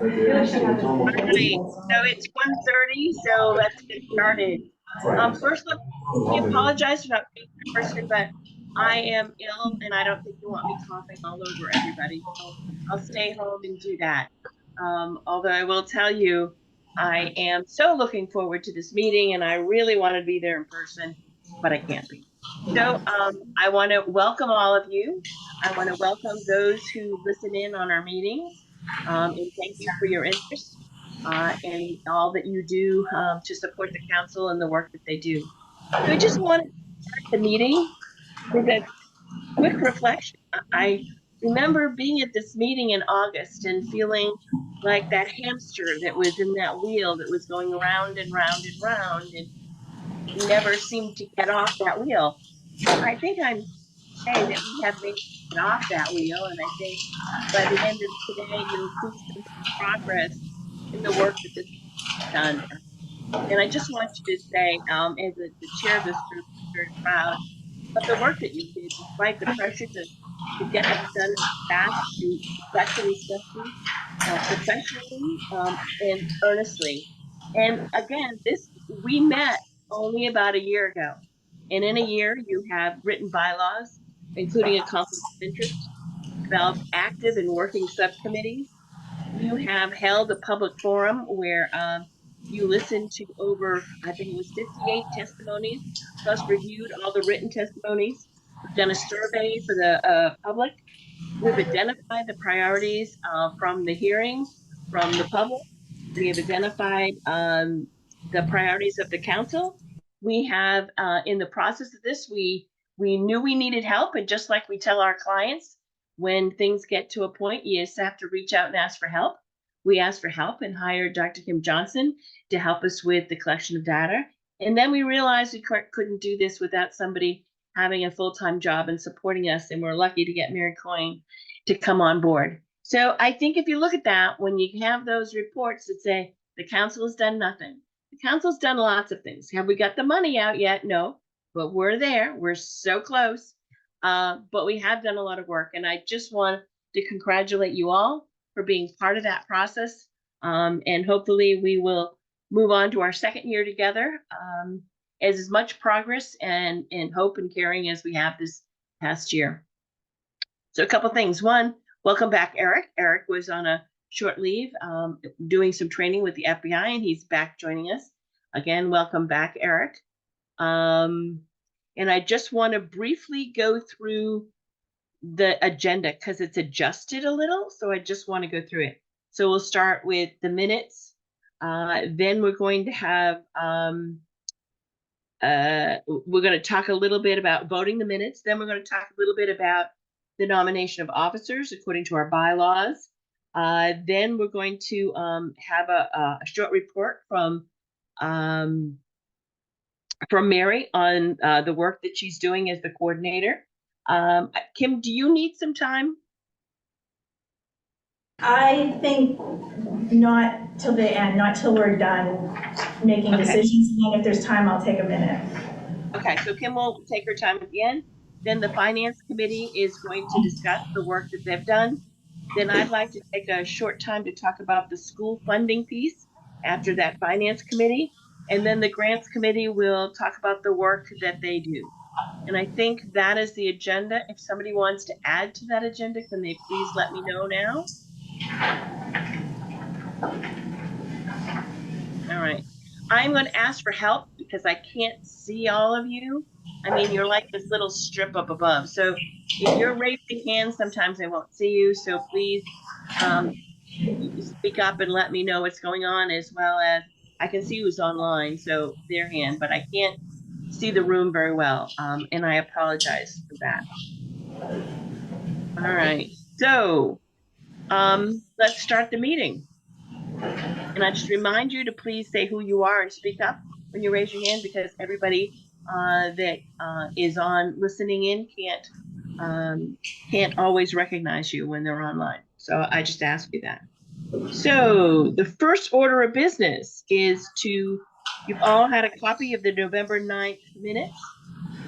Right. So it's 1:30, so let's get started. First, let me apologize for not being in person, but I am ill and I don't think you want me coughing all over everybody. So I'll stay home and do that. Although I will tell you, I am so looking forward to this meeting and I really want to be there in person, but I can't be. So I want to welcome all of you. I want to welcome those who listen in on our meetings, and thank you for your interest and all that you do to support the council and the work that they do. So I just want to start the meeting with a quick reflection. I remember being at this meeting in August and feeling like that hamster that was in that wheel that was going round and round and round and never seemed to get off that wheel. Well, I think I'm saying that we have made it off that wheel, and I think by the end of today, you'll see some progress in the work that this done. And I just want you to say, as the chair of this group, I'm very proud of the work that you did, despite the pressure to get this done fast, to question these questions professionally and earnestly. And again, this we met only about a year ago. And in a year, you have written bylaws, including a conflict of interest, developed active and working subcommittees. You have held a public forum where you listened to over, I think it was 58 testimonies, plus reviewed all the written testimonies. We've done a survey for the public. We've identified the priorities from the hearing, from the public. We have identified the priorities of the council. We have, in the process of this, we knew we needed help, and just like we tell our clients, when things get to a point, you just have to reach out and ask for help. We asked for help and hired Dr. Kim Johnson to help us with the collection of data. And then we realized we couldn't do this without somebody having a full-time job and supporting us. And we're lucky to get Mary Coyne to come on board. So I think if you look at that, when you have those reports that say the council has done nothing, the council's done lots of things. Have we got the money out yet? No, but we're there. We're so close. But we have done a lot of work. And I just want to congratulate you all for being part of that process. And hopefully we will move on to our second year together as much progress and hope and caring as we have this past year. So a couple things. One, welcome back, Eric. Eric was on a short leave doing some training with the FBI, and he's back joining us. Again, welcome back, Eric. And I just want to briefly go through the agenda because it's adjusted a little. So I just want to go through it. So we'll start with the minutes. Then we're going to have, we're going to talk a little bit about voting the minutes. Then we're going to talk a little bit about the nomination of officers according to our bylaws. Then we're going to have a short report from Mary on the work that she's doing as the coordinator. Kim, do you need some time? I think not till the end, not till we're done making decisions. And then if there's time, I'll take a minute. Okay, so Kim will take her time at the end. Then the finance committee is going to discuss the work that they've done. Then I'd like to take a short time to talk about the school funding piece after that finance committee. And then the grants committee will talk about the work that they do. And I think that is the agenda. If somebody wants to add to that agenda, can they please let me know now? All right. I'm going to ask for help because I can't see all of you. I mean, you're like this little strip up above. So if you're raising hands, sometimes I won't see you. So please speak up and let me know what's going on, as well as I can see who's online, so their hand, but I can't see the room very well. And I apologize for that. All right. So let's start the meeting. And I just remind you to please say who you are and speak up when you raise your hand, because everybody that is on listening in can't always recognize you when they're online. So I just ask you that. So the first order of business is you've all had a copy of the November 9th minutes.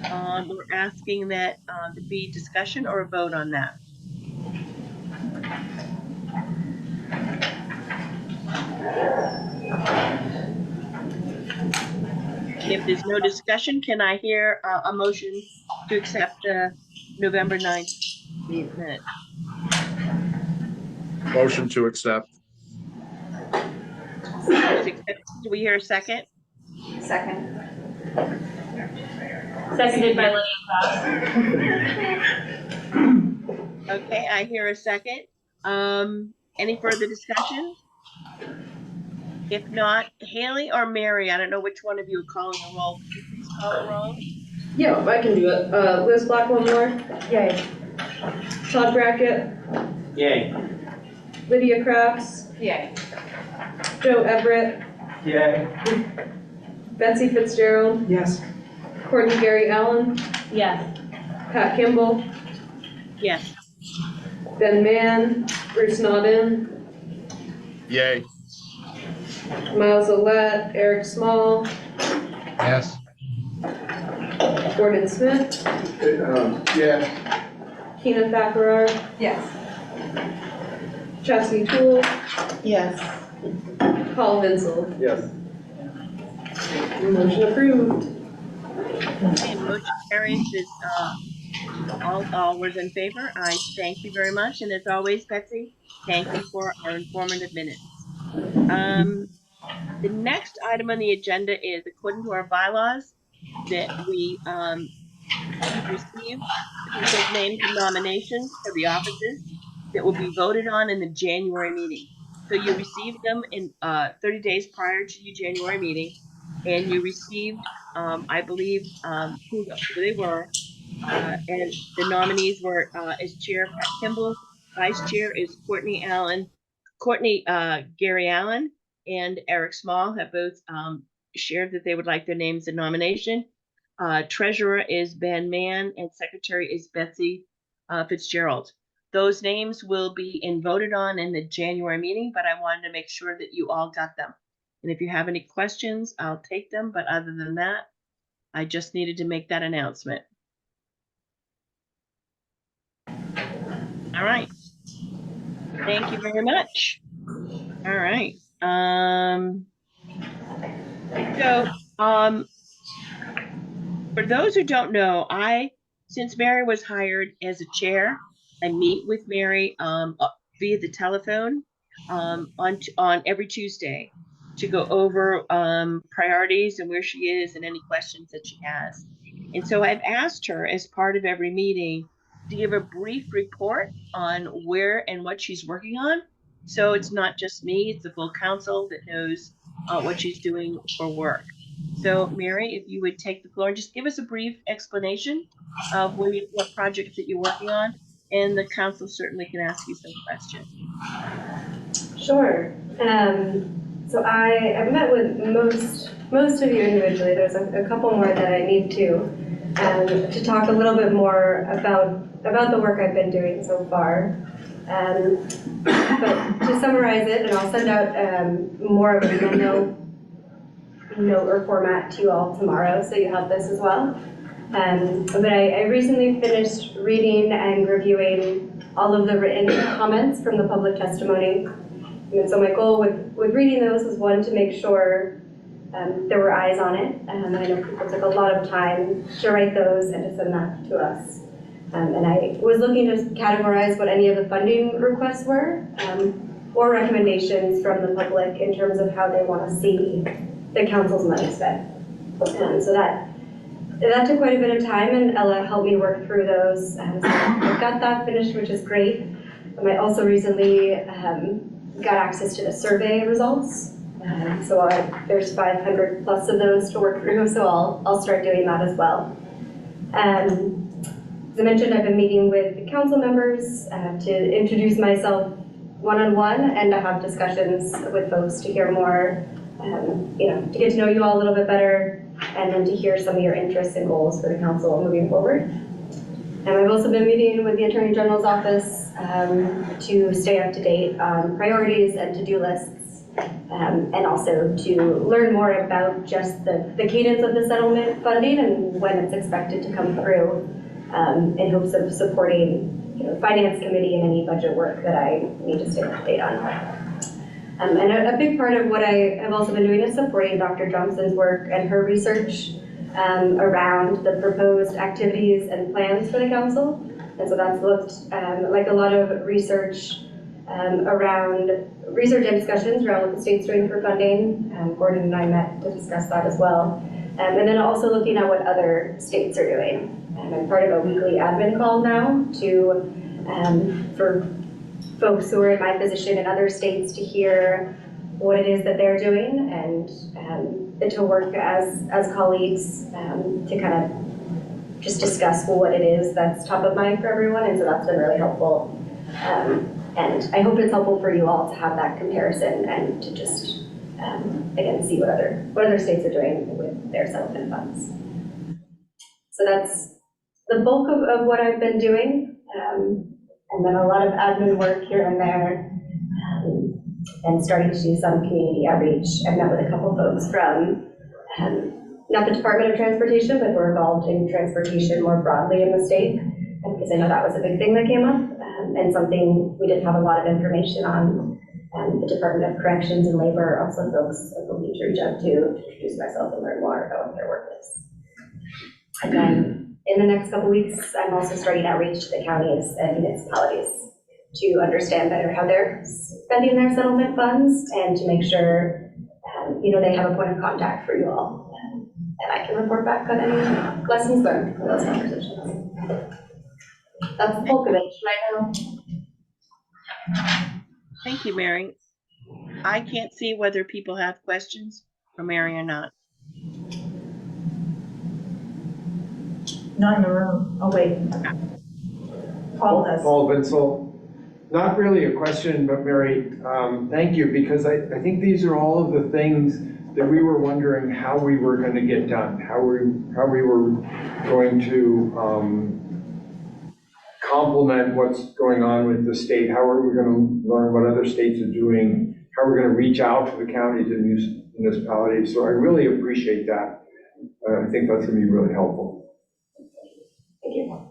We're asking that there be discussion or a vote on that. If there's no discussion, can I hear a motion to accept November 9th minute? Motion to accept. Do we hear a second? Second. Seconded by Lillian. Okay, I hear a second. Any further discussion? If not, Haley or Mary, I don't know which one of you are calling a roll. Could you please call a roll? Yeah, I can do it. Liz Blackwell-Moore. Yay. Todd Brackett. Yay. Lydia Crafts. Yay. Joe Everett. Yay. Betsy Fitzgerald. Yes. Courtney Gary Allen. Yes. Pat Kimball. Yes. Ben Mann. Bruce Nodden. Yay. Miles Olet. Eric Small. Yes. Gordon Smith. Yeah. Keena Thackrar. Yes. Chastity Toole. Yes. Paul Vinsel. Yes. Motion approved. Okay, motion carries. Is all was in favor. I thank you very much, and as always, Betsy, thank you for our informative minutes. The next item on the agenda is, according to our bylaws, that we received people's names and nominations for the offices that will be voted on in the January meeting. So you received them in 30 days prior to your January meeting, and you received, I believe, who they were, and the nominees were as Chair Pat Kimball, Vice Chair is Courtney Gary Allen, and Eric Small have both shared that they would like their names in nomination. Treasurer is Ben Mann, and Secretary is Betsy Fitzgerald. Those names will be voted on in the January meeting, but I wanted to make sure that you all got them. And if you have any questions, I'll take them. But other than that, I just needed to make that announcement. All right. Thank you very much. All right. For those who don't know, since Mary was hired as a chair, I meet with Mary via the telephone on every Tuesday to go over priorities and where she is and any questions that she has. And so I've asked her, as part of every meeting, to give a brief report on where and what she's working on. So it's not just me, it's the full council that knows what she's doing for work. So Mary, if you would take the floor and just give us a brief explanation of what projects that you're working on, and the council certainly can ask you some questions. Sure. So I met with most of you individually. There's a couple more that I need to talk a little bit more about the work I've been doing so far. But to summarize it, and I'll send out more of a note or format to you all tomorrow, so you have this as well. But I recently finished reading and reviewing all of the written comments from the public testimony. And so my goal with reading those was, one, to make sure there were eyes on it. I know people took a lot of time to write those and to send that to us. And I was looking to categorize what any of the funding requests were, or recommendations from the public in terms of how they want to see the council's money spent. So that took quite a bit of time, and Ella helped me work through those. So I've got that finished, which is great. I also recently got access to the survey results. So there's 500 plus of those to work through, so I'll start doing that as well. As I mentioned, I've been meeting with the council members to introduce myself one-on-one and to have discussions with folks to hear more, to get to know you all a little bit better, and then to hear some of your interests and goals for the council moving forward. And I've also been meeting with the Attorney General's office to stay up to date on priorities and to-do lists, and also to learn more about just the cadence of the settlement funding and when it's expected to come through, in hopes of supporting Finance Committee and any budget work that I need to stay up to date on. And a big part of what I have also been doing is supporting Dr. Johnson's work and her research around the proposed activities and plans for the council. And so that's looked like a lot of research around research and discussions around what the state's doing for funding. Gordon and I met to discuss that as well. And then also looking at what other states are doing. I'm part of a weekly admin call now for folks who are in my position in other states to hear what it is that they're doing and to work as colleagues to kind of just discuss what it is that's top of mind for everyone. And so that's been really helpful. And I hope it's helpful for you all to have that comparison and to just, again, see what other states are doing with their settlement funds. So that's the bulk of what I've been doing. And then a lot of admin work here and there, and starting to do some community outreach. I've met with a couple folks from, not the Department of Transportation, but we're involved in transportation more broadly in the state, because I know that was a big thing that came up, and something we didn't have a lot of information on. The Department of Corrections and Labor, also folks I will need to reach out to introduce myself and learn more about what their work is. And then in the next couple weeks, I'm also starting outreach to the counties and municipalities to understand better how they're spending their settlement funds and to make sure, they have a point of contact for you all. And I can report back on any lessons learned from those conversations. That's the bulk of it right now. Thank you, Mary. I can't see whether people have questions for Mary or not. Not in the room. Oh, wait. Paul does. Paul Vinsel. Not really a question, but Mary, thank you, because I think these are all of the things that we were wondering how we were going to get done, how we were going to complement what's going on with the state, how are we going to learn what other states are doing, how we're going to reach out to the counties and municipalities. So I really appreciate that. I think that's going to be really helpful. Thank you.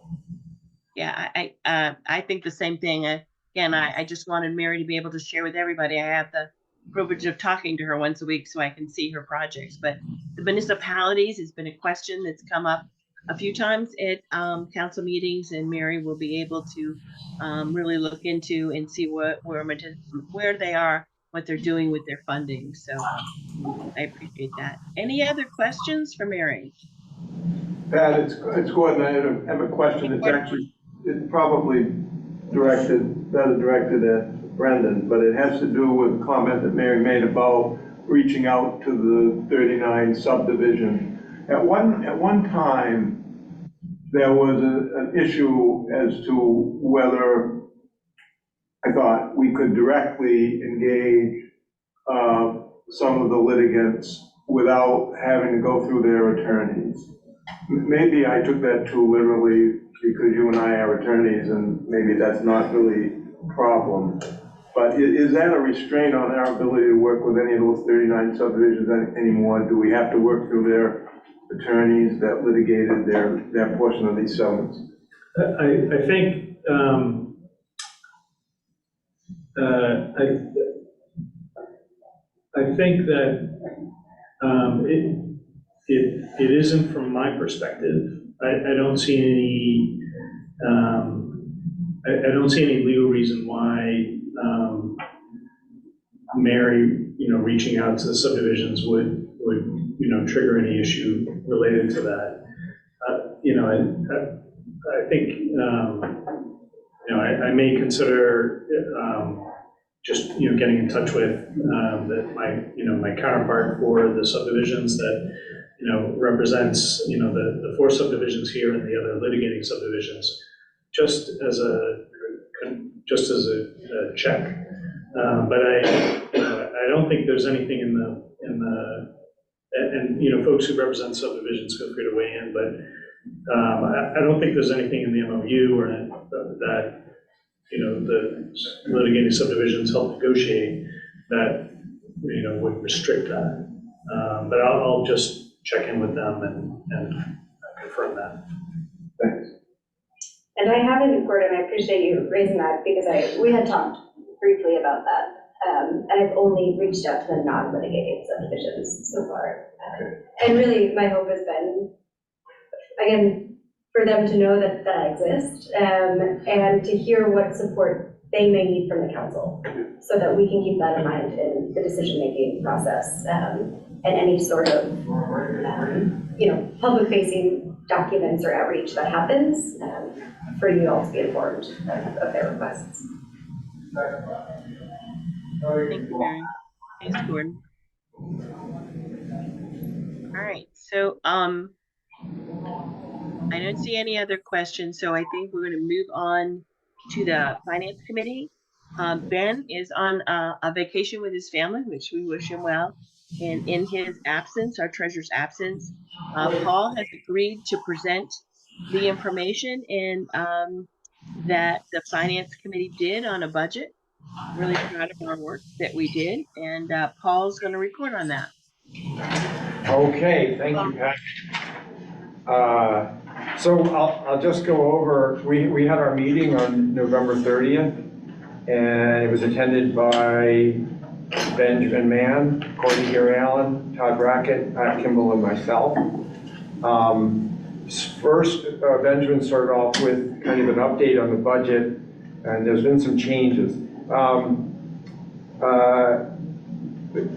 Yeah, I think the same thing. Again, I just wanted Mary to be able to share with everybody. I have the privilege of talking to her once a week so I can see her projects. But the municipalities has been a question that's come up a few times at council meetings, and Mary will be able to really look into and see where they are, what they're doing with their funding. So I appreciate that. Any other questions for Mary? Pat, it's Gordon. I have a question. It's probably better directed at Brendan, but it has to do with a comment that Mary made about reaching out to the 39 subdivision. At one time, there was an issue as to whether I thought we could directly engage some of the litigants without having to go through their attorneys. Maybe I took that too literally because you and I are attorneys, and maybe that's not really a problem. But is that a restraint on our ability to work with any of those 39 subdivisions anymore? Do we have to work through their attorneys that litigated their portion of these settlements? I think I think that it isn't from my perspective. I don't see any I don't see any legal reason why Mary, reaching out to the subdivisions would trigger any issue related to that. I think I may consider just getting in touch with my counterpart for the subdivisions that represents the 4 subdivisions here and the other litigating subdivisions, just as a check. But I don't think there's anything in the folks who represent subdivisions feel free to weigh in, but I don't think there's anything in the MOU or that the litigating subdivisions help negotiate that would restrict that. But I'll just check in with them and confirm that. Thanks. And I haven't, Gordon, I appreciate you raising that because we had talked briefly about that. And I've only reached out to the non-litigating subdivisions so far. And really, my hope has been, again, for them to know that I exist, and to hear what support they may need from the council, so that we can keep that in mind in the decision-making process, and any sort of, public-facing documents or outreach that happens, for you all to be informed of their requests. Thank you, Mary. Thanks, Gordon. All right, so I don't see any other questions, so I think we're going to move on to the Finance Committee. Ben is on a vacation with his family, which we wish him well. And in his absence, our treasurer's absence, Paul has agreed to present the information that the Finance Committee did on a budget. Really proud of our work that we did, and Paul's going to report on that. Okay, thank you, Pat. So I'll just go over, we had our meeting on November 30th, and it was attended by Benjamin Mann, Courtney Gary Allen, Todd Brackett, Pat Kimball, and myself. First, Benjamin started off with kind of an update on the budget, and there's been some changes.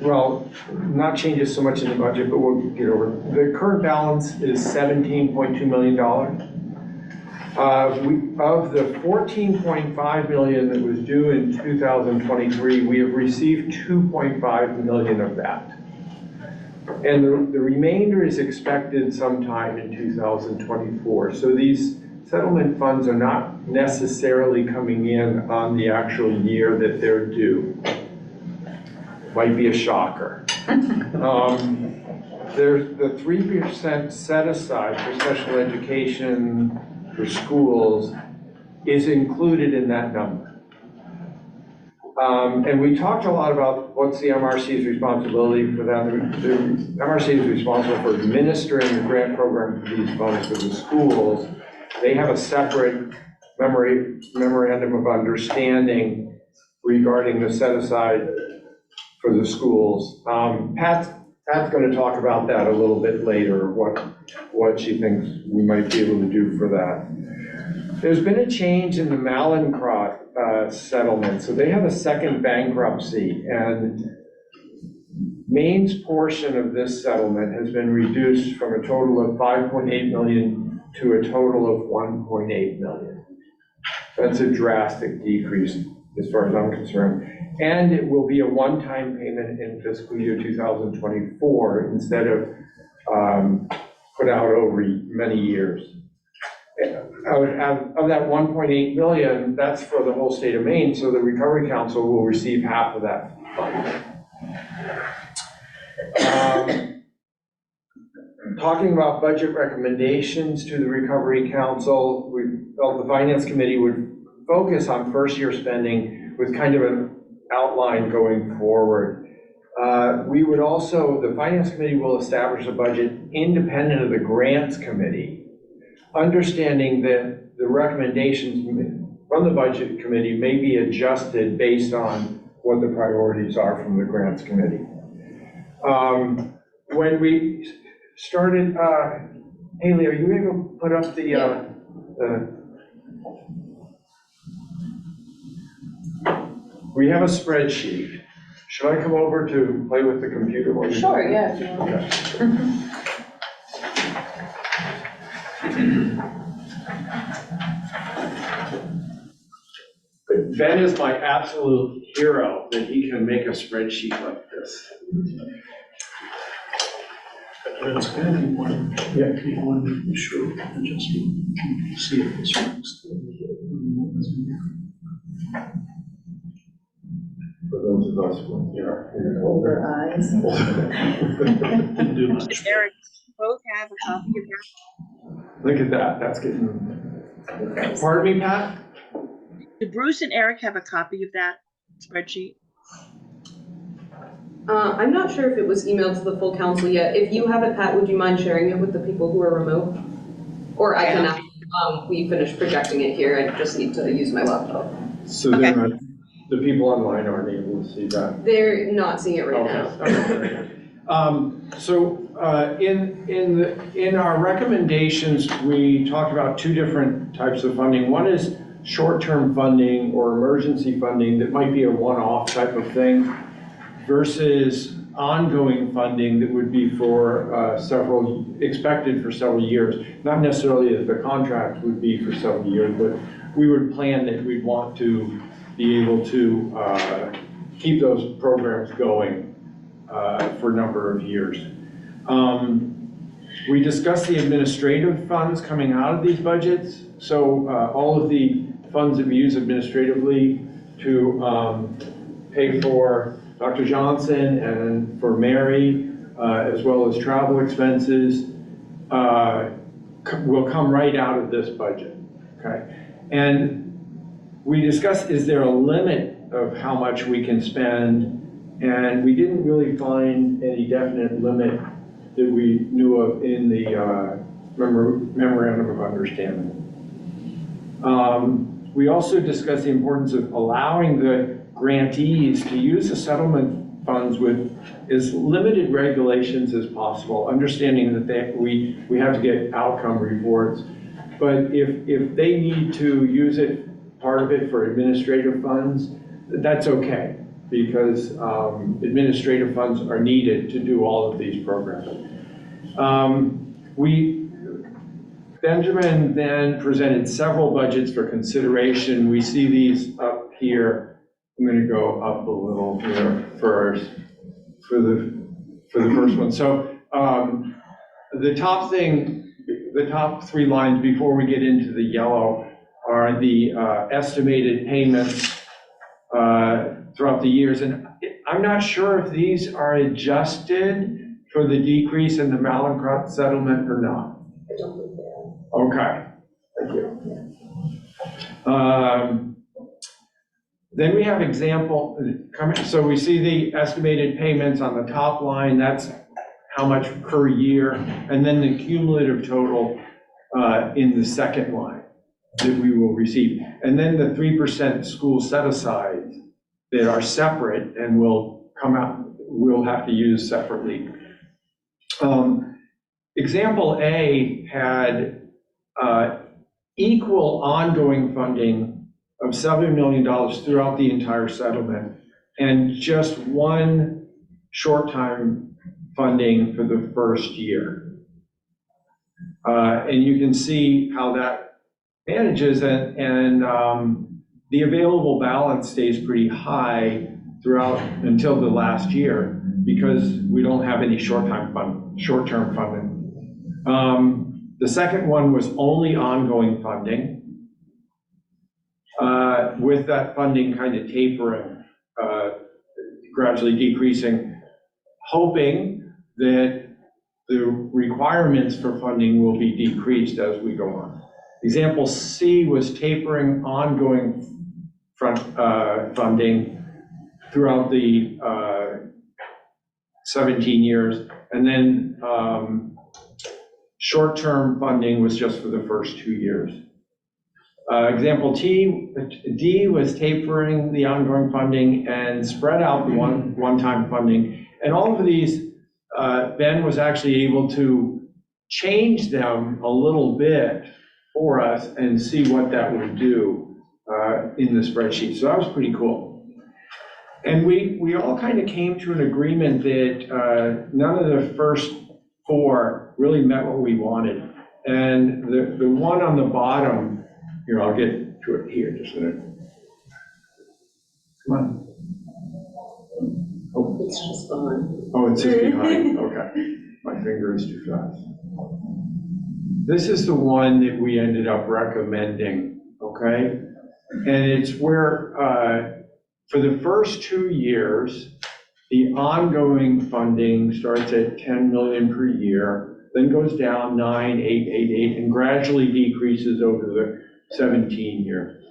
Well, not changes so much in the budget, but we'll get over it. The current balance is $17.2 million. Of the $14.5 million that was due in 2023, we have received $2.5 million of that. And the remainder is expected sometime in 2024. So these settlement funds are not necessarily coming in on the actual year that they're due. Might be a shocker. There's the 3% set aside for special education for schools is included in that number. And we talked a lot about what's the MRC's responsibility for that. The MRC is responsible for administering the grant program for these funds for the schools. They have a separate memorandum of understanding regarding the set aside for the schools. Pat's going to talk about that a little bit later, what she thinks we might be able to do for that. There's been a change in the Mallinckrodt settlement. So they have a second bankruptcy, and Maine's portion of this settlement has been reduced from a total of $5.8 million to a total of $1.8 million. That's a drastic decrease as far as I'm concerned. And it will be a one-time payment in fiscal year 2024 instead of put out over many years. Of that $1.8 million, that's for the whole state of Maine, so the Recovery Council will receive half of that fund. Talking about budget recommendations to the Recovery Council, we felt the Finance Committee would focus on first-year spending with kind of an outline going forward. We would also, the Finance Committee will establish a budget independent of the Grants Committee, understanding that the recommendations from the Budget Committee may be adjusted based on what the priorities are from the Grants Committee. When we started, Haley, are you able to put up the we have a spreadsheet. Should I come over to play with the computer? Sure, yeah. If you want. Okay. Ben is my absolute hero that he can make a spreadsheet like this. That's good. Yeah, if you want to be sure, just see if this works. For those of us who are Older eyes. Does Eric both have a copy of that? Look at that, that's getting, pardon me, Pat? Do Bruce and Eric have a copy of that spreadsheet? I'm not sure if it was emailed to the full council yet. If you have it, Pat, would you mind sharing it with the people who are remote? Or I can, we finish projecting it here. I just need to use my laptop. So Okay. then the people online aren't able to see that. They're not seeing it right now. Okay. In our recommendations, we talked about two different types of funding. One is short-term funding or emergency funding that might be a one-off type of thing versus ongoing funding that would be for expected for several years. Not necessarily that the contract would be for several years, but we would plan that we'd want to be able to keep those programs going for a number of years. We discussed the administrative funds coming out of these budgets. So all of the funds that we use administratively to pay for Dr. Johnson and for Mary, as well as travel expenses, will come right out of this budget, okay? And we discussed, is there a limit of how much we can spend? And we didn't really find any definite limit that we knew of in the memorandum of understanding. We also discussed the importance of allowing the grantees to use the settlement funds with as limited regulations as possible, understanding that we have to get outcome reports. But if they need to use it, part of it for administrative funds, that's okay, because administrative funds are needed to do all of these programs. Benjamin then presented several budgets for consideration. We see these up here. I'm going to go up a little here first for the first one. So the top three lines before we get into the yellow are the estimated payments throughout the years. And I'm not sure if these are adjusted for the decrease in the Mallinckrodt settlement or not. I don't think they are. Okay, thank you. Then we have example, so we see the estimated payments on the top line, that's how much per year, and then the cumulative total in the second line that we will receive. And then the 3% school set-asides that are separate and will come out, we'll have to use separately. Example A had equal ongoing funding of $7 million throughout the entire settlement, and just one short-time funding for the first year. And you can see how that manages, and the available balance stays pretty high throughout until the last year because we don't have any short-term funding. The second one was only ongoing funding, with that funding kind of tapering, gradually decreasing, hoping that the requirements for funding will be decreased as we go on. Example C was tapering ongoing funding throughout the 17 years, and then short-term funding was just for the first 2 years. Example D was tapering the ongoing funding and spread out the one-time funding. And all of these, Ben was actually able to change them a little bit for us and see what that would do in the spreadsheet. So that was pretty cool. And we all kind of came to an agreement that none of the first four really met what we wanted. And the one on the bottom, here, I'll get to it here just a minute. Come on. Oh. It's just behind. Oh, it's just behind, okay. My finger is too fast. This is the one that we ended up recommending, okay? And it's where, for the first 2 years, the ongoing funding starts at 10 million per year, then goes down 9, 8, 8, 8, and gradually decreases over the 17 years.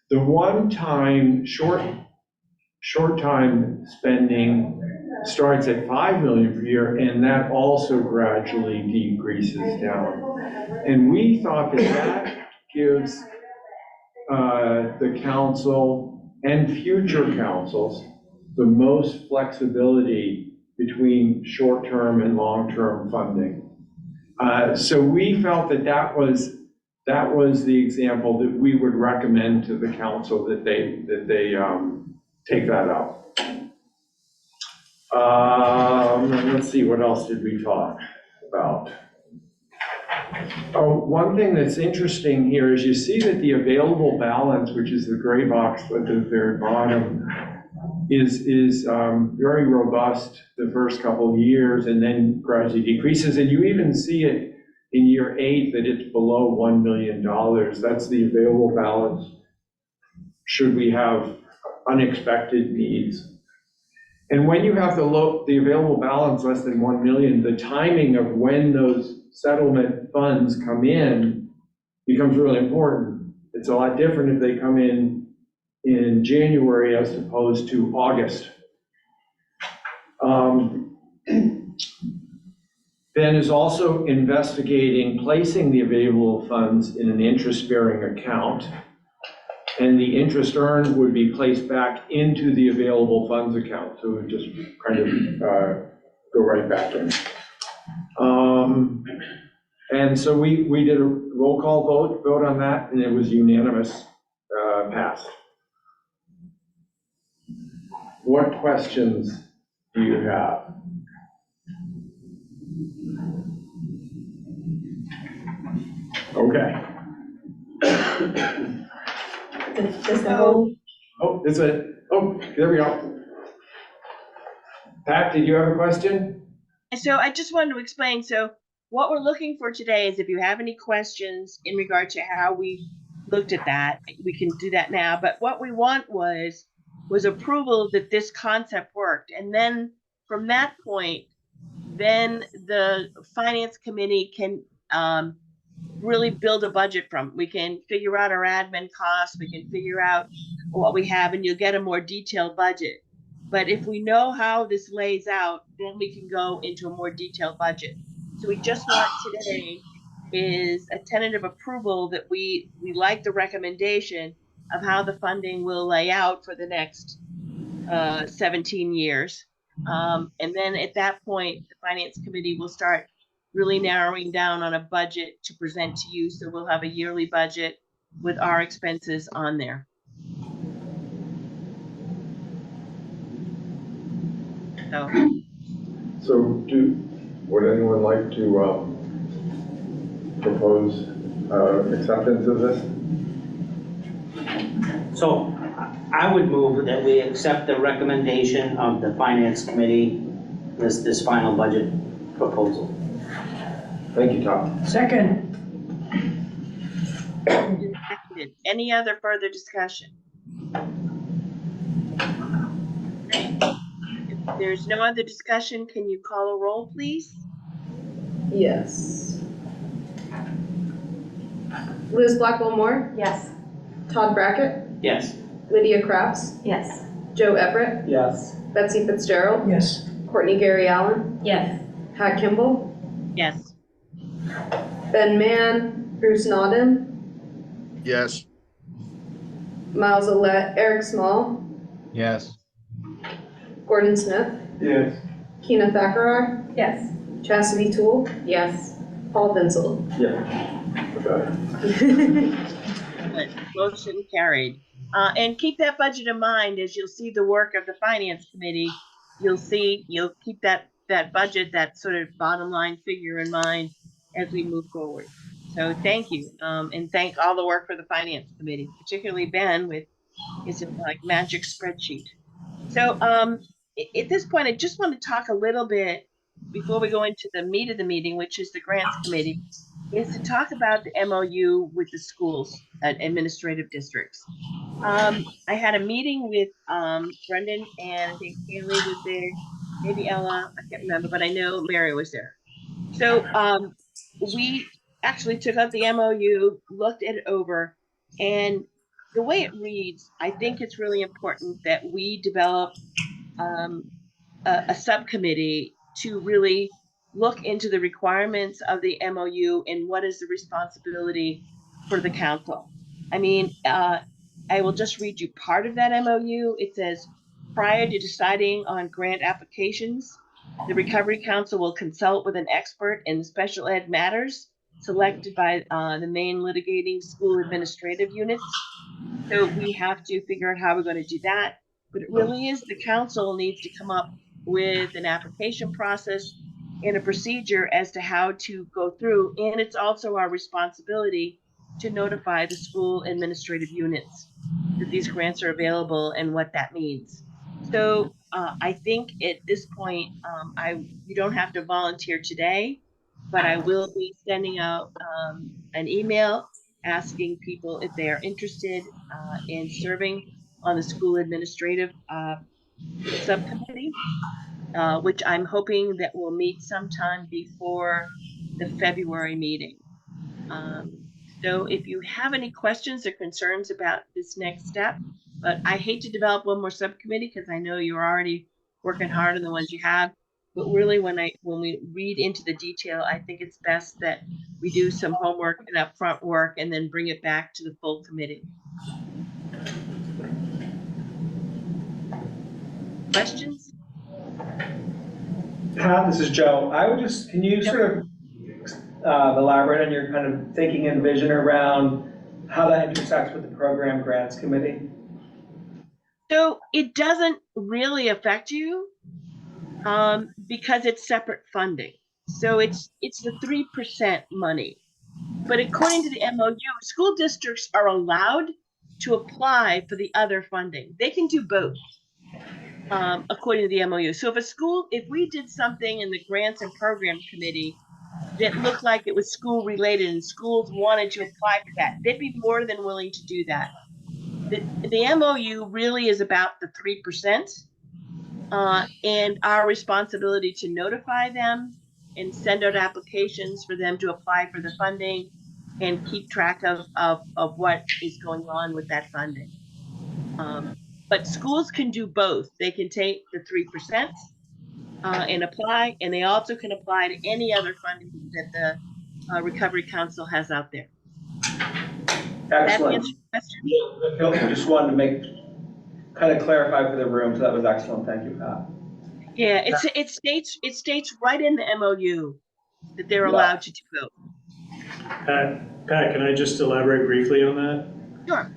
The one-time short-time spending starts at 5 million per year, and that also gradually decreases down. And we thought that gives the council and future councils the most flexibility between short-term and long-term funding. So we felt that that was the example that we would recommend to the council that they take that out. Let's see, what else did we talk about? Oh, one thing that's interesting here is you see that the available balance, which is the gray box at the very bottom, is very robust the first couple of years and then gradually decreases. And you even see it in year 8 that it's below $1 million. That's the available balance should we have unexpected needs. And when you have the available balance less than 1 million, the timing of when those settlement funds come in becomes really important. It's a lot different if they come in January as opposed to August. Ben is also investigating placing the available funds in an interest-bearing account, and the interest earned would be placed back into the available funds account. So it would just kind of go right back in. And so we did a roll call vote on that, and it was unanimous pass. What questions do you have? Okay. Does the whole, Oh, there we go. Pat, did you have a question? So I just wanted to explain, so what we're looking for today is if you have any questions in regard to how we looked at that, we can do that now, but what we want was approval that this concept worked. And then from that point, then the finance committee can really build a budget from. We can figure out our admin costs, we can figure out what we have, and you'll get a more detailed budget. But if we know how this lays out, then we can go into a more detailed budget. So we just want today is a tentative approval that we like the recommendation of how the funding will lay out for the next 17 years. And then at that point, the finance committee will start really narrowing down on a budget to present to you. So we'll have a yearly budget with our expenses on there. So would anyone like to propose acceptance of this? So I would move that we accept the recommendation of the finance committee, this final budget proposal. Thank you, Tom. second, Any other further discussion? If there's no other discussion, can you call a roll, please? Yes. Liz Blackwell-Moore, Yes. Todd Brackett, Yes. Lydia Kratz, Yes. Joe Everett, Yes. Betsy Fitzgerald, yes. Courtney Gary Allen, Yes. Pat Kimball, Yes. Ben Mann, Bruce Nauden, Yes. Miles Olet, Eric Small, Yes. Gordon Smith, Yes. Keena Thackrar, Yes. Chastity Toole. Yes. Paul Vinsel. Yeah. Okay. Motion carried. And keep that budget in mind as you'll see the work of the finance committee. You'll keep that budget, that sort of bottom line figure in mind as we move forward. So thank you. And thank all the work for the finance committee, particularly Ben with his like magic spreadsheet. So at this point, I just want to talk a little bit before we go into the meat of the meeting, which is the grants committee, is to talk about the MOU with the schools and administrative districts. I had a meeting with Brendan, and I think Haley was there, maybe Ella, I can't remember, but I know Mary was there. So we actually took out the MOU, looked it over, and the way it reads, I think it's really important that we develop a subcommittee to really look into the requirements of the MOU and what is the responsibility for the council. I mean, I will just read you part of that MOU. It says, prior to deciding on grant applications, the Recovery Council will consult with an expert in special ed matters selected by the Maine litigating school administrative units. So we have to figure out how we're going to do that. But it really is the council needs to come up with an application process and a procedure as to how to go through. And it's also our responsibility to notify the school administrative units that these grants are available and what that means. So I think at this point, you don't have to volunteer today, but I will be sending out an email asking people if they are interested in serving on the school administrative subcommittee, which I'm hoping that will meet sometime before the February meeting. So if you have any questions or concerns about this next step, but I hate to develop one more subcommittee because I know you're already working hard on the ones you have. But really, when we read into the detail, I think it's best that we do some homework and upfront work and then bring it back to the full committee. Questions? Pat, this is Joe. Can you sort of elaborate on your kind of thinking and vision around how that intersects with the program grants committee? So it doesn't really affect you because it's separate funding. So it's the 3% money. But according to the MOU, school districts are allowed to apply for the other funding. They can do both, according to the MOU. So if we did something in the grants and program committee that looked like it was school related and schools wanted to apply for that, they'd be more than willing to do that. The MOU really is about the 3%, and our responsibility to notify them and send out applications for them to apply for the funding and keep track of what is going on with that funding. But schools can do both. They can take the 3% and apply, and they also can apply to any other funding that the Recovery Council has out there. Excellent. That answer your question? I just wanted to kind of clarify for the room, so that was excellent. Thank you, Pat. Yeah, it states right in the MOU that they're allowed to do both. Pat, can I just elaborate briefly on that? Sure.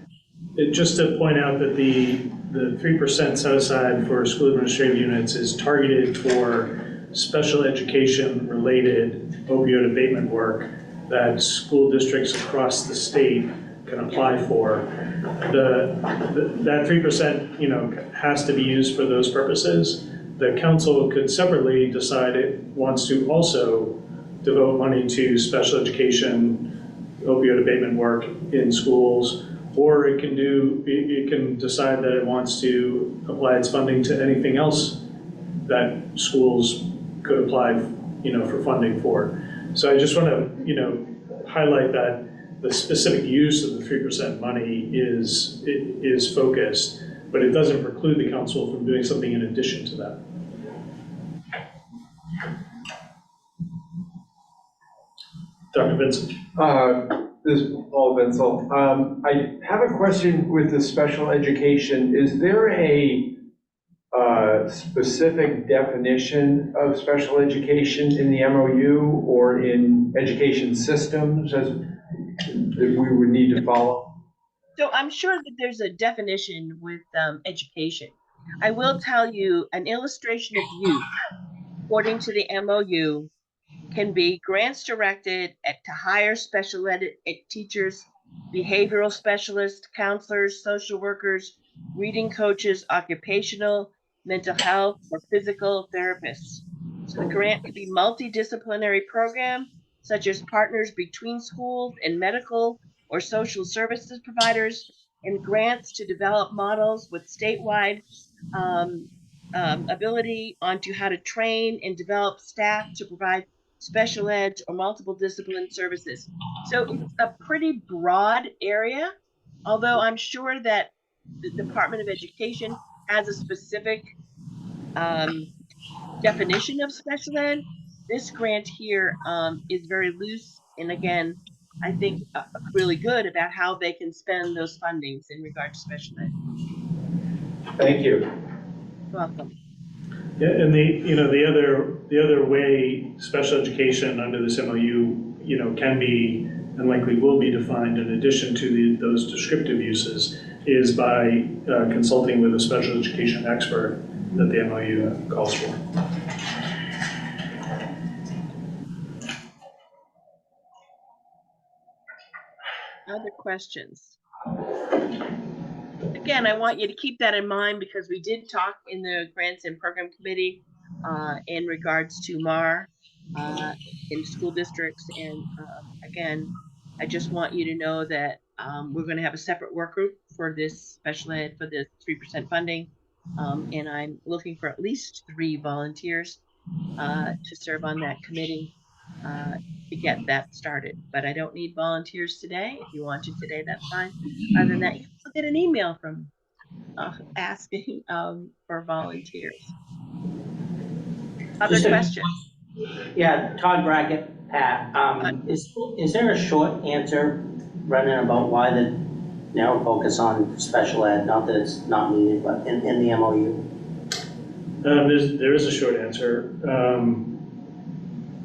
Just to point out that the 3% set aside for school administrative units is targeted for special education related opioid abatement work that school districts across the state can apply for. That 3%, has to be used for those purposes. The council could separately decide it wants to also devote money to special education opioid abatement work in schools, or it can decide that it wants to apply its funding to anything else that schools could apply, for funding for. So I just want to, highlight that the specific use of the 3% money is focused, but it doesn't preclude the council from doing something in addition to that. Dr. Vincent. This is Paul Vincent. I have a question with the special education. Is there a specific definition of special education in the MOU or in education systems that we would need to follow? So I'm sure that there's a definition with education. I will tell you an illustration of use, according to the MOU, can be grants directed to hire special ed teachers, behavioral specialists, counselors, social workers, reading coaches, occupational, mental health, or physical therapists. So the grant could be multidisciplinary program, such as partners between schools and medical or social services providers, and grants to develop models with statewide ability onto how to train and develop staff to provide special ed or multiple discipline services. So it's a pretty broad area, although I'm sure that the Department of Education has a specific definition of special ed. This grant here is very loose, and again, I think, really good about how they can spend those fundings in regard to special ed. Thank you. Welcome. Yeah, and the other way special education under this MOU, can be and likely will be defined in addition to those descriptive uses is by consulting with a special education expert that the MOU calls for. Other questions? Again, I want you to keep that in mind because we did talk in the Grants and Program Committee in regards to MAR in school districts. And again, I just want you to know that we're going to have a separate work group for this special ed for the 3% funding. And I'm looking for at least 3 volunteers to serve on that committee to get that started. But I don't need volunteers today. If you want to today, that's fine. Other than that, you'll get an email from asking for volunteers. Other Just a- questions? Yeah, Todd Brackett, Pat, is there a short answer, Brendan, about why the narrow focus on special ed, not that it's not needed, but in the MOU? There is a short answer.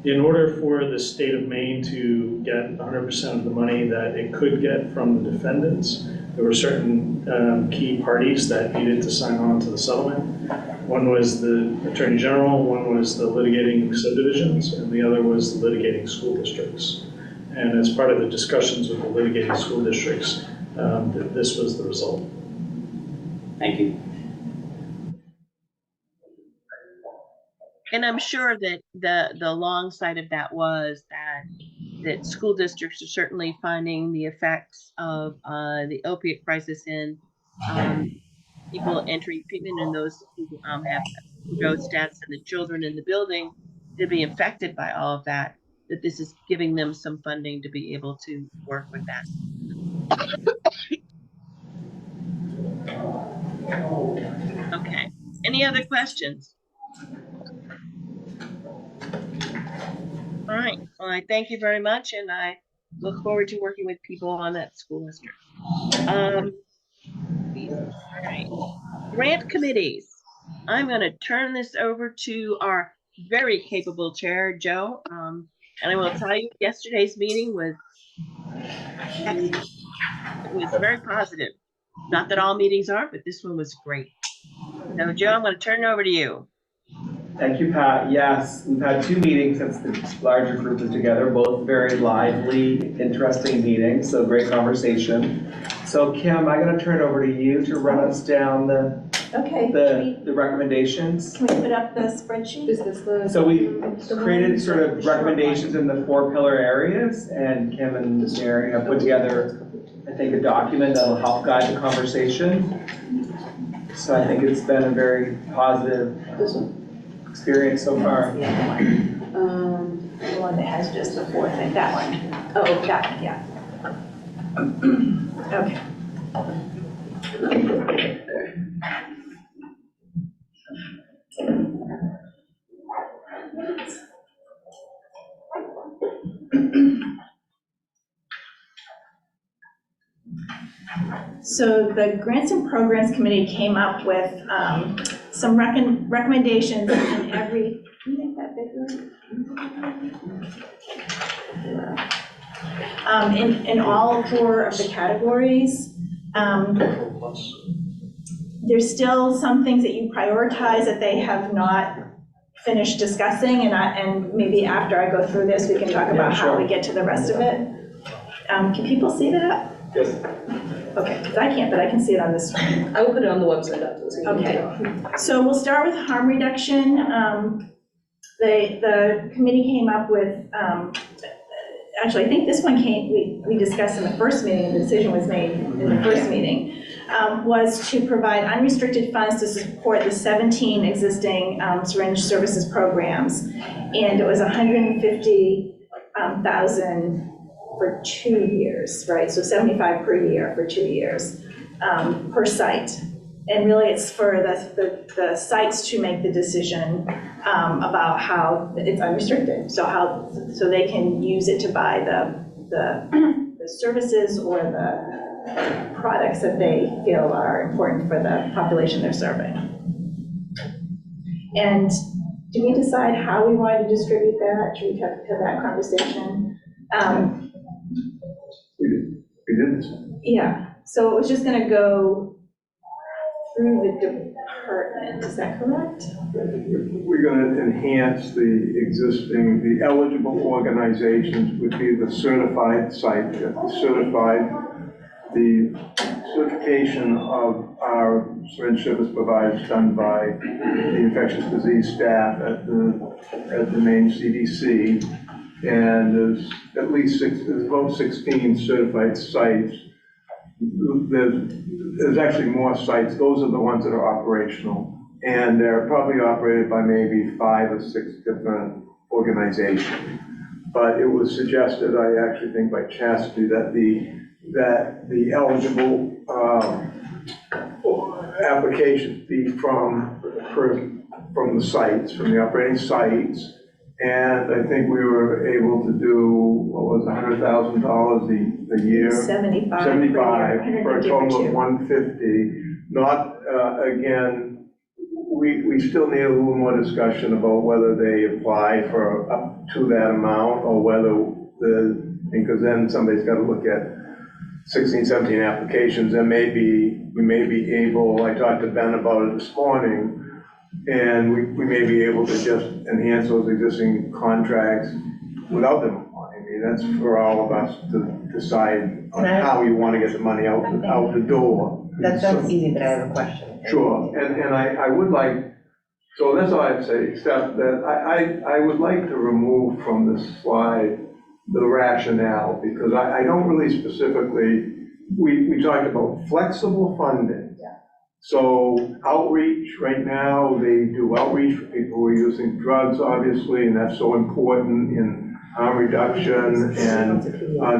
In order for the state of Maine to get 100% of the money that it could get from the defendants, there were certain key parties that needed to sign on to the settlement. One was the Attorney General, one was the litigating subdivisions, and the other was the litigating school districts. And as part of the discussions with the litigating school districts, this was the result. Thank you. And I'm sure that the long side of that was that school districts are certainly finding the effects of the opiate crisis in people entering treatment and those who have overdose deaths and the children in the building to be infected by all of that, that this is giving them some funding to be able to work with that. Okay. Any other questions? All right. Well, I thank you very much, and I look forward to working with people on that school district. All right. Grant committees. I'm going to turn this over to our very capable chair, Joe. And I will tell you, yesterday's meeting was excellent. It was very positive. Not that all meetings are, but this one was great. So, Joe, I'm going to turn it over to you. Thank you, Pat. Yes, we've had 2 meetings since the larger group is together, both very lively, interesting meetings, so great conversation. So Kim, I'm going to turn it over to you to run us down the recommendations. Can we put up the spreadsheet? Is this the? So we created sort of recommendations in the 4 pillar areas, and Kim and Mary have put together, I think, a document that'll help guide the conversation. So I think it's been a very positive experience so far. The one that has just the 4 thing, that one. Oh, That one, yeah. Okay. So the Grants and Programs Committee came up with some recommendations in every, can you make that bigger? In all 4 of the categories. There's still some things that you prioritize that they have not finished discussing, and maybe after I go through this, we can talk about how we get to the rest of it. Can people see that? Yes. Okay, because I can't, but I can see it on this screen. I will put it on the website after this meeting. Okay, so we'll start with harm reduction. The committee came up with, actually, I think this one we discussed in the first meeting, the decision was made in the first meeting, was to provide unrestricted funds to support the 17 existing syringe services programs. And it was $150,000 for 2 years, right? So 75 per year for 2 years per site. And really it's for the sites to make the decision about how it's unrestricted. So they can use it to buy the services or the products that they feel are important for the population they're serving. And do we decide how we want to distribute that? Should we have that conversation? We did this. Yeah, so it was just gonna go through the department, is that correct? We're gonna enhance the eligible organizations would be the certified site, the certification of our syringe service providers done by the infectious disease staff at the Maine CDC. And there's at least there's about 16 certified sites. There's actually more sites. Those are the ones that are operational. And they're probably operated by maybe 5 or 6 different organizations. But it was suggested, I actually think by Chastity, that the eligible applications be from the sites, from the operating sites. And I think we were able to do, what was $100,000 a year? 75 for a total of 150. Not, again, we still need a little more discussion about whether they apply for up to that amount or whether because then somebody's got to look at 16, 17 applications, and we may be able, I talked to Ben about it this morning, and we may be able to just enhance those existing contracts without them applying. I mean, that's for all of us to decide on how you want to get the money out the door. That sounds easy, but I have a question. Sure, and I would like, so that's all I'd say, except that I would like to remove from this slide the rationale, because I don't really specifically, we talked about flexible funding. So outreach, right now, they do outreach for people who are using drugs, obviously, and that's so important in harm reduction and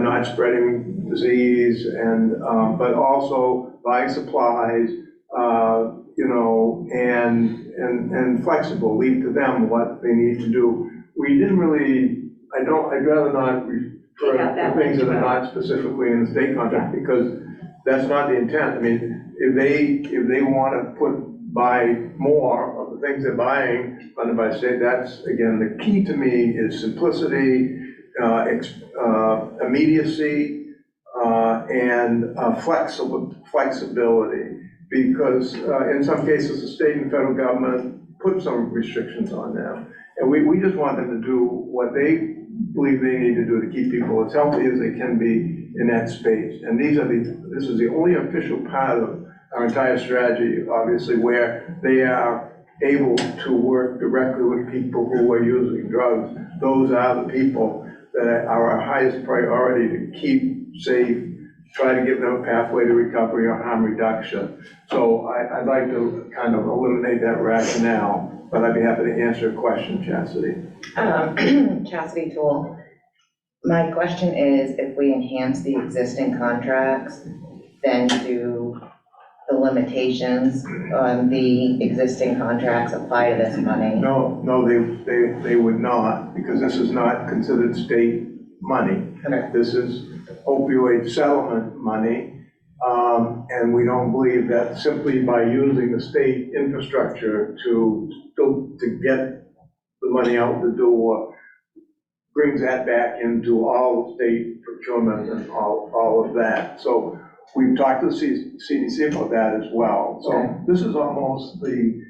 not spreading disease, and but also buying supplies, and flexible, leave to them what they need to do. We didn't really, I'd rather not refer to things that are not specifically in the state contract, because that's not the intent. I mean, if they want to buy more of the things they're buying funded by the state, that's, again, the key to me is simplicity, immediacy, and flexibility. Because in some cases, the state and federal government put some restrictions on them. And we just want them to do what they believe they need to do to keep people as healthy as they can be in that space. And this is the only official part of our entire strategy, obviously, where they are able to work directly with people who are using drugs. Those are the people that are our highest priority to keep safe, try to give them a pathway to recovery or harm reduction. So I'd like to kind of eliminate that rationale, but I'd be happy to answer a question, Chastity. Chastity Tool. My question is, if we enhance the existing contracts, then do the limitations on the existing contracts apply to this money? No, they would not, because this is not considered state money. Okay. This is opioid settlement money, and we don't believe that simply by using the state infrastructure to get the money out the door brings that back into all state procurement and all of that. So we've talked to the CDC about that as well. So this is almost the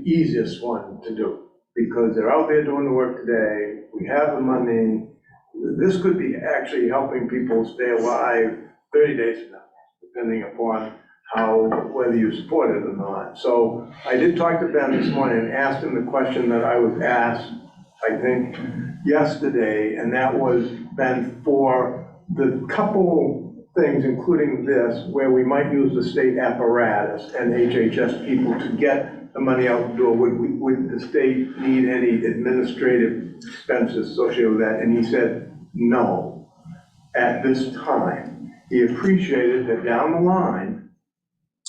easiest one to do, because they're out there doing the work today. We have the money. This could be actually helping people stay alive 30 days from now, depending upon whether you support it or not. So I did talk to Ben this morning and asked him the question that I was asked, I think, yesterday, and that was, Ben, for the couple things, including this, where we might use the state apparatus and HHS people to get the money out the door, would the state need any administrative expenses associated with that? And he said, no, at this time. He appreciated that down the line,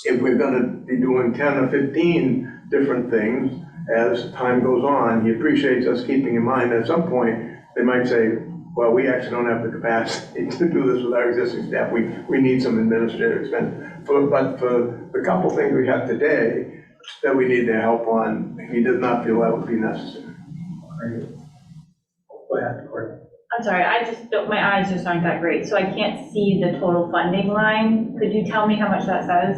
if we're gonna be doing 10 or 15 different things as time goes on, he appreciates us keeping in mind that at some point, they might say, well, we actually don't have the capacity to do this with our existing staff. We need some administrative expense. But for the couple things we have today that we need their help on, he does not feel that would be necessary. Go ahead, Courtney. I'm sorry, I just don't, my eyes just aren't that great, so I can't see the total funding line. Could you tell me how much that says?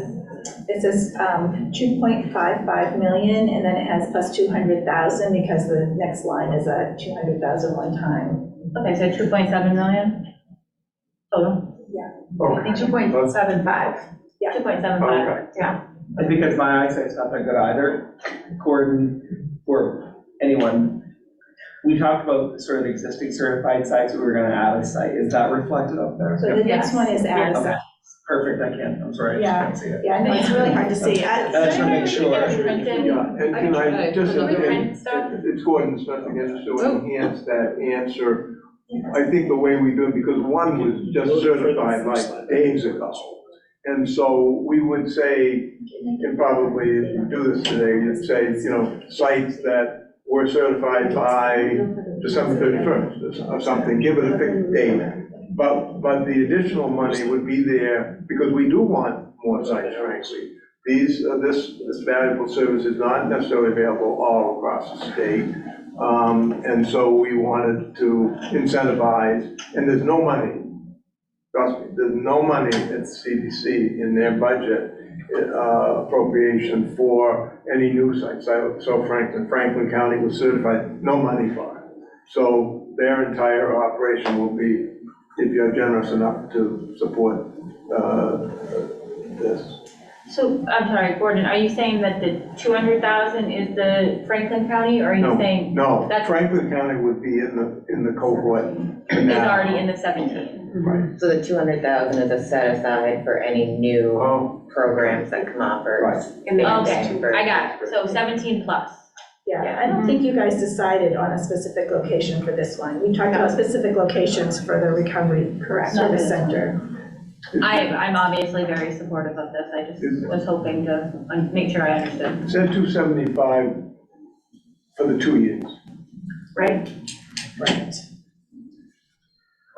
It says 2.55 million, and then it has plus 200,000 because the next line is a 200,000 one time. Okay, so 2.7 million total? Okay. 2.75. Yeah. 2.75, Okay. yeah. And because my eyesight's not that good either, Gordon, or anyone, we talked about sort of the existing certified sites, we were gonna add a site. Is that reflected up there? So the next one is add. Okay, perfect, I'm sorry, I just can't see it. Yeah, I know, it's really hard to see. I just wanna make sure. Yeah, and can I just, Look at the print stuff. it's Gordon Smith again, just to enhance that answer. I think the way we do it, because one was just certified like days ago. And so we would say, and probably if you do this today, you'd say, you know, sites that were certified by December 31st or something, give it a fixed date. But the additional money would be there because we do want more sites, frankly. This valuable service is not necessarily available all across the state. And so we wanted to incentivize, and there's no money, trust me, there's no money at CDC in their budget appropriation for any new sites. So Franklin County was certified, no money for it. So their entire operation will be, if you're generous enough to support this. So, I'm sorry, Gordon, are you saying that the 200,000 is the Franklin County, or are you saying? No, that's Franklin County would be in the cohort. is already in the 17? Right. So the 200,000 is a set aside for any new Oh, programs that come off or. right. Okay, I got it, so 17 plus. Yeah, I don't think you guys decided on a specific location for this one. We talked about specific locations for the recovery service center. I'm obviously very supportive of this, I just was hoping to make sure I understood. It said 275 for the 2 years. Right? Right.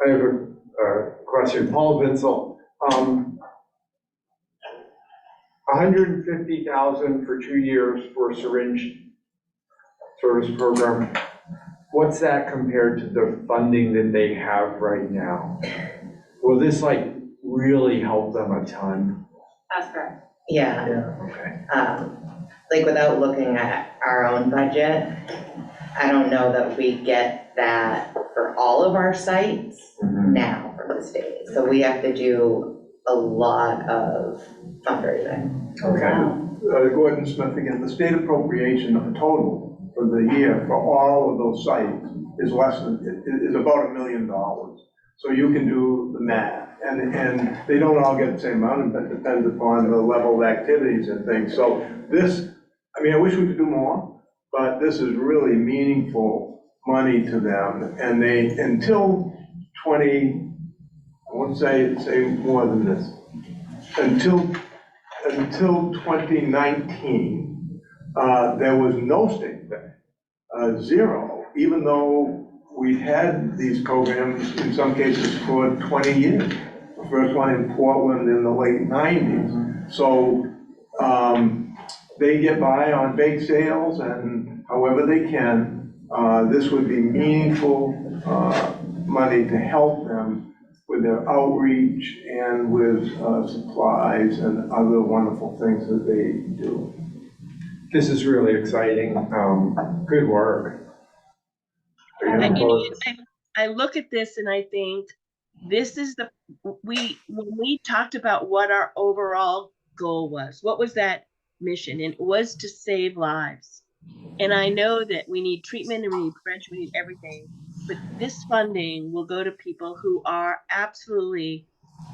I have a question. Paul Vinsel. 150,000 for 2 years for a syringe service program. What's that compared to the funding that they have right now? Will this really help them a ton? That's correct. Yeah. Okay. Like without looking at our own budget, I don't know that we get that for all of our sites now from the state. So we have to do a lot of fundraising. Okay. Gordon Smith again, the state appropriation of the total for the year for all of those sites is about $1 million. So you can do the math. And they don't all get the same amount, but it depends upon the level of activities and things. So this, I mean, I wish we could do more, but this is really meaningful money to them. And they, until I won't say more than this, until 2019, there was no state pay, zero, even though we had these programs in some cases for 20 years. The first one in Portland in the late 90s. So they get by on bake sales and however they can. This would be meaningful money to help them with their outreach and with supplies and other wonderful things that they do. This is really exciting. Good work. I look at this and I think this is when we talked about what our overall goal was, what was that mission? And it was to save lives. And I know that we need treatment and we need prevention, we need everything, but this funding will go to people who are absolutely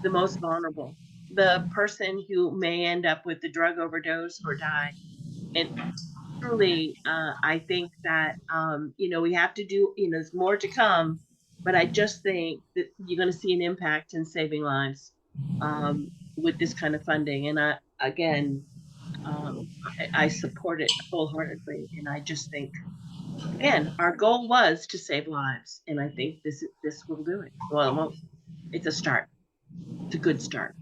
the most vulnerable, the person who may end up with the drug overdose or die. And truly, I think that, we have to do, there's more to come, but I just think that you're going to see an impact in saving lives with this kind of funding. And I support it wholeheartedly. And I just think Again, our goal was to save lives, and I think this will do it. Well, it won't. It's a start. It's a good start.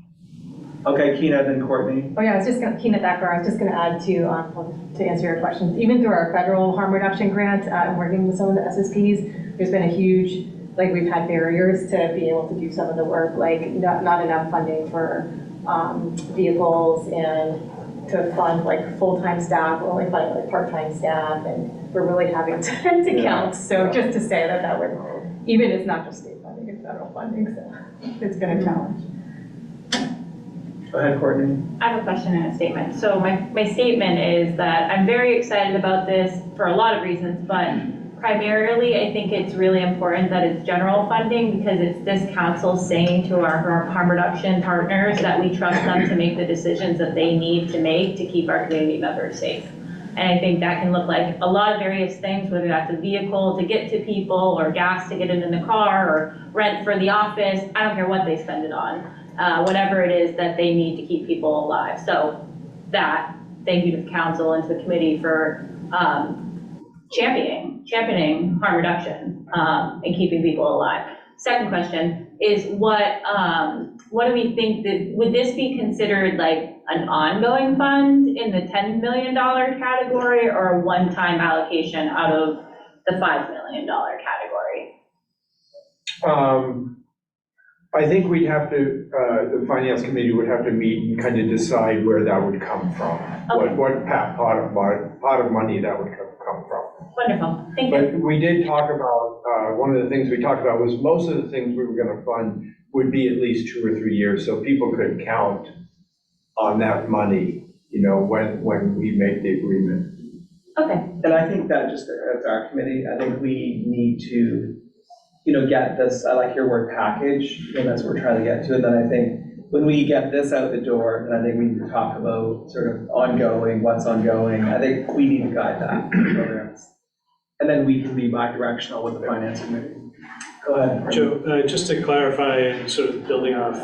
Okay, Keena, then Courtney. Oh yeah, I was just gonna, Keena Thacker, I was just gonna add to answer your questions. Even through our federal harm reduction grant, and working with some of the SSPs, there's been a huge, like we've had barriers to be able to do some of the work, like not enough funding for vehicles and to fund like full-time staff, we're only funding like part-time staff, and we're really having to count. So just to say that would, even it's not just state funding, it's federal funding, so it's been a challenge. Go ahead, Courtney. I have a question and a statement. So my statement is that I'm very excited about this for a lot of reasons, but primarily I think it's really important that it's general funding because it's this council saying to our harm reduction partners that we trust them to make the decisions that they need to make to keep our community members safe. And I think that can look like a lot of various things, whether that's a vehicle to get to people or gas to get it in the car or rent for the office. I don't care what they spend it on. Whatever it is that they need to keep people alive. So thank you to the council and to the committee for championing harm reduction and keeping people alive. Second question is what do we think that, would this be considered like an ongoing fund in the $10 million category or a one-time allocation out of the $5 million category? I think we'd have to, the finance committee would have to meet and kind of decide where that would come from. Okay. What pot of money that would come from. Wonderful, thank you. But we did talk about, one of the things we talked about was most of the things we were gonna fund would be at least 2 or 3 years, so people could count on that money, you know, when we make the agreement. Okay. And I think that just as our committee, I think we need to, get this, I like your word package, and that's what we're trying to get to. And then I think when we get this out the door, then I think we need to talk about sort of ongoing, what's ongoing. I think we need to guide that programs. And then we can be bi-directional with the finance committee. Go ahead. Joe, just to clarify and sort of building off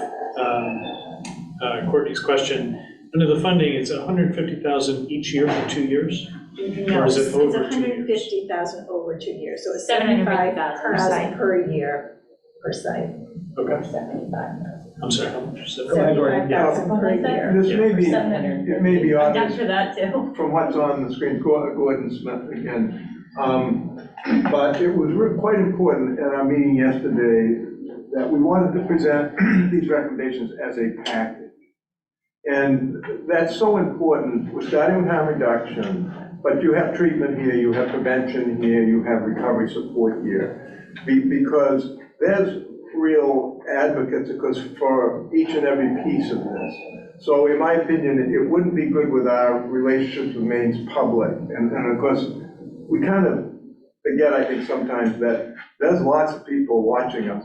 Courtney's question, under the funding, it's $150,000 each year for 2 years? No, Or is it's it over 2 years? 150,000 over 2 years, so it's 750,000 per site. 75,000 per year per site. Okay. 75,000. I'm sorry, how much is it? Go ahead, Gordon. 75,000 per year. This may be, 750. it may be I'm down obvious for that too. from what's on the screen, Gordon Smith again. But it was quite important at our meeting yesterday that we wanted to present these recommendations as a package. And that's so important. We're starting with harm reduction, but you have treatment here, you have prevention here, you have recovery support here. Because there's real advocates because for each and every piece of this. So in my opinion, it wouldn't be good with our relationships with Maine's public. And of course, we kind of forget, I think, sometimes that there's lots of people watching us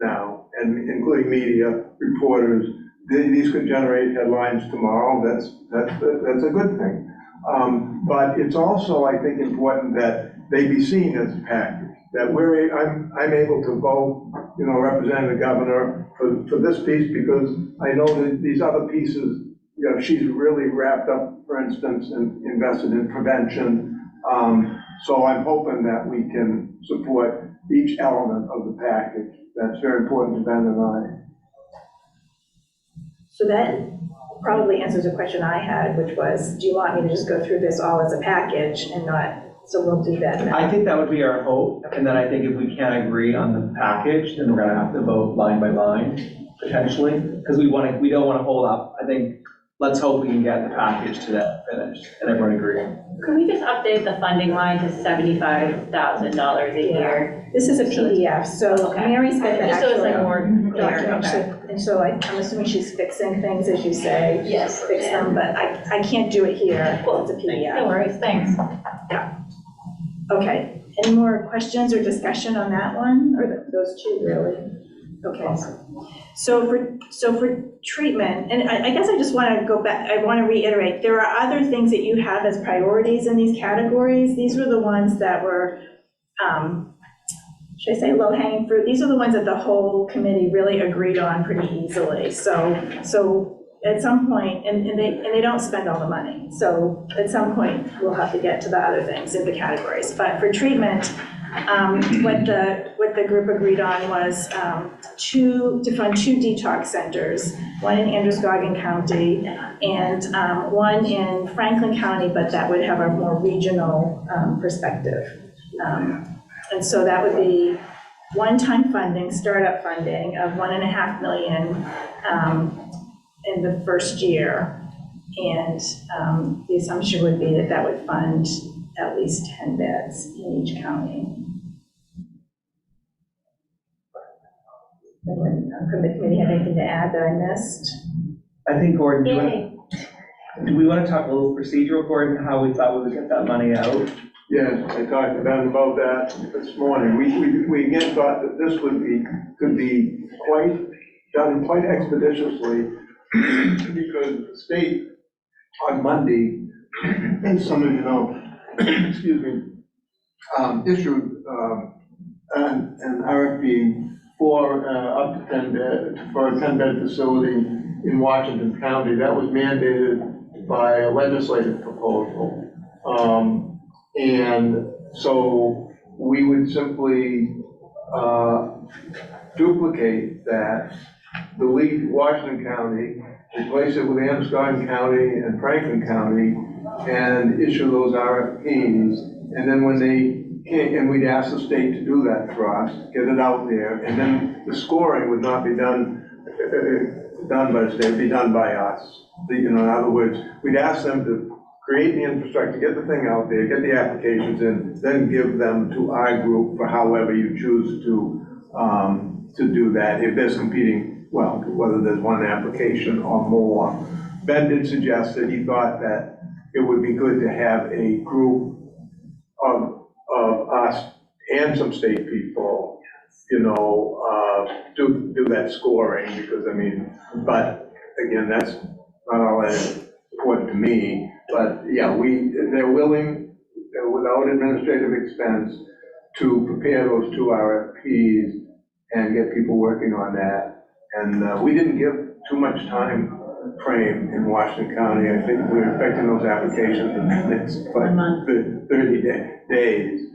now, and including media, reporters. These could generate headlines tomorrow. That's a good thing. But it's also, I think, important that they be seen as a package. That I'm able to vote, represent the governor for this piece because I know that these other pieces, she's really wrapped up, for instance, and invested in prevention. So I'm hoping that we can support each element of the package. That's very important to Ben and I. So that probably answers a question I had, which was, do you want me to just go through this all as a package and not, so we'll do that now. I think that would be our hope, and then I think if we can't agree on the package, then we're gonna have to vote line by line, potentially, because we don't wanna hold up. I think, let's hope we can get the package to that finished, and everyone agreeing. Could we just update the funding line to $75,000 a year? This is a PDF, so Okay. Mary's got the Just so it's like actual more clear. document. And so I'm assuming she's fixing things, as you say. Yes. Fix them, but I can't do it here. It's a PDF. No worries, thanks. Okay, any more questions or discussion on that one, or those two really? Okay, so for treatment, and I guess I just want to go back, I want to reiterate, there are other things that you have as priorities in these categories. These were the ones that were, should I say low-hanging fruit? These are the ones that the whole committee really agreed on pretty easily. So at some point, and they don't spend all the money. So at some point, we'll have to get to the other things in the categories. But for treatment, what the group agreed on was to fund 2 detox centers, one in Androscoggin County and one in Franklin County, but that would have a more regional perspective. And so that would be one-time funding, startup funding of $1.5 million in the first year. And the assumption would be that that would fund at least 10 beds in each county. Anyone from the committee have anything to add that I missed? I think, Gordon, do we want to talk a little procedural, Gordon, how we thought we would get that money out? Yes, I talked to Ben about that this morning. We again thought that this could be done quite expeditiously because the state on Monday, as some of you know, excuse me, issued an RFP for up to 10 bed, for a 10-bed facility in Washington County. That was mandated by a legislative proposal. And so we would simply duplicate that, delete Washington County, replace it with Androscoggin County and Franklin County, and issue those RFPs. And then when they can't, and we'd ask the state to do that for us, get it out there, and then the scoring would not be done by the state, it'd be done by us. In other words, we'd ask them to create the infrastructure, get the thing out there, get the applications in, then give them to our group for however you choose to do that. If there's competing, well, whether there's one application or more. Ben did suggest that he thought that it would be good to have a group of us and some state people, do that scoring, because but again, that's not all that important to me. But yeah, they're willing, without administrative expense, to prepare those 2 RFPs and get people working on that. And we didn't give too much time frame in Washington County. I think we're expecting those applications in the next 30 days.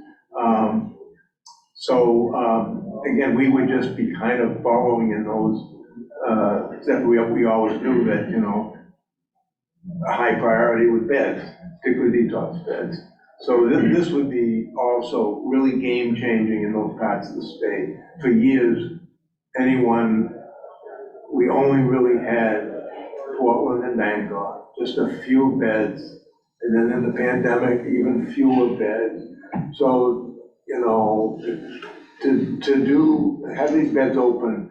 Again, we would just be kind of following in those, except we always knew that, a high priority was beds, particularly detox beds. So this would be also really game changing in those parts of the state. For years, we only really had Portland and Bangor, just a few beds, and then in the pandemic, even fewer beds. So, to have these beds open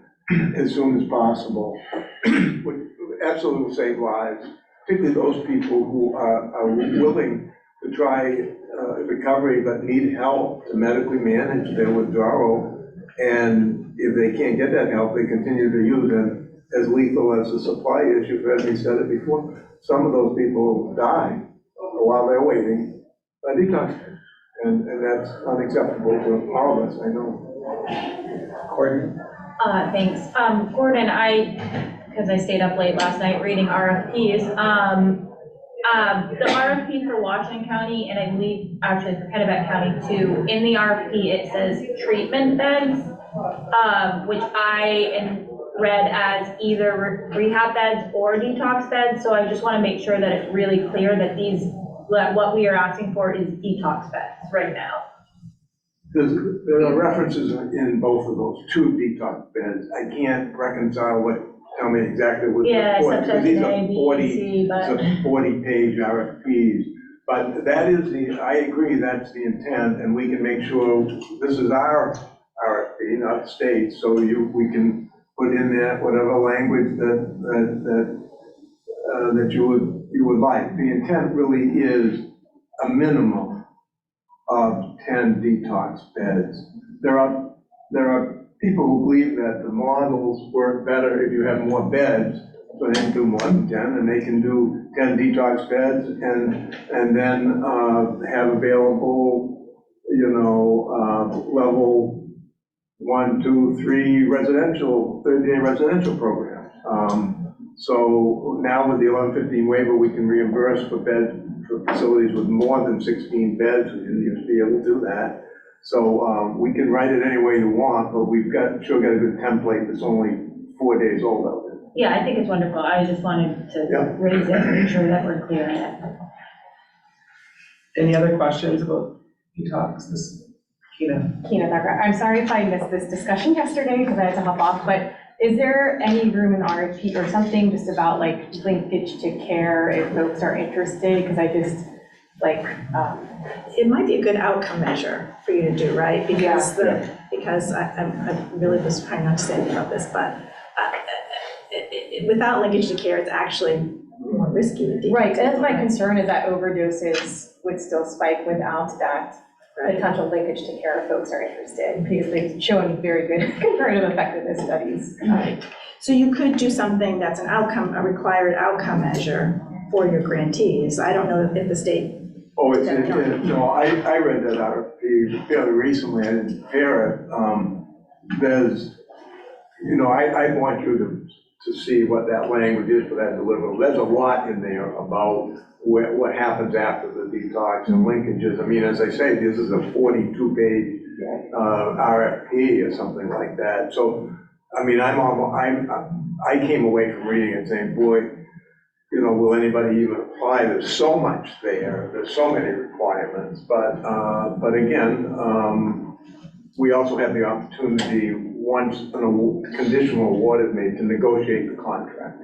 as soon as possible would absolutely save lives, particularly those people who are willing to try recovery but need help to medically manage their withdrawal. And if they can't get that help, they continue to use it. As lethal as the supply is, you've heard me said it before, some of those people die while they're waiting by detox. And that's unacceptable to all of us, I know. Gordon? Thanks. Gordon, because I stayed up late last night reading RFPs, the RFP for Washington County, and I believe actually for Kennebec County too, in the RFP it says treatment beds, which I read as either rehab beds or detox beds. So I just want to make sure that it's really clear that what we are asking for is detox beds right now. There are references in both of those, 2 detox beds. I can't reconcile tell me exactly what. Yeah, because these are A, B, C, but. 40-page RFPs. But that is I agree, that's the intent, and we can make sure this is our RFP, not the state, so we can put in there whatever language that you would like. The intent really is a minimum of 10 detox beds. There are people who believe that the models work better if you have more beds, so they can do more than 10, and they can do 10 detox beds and then have available, level 1, 2, 3 residential, 30-day residential programs. So now with the 1115 waiver, we can reimburse for for facilities with more than 16 beds. We didn't used to be able to do that. So we can write it any way you want, but we've got a good template that's only 4 days old out there. Yeah, I think it's wonderful. I just wanted to raise it, make sure that we're clear on it. Any other questions about detox? Keena, Thacker, I'm sorry if I missed this discussion yesterday because I had to hop off, but is there any room in RFP or something just about like linkage to care if folks are interested? Because I just like. It might be a good outcome measure for you to do, right? Because I really was trying not to say anything about this, but without linkage to care, it's actually more risky to do. Right, that's my concern, is that overdoses would still spike without that potential linkage to care if folks are interested, because they've shown very good comparative effectiveness studies. Right. So you could do something that's a required outcome measure for your grantees. I don't know if the state. Oh, no, I read that RFP fairly recently. I didn't compare it. There's, I want you to see what that language is for that deliverable. There's a lot in there about what happens after the detox and linkages. I mean, as I say, this is a 42-page RFP or something like that. So, I mean, I came away from reading it saying, boy, will anybody even apply? There's so much there. There's so many requirements. But again, we also have the opportunity, once a conditional award is made, to negotiate the contract.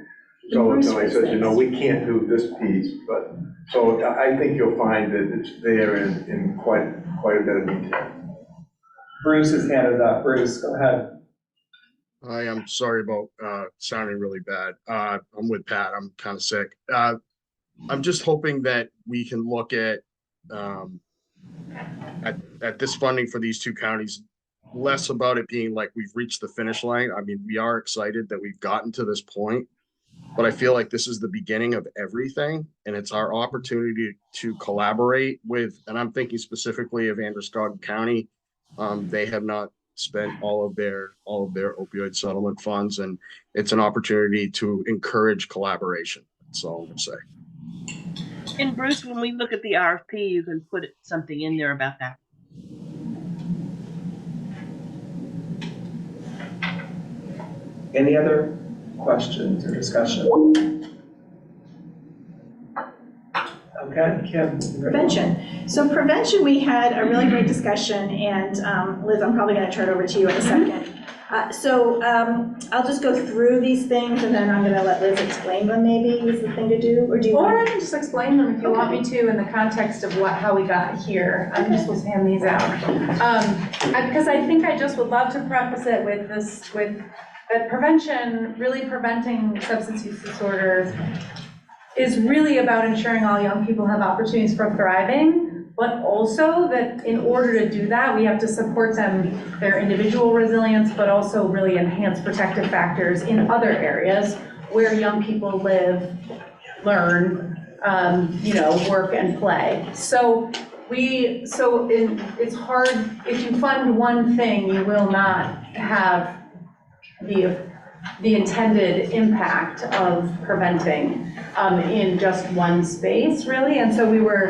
So if somebody says, we can't do this piece, but, so I think you'll find that it's there in quite a bit of detail. Bruce's hand is up. Bruce, go ahead. I am sorry about sounding really bad. I'm with Pat. I'm kind of sick. I'm just hoping that we can look at this funding for these two counties, less about it being like we've reached the finish line. I mean, we are excited that we've gotten to this point, but I feel like this is the beginning of everything, and it's our opportunity to collaborate with, and I'm thinking specifically of Androscoggin County. They have not spent all of their opioid settlement funds, and it's an opportunity to encourage collaboration. That's all I'm gonna say. And Bruce, when we look at the RFP, you can put something in there about that. Any other questions or discussion? Okay, Kim. Prevention. So prevention, we had a really great discussion, and Liz, I'm probably going to turn it over to you in a second. I'll just go through these things, and then I'm going to let Liz explain them. Maybe is the thing to do, or do you? Or I can just explain them if you want me to, in the context of how we got here. I'm just supposed to hand these out because I think I just would love to preface it with that prevention, really preventing substance use disorders, is really about ensuring all young people have opportunities for thriving, but also that in order to do that, we have to support them, their individual resilience, but also really enhance protective factors in other areas where young people live, learn, work and play. So it's hard, if you fund one thing, you will not have the intended impact of preventing in just one space, really. And so we were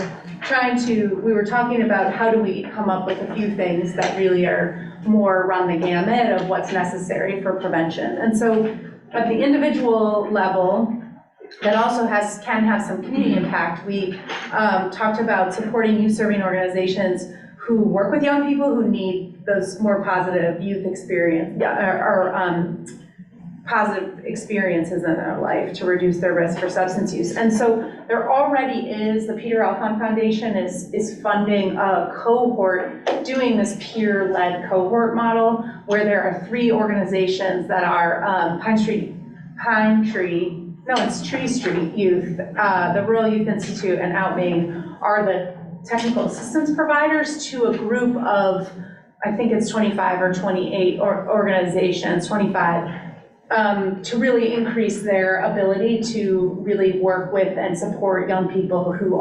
talking about how do we come up with a few things that really are more run the gamut of what's necessary for prevention. And so at the individual level, that also can have some community impact. We talked about supporting youth-serving organizations who work with young people who need those more positive youth experience, positive experiences in their life to reduce their risk for substance use. And so there already is, the Peter Alcon Foundation is funding a cohort, doing this peer-led cohort model, where there are 3 organizations that are Tree Street Youth, the Rural Youth Institute, and Out Maine are the technical assistance providers to a group of, I think it's 25 or 28 organizations, 25, to really increase their ability to really work with and support young people who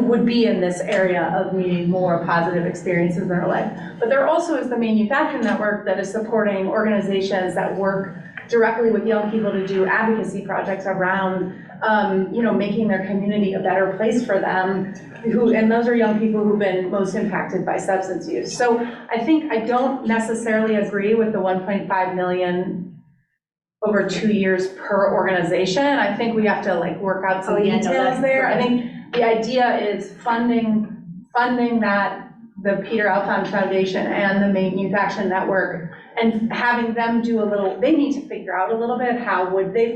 would be in this area of needing more positive experiences in their life. But there also is the manufacturing network that is supporting organizations that work directly with young people to do advocacy projects around, making their community a better place for them, and those are young people who've been most impacted by substance use. So I don't necessarily agree with the 1.5 million over 2 years per organization. I think we have to work out some details there. I think the idea is funding that, the Peter Alfond Foundation and the Maine Youth Action Network, and having them do they need to figure out a little bit, how would they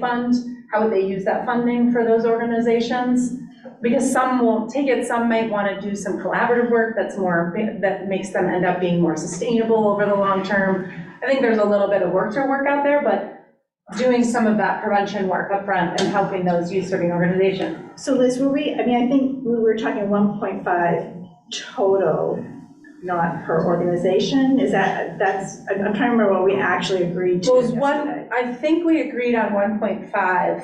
use that funding for those organizations? Because some won't take it, some might want to do some collaborative work that makes them end up being more sustainable over the long term. I think there's a little bit of work to work out there, but doing some of that prevention work up front and helping those youth serving organizations. So Liz, I think we were talking 1.5 total, not per organization. I'm trying to remember what we actually agreed to yesterday. I think we agreed on 1.5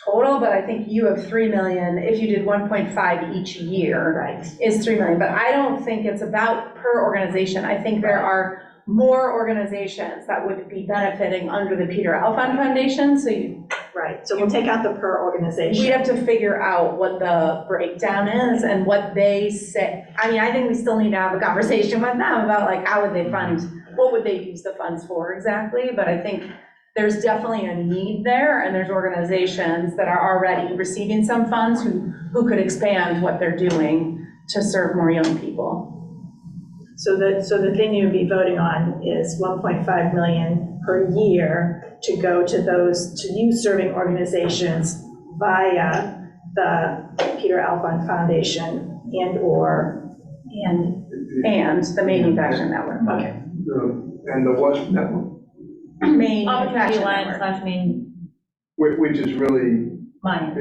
total, but I think you have 3 million. If you did 1.5 each year, right, is 3 million. But I don't think it's about per organization. I think there are more organizations that would be benefiting under the Peter Alfond Foundation. So we'll take out the per organization. We have to figure out what the breakdown is and what they say. I think we still need to have a conversation with them about how would they fund, what would they use the funds for exactly. But I think there's definitely a need there, and there's organizations that are already receiving some funds who could expand what they're doing to serve more young people. So the thing you would be voting on is 1.5 million per year to go to youth serving organizations via the Peter Alfond Foundation and the Maine Youth Action Network. Okay. And the what network? Maine Opportunity Action Alliance Network. / Maine. Which is really. Mine.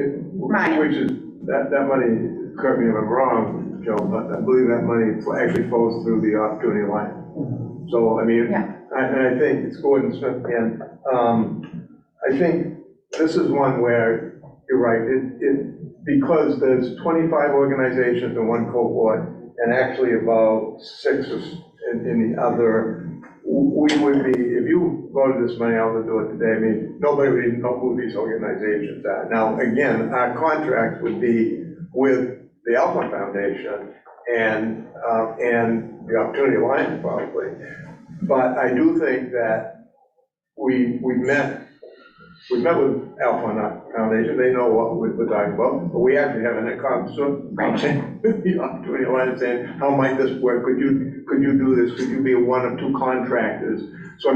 Which is, that money, correct me if I'm wrong, Joe, but I believe that money actually flows through the Opportunity Alliance. So, I think it's Gordon Smith, and I think this is one where you're right, because there's 25 organizations in one cohort, and actually about 6 in the other. We would be, if you voted this money out to do it today, nobody would even know who these organizations are. Now, again, our contract would be with the Alfond Foundation and the Opportunity Alliance probably. But I do think that we met with Alfond Foundation. They know what we're talking about, but we actually have a conversation with the Opportunity Alliance saying, how might this work? Could you do this? Could you be one of 2 contractors? So I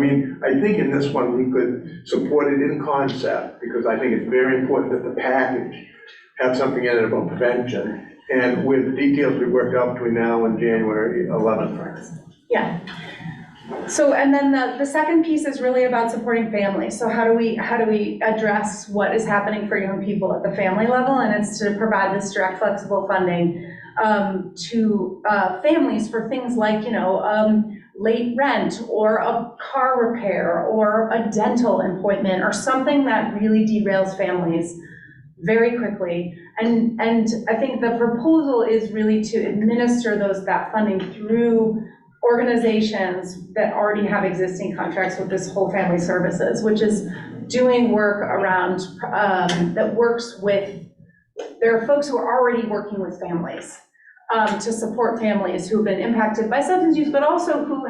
think in this one we could support it in concept, because I think it's very important that the package have something in it about prevention, and with the details we worked out between now and January 11th. Yeah. So, and then the second piece is really about supporting families. So how do we address what is happening for young people at the family level? And it's to provide this direct, flexible funding to families for things like, late rent, or a car repair, or a dental appointment, or something that really derails families very quickly. And I think the proposal is really to administer that funding through organizations that already have existing contracts with this whole family services, which is doing work around, that works with, there are folks who are already working with families to support families who've been impacted by substance use, but also who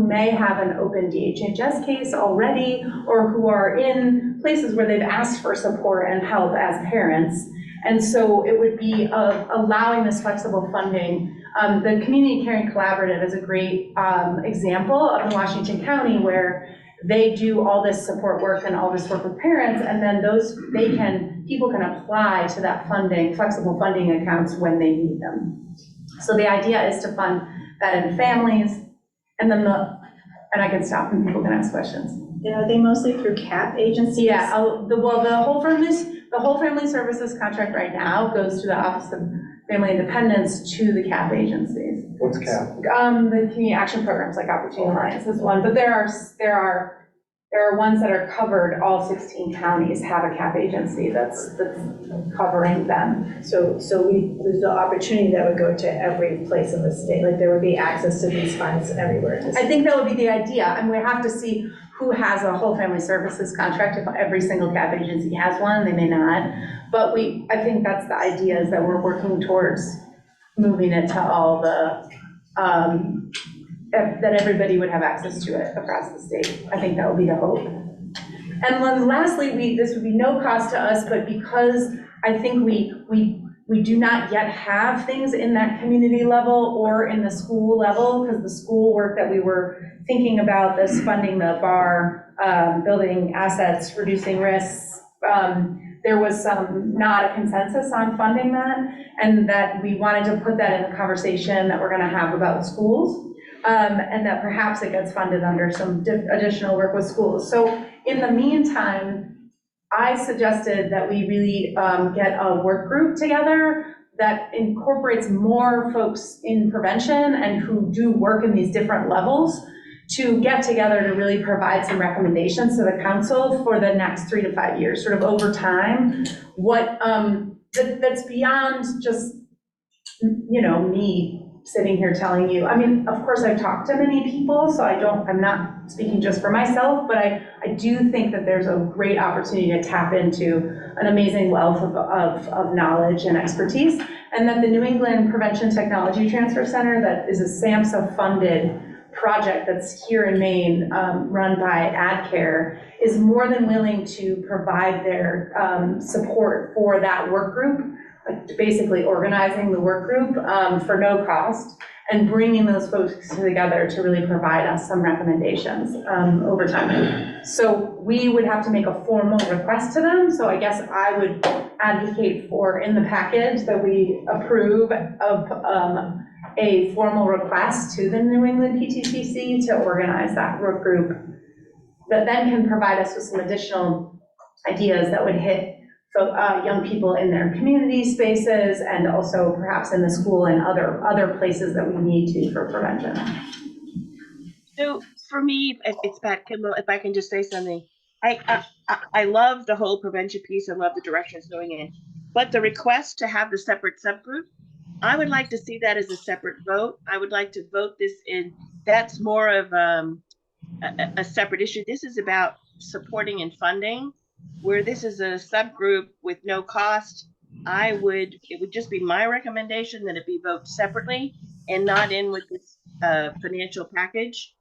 may have an open DHHS case already, or who are in places where they've asked for support and help as parents. And so it would be allowing this flexible funding. The Community Caring Collaborative is a great example of in Washington County, where they do all this support work and all this work with parents, and then people can apply to that funding, flexible funding accounts when they need them. So the idea is to fund that in families, and then and I can stop and people can ask questions. Are they mostly through CAP agencies? Yeah, the whole family services contract right now goes to the Office of Family Independence to the CAP agencies. What's CAP? The community action programs like Opportunity Alliance is one, but there are ones that are covered. All 16 counties have a CAP agency that's covering them. So there's the opportunity that would go to every place in the state, like there would be access to these funds everywhere. I think that would be the idea, and we have to see who has a whole family services contract. If every single CAP agency has one, they may not. But I think that's the idea, is that we're working towards moving it to all the, that everybody would have access to it across the state. I think that would be the hope. And then lastly, this would be no cost to us, but because I think we do not yet have things in that community level or in the school level, because the school work that we were thinking about, this funding the bar, building assets, reducing risks, there was not a consensus on funding that, and that we wanted to put that in the conversation that we're gonna have about schools, and that perhaps it gets funded under some additional work with schools. So in the meantime, I suggested that we really get a work group together that incorporates more folks in prevention and who do work in these different levels to get together to really provide some recommendations to the council for the next 3 to 5 years, sort of over time, what that's beyond just, you know, me sitting here telling you. I mean, of course, I've talked to many people, so I'm not speaking just for myself, but I do think that there's a great opportunity to tap into an amazing wealth of knowledge and expertise, and that the New England Prevention Technology Transfer Center, that is a SAMHSA-funded project that's here in Maine, run by AdCare, is more than willing to provide their support for that work group, like basically organizing the work group for no cost, and bringing those folks together to really provide us some recommendations over time. So we would have to make a formal request to them. So I guess I would advocate for, in the package, that we approve of a formal request to the New England PTCC to organize that work group that then can provide us with some additional ideas that would hit young people in their community spaces, and also perhaps in the school and other places that we need to for prevention. So for me, it's Pat Kimball, if I can just say something, I love the whole prevention piece. I love the direction it's going in, but the request to have the separate subgroup, I would like to see that as a separate vote. I would like to vote this in. That's more of a separate issue. This is about supporting and funding, where this is a subgroup with no cost. It would just be my recommendation that it be voted separately and not in with this financial package,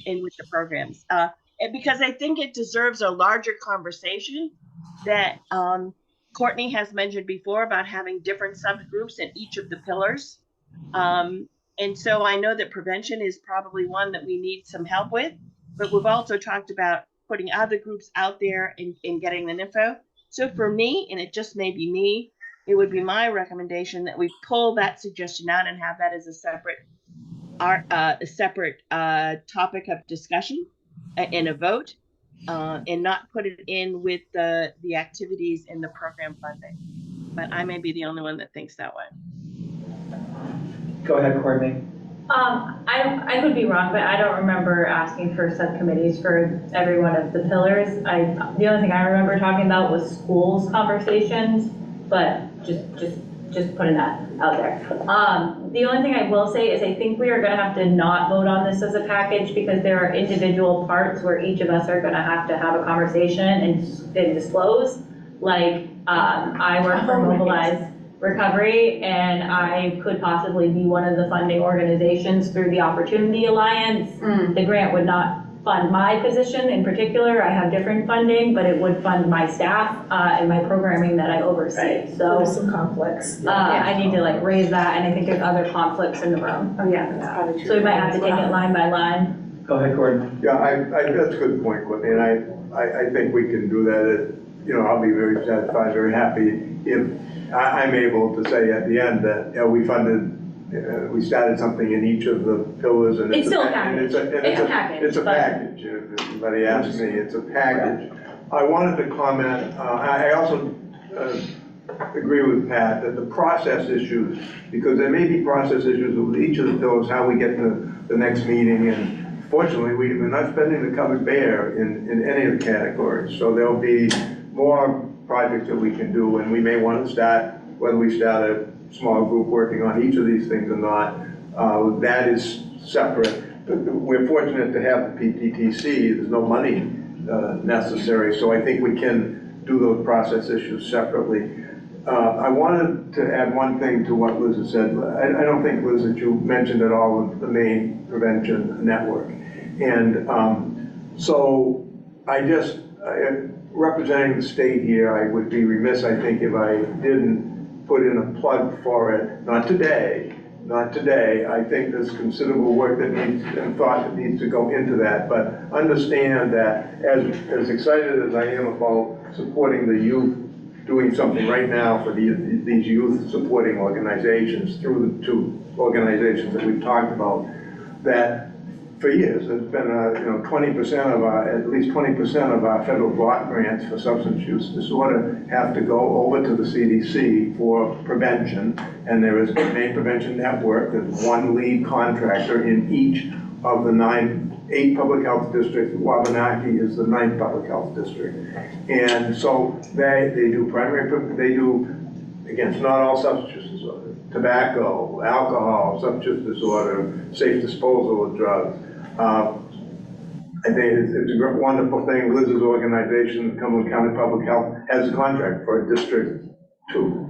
in with the programs. And because I think it deserves a larger conversation that Courtney has mentioned before about having different subgroups in each of the pillars. And so I know that prevention is probably one that we need some help with, but we've also talked about putting other groups out there and getting the info. So for me, and it just may be me, it would be my recommendation that we pull that suggestion out and have that as a separate topic of discussion and a vote, and not put it in with the activities in the program funding. But I may be the only one that thinks that way. Go ahead, Courtney. I could be wrong, but I don't remember asking for subcommittees for every one of the pillars. The only thing I remember talking about was schools conversations, but just putting that out there. The only thing I will say is I think we are going to have to not vote on this as a package, because there are individual parts where each of us are going to have a conversation and disclose. Like I work for Mobilize Recovery, and I could possibly be one of the funding organizations through the Opportunity Alliance. The grant would not fund my position in particular. I have different funding, but it would fund my staff and my programming that I oversee. Right. So there's some conflicts. I need to raise that, and I think there's other conflicts in the room. Oh yeah, that's probably true. So we might have to take it line by line. Go ahead, Courtney. Yeah, that's a good point, Courtney, and I think we can do that. I'll be very satisfied, very happy if I'm able to say at the end that we funded, we started something in each of the pillars, and It's still a package. It's a package. It's a package. If anybody asks me, it's a package. I wanted to comment. I also agree with Pat that the process issues, because there may be process issues with each of the pillars, how we get to the next meeting, and fortunately, we're not spending the covered bear in any of the categories. So there'll be more projects that we can do, and we may want to start, whether we start a small group working on each of these things or not, that is separate. we're fortunate to have the PTTC, there's no money necessary, so I think we can do those process issues separately. I wanted to add one thing to what Liz has said. I don't think, Liz, that you mentioned at all the Maine Prevention Network. And so I just, representing the state here, I would be remiss, I think, if I didn't put in a plug for it. Not today. I think there's considerable work that needs, and thought that needs to go into that, but understand that as excited as I am about supporting the youth, doing something right now for these youth supporting organizations through the two organizations that we've talked about, that for years there's been 20% of our, at least 20% of our federal block grants for substance use disorder have to go over to the CDC for prevention, and there is a Maine Prevention Network that's one lead contractor in each of the 8 public health districts. Wabanaki is the 9th public health district. And so they do they do, against not all substance disorder, tobacco, alcohol, substance disorder, safe disposal of drugs. I think it's a wonderful thing. Liz's organization, Cumberland County Public Health, has a contract for a District 2.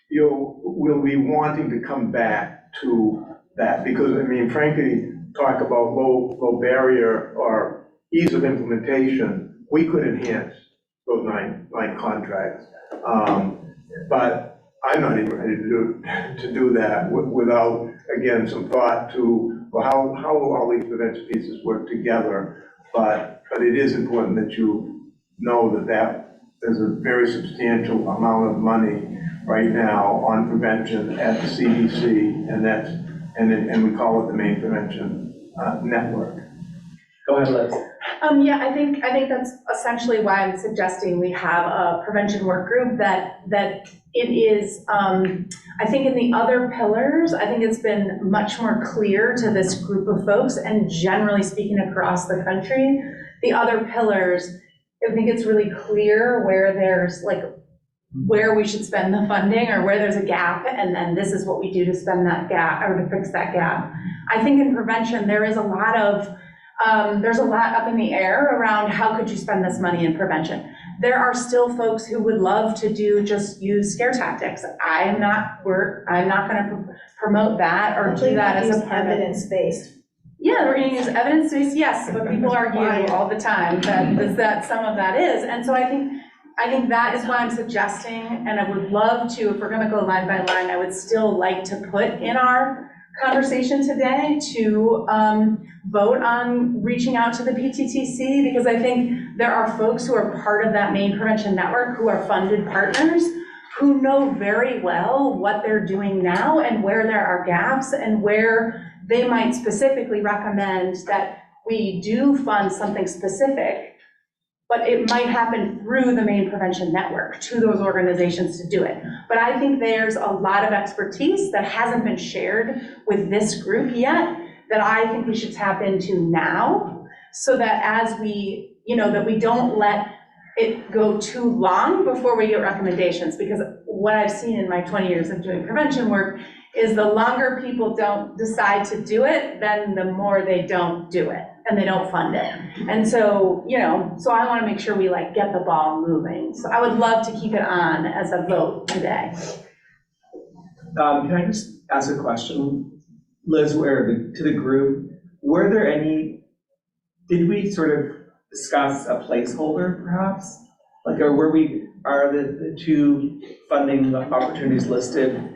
We'll be wanting to come back to that, because, I mean, frankly, talk about low barrier or ease of implementation, we could enhance those nine contracts. But I'm not even ready to do that without, again, some thought to, well, how will all these prevention pieces work together? But it is important that you know that there's a very substantial amount of money right now on prevention at the CDC, and we call it the Maine Prevention Network. Go ahead, Liz. Yeah, I think that's essentially why I'm suggesting we have a prevention work group that it is, I think in the other pillars, I think it's been much more clear to this group of folks, and generally speaking across the country, the other pillars, I think it's really clear where there's where we should spend the funding or where there's a gap, and then this is what we do to spend that gap or to fix that gap. I think in prevention, there is a lot of, there's a lot up in the air around how could you spend this money in prevention. There are still folks who would love to use scare tactics. I'm not going to promote that or do that as a part of evidence-based. Yeah, we're going to use evidence-based, yes, but people argue all the time that some of that is. And so I think that is why I'm suggesting, and I would love to, if we're going to go line by line, I would still like to put in our conversation today to vote on reaching out to the PTTC, because I think there are folks who are part of that Maine Prevention Network who are funded partners who know very well what they're doing now and where there are gaps and where they might specifically recommend that we do fund something specific, but it might happen through the Maine Prevention Network to those organizations to do it. But I think there's a lot of expertise that hasn't been shared with this group yet that I think we should tap into now, so that as we, that we don't let it go too long before we get recommendations. Because what I've seen in my 20 years of doing prevention work is the longer people don't decide to do it, then the more they don't do it and they don't fund it. And so, so I want to make sure we get the ball moving. So I would love to keep it on as a vote today. Can I just ask a question? Liz, to the group, were there did we sort of discuss a placeholder perhaps? Are the two funding opportunities listed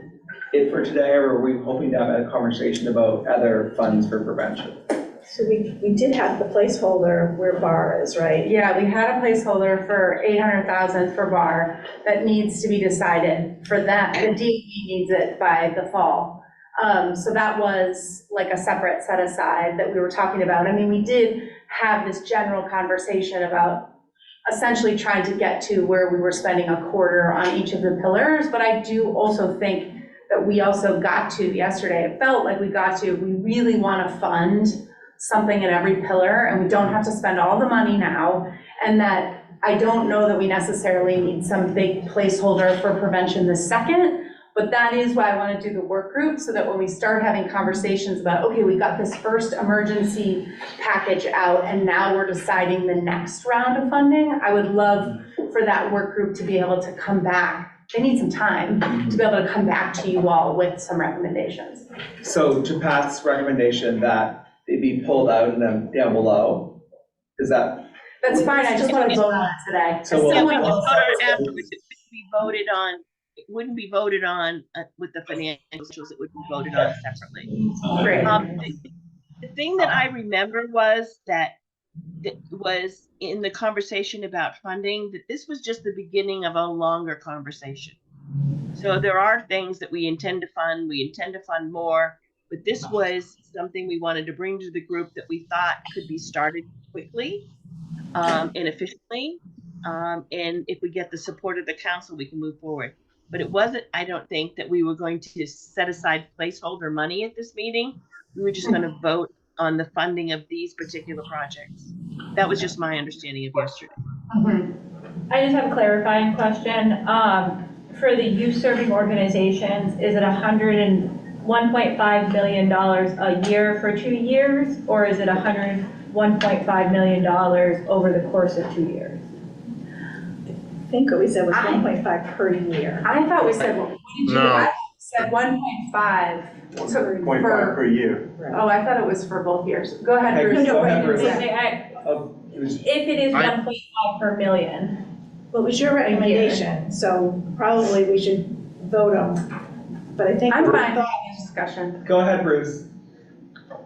it for today, or are we hoping to have a conversation about other funds for prevention? So we did have the placeholder where BAR is, right? Yeah, we had a placeholder for 800,000 for BAR that needs to be decided for that. The DEP needs it by the fall. So that was a separate set aside that we were talking about. I mean, we did have this general conversation about essentially trying to get to where we were spending a quarter on each of the pillars, but I do also think that we also got to, yesterday, it felt like we really want to fund something in every pillar, and we don't have to spend all the money now, and that I don't know that we necessarily need some big placeholder for prevention this second, But that is why I want to do the work group, so that when we start having conversations about, okay, we got this first emergency package out, and now we're deciding the next round of funding, I would love for that work group to be able to come back. They need some time to be able to come back to you all with some recommendations. So to Pat's recommendation that they be pulled out and then down below, is that? That's fine, I just want to vote on it today. So we'll- Yeah, we just voted on it afterwards. It wouldn't be voted on, it wouldn't be voted on with the financials, it would be voted on separately. Great. The thing that I remember was that was in the conversation about funding, that this was just the beginning of a longer conversation. So there are things that we intend to fund more, but this was something we wanted to bring to the group that we thought could be started quickly and efficiently. And if we get the support of the council, we can move forward. But it wasn't, I don't think, that we were going to set aside placeholder money at this meeting. We were just going to vote on the funding of these particular projects. That was just my understanding of yesterday. I just have a clarifying question. For the youth serving organizations, is it $101.5 million a year for 2 years, or is it $101.5 million over the course of 2 years? I think what we said was 1.5 per year. I thought we said, what did you, No. I said 1.5. 1.5 per year. Oh, I thought it was for both years. Go ahead, Bruce. Go ahead, What did you Bruce. say? If it is 1.5 per million. What was your recommendation? So probably we should vote on, but I think. I'm fine with this discussion. Go ahead, Bruce.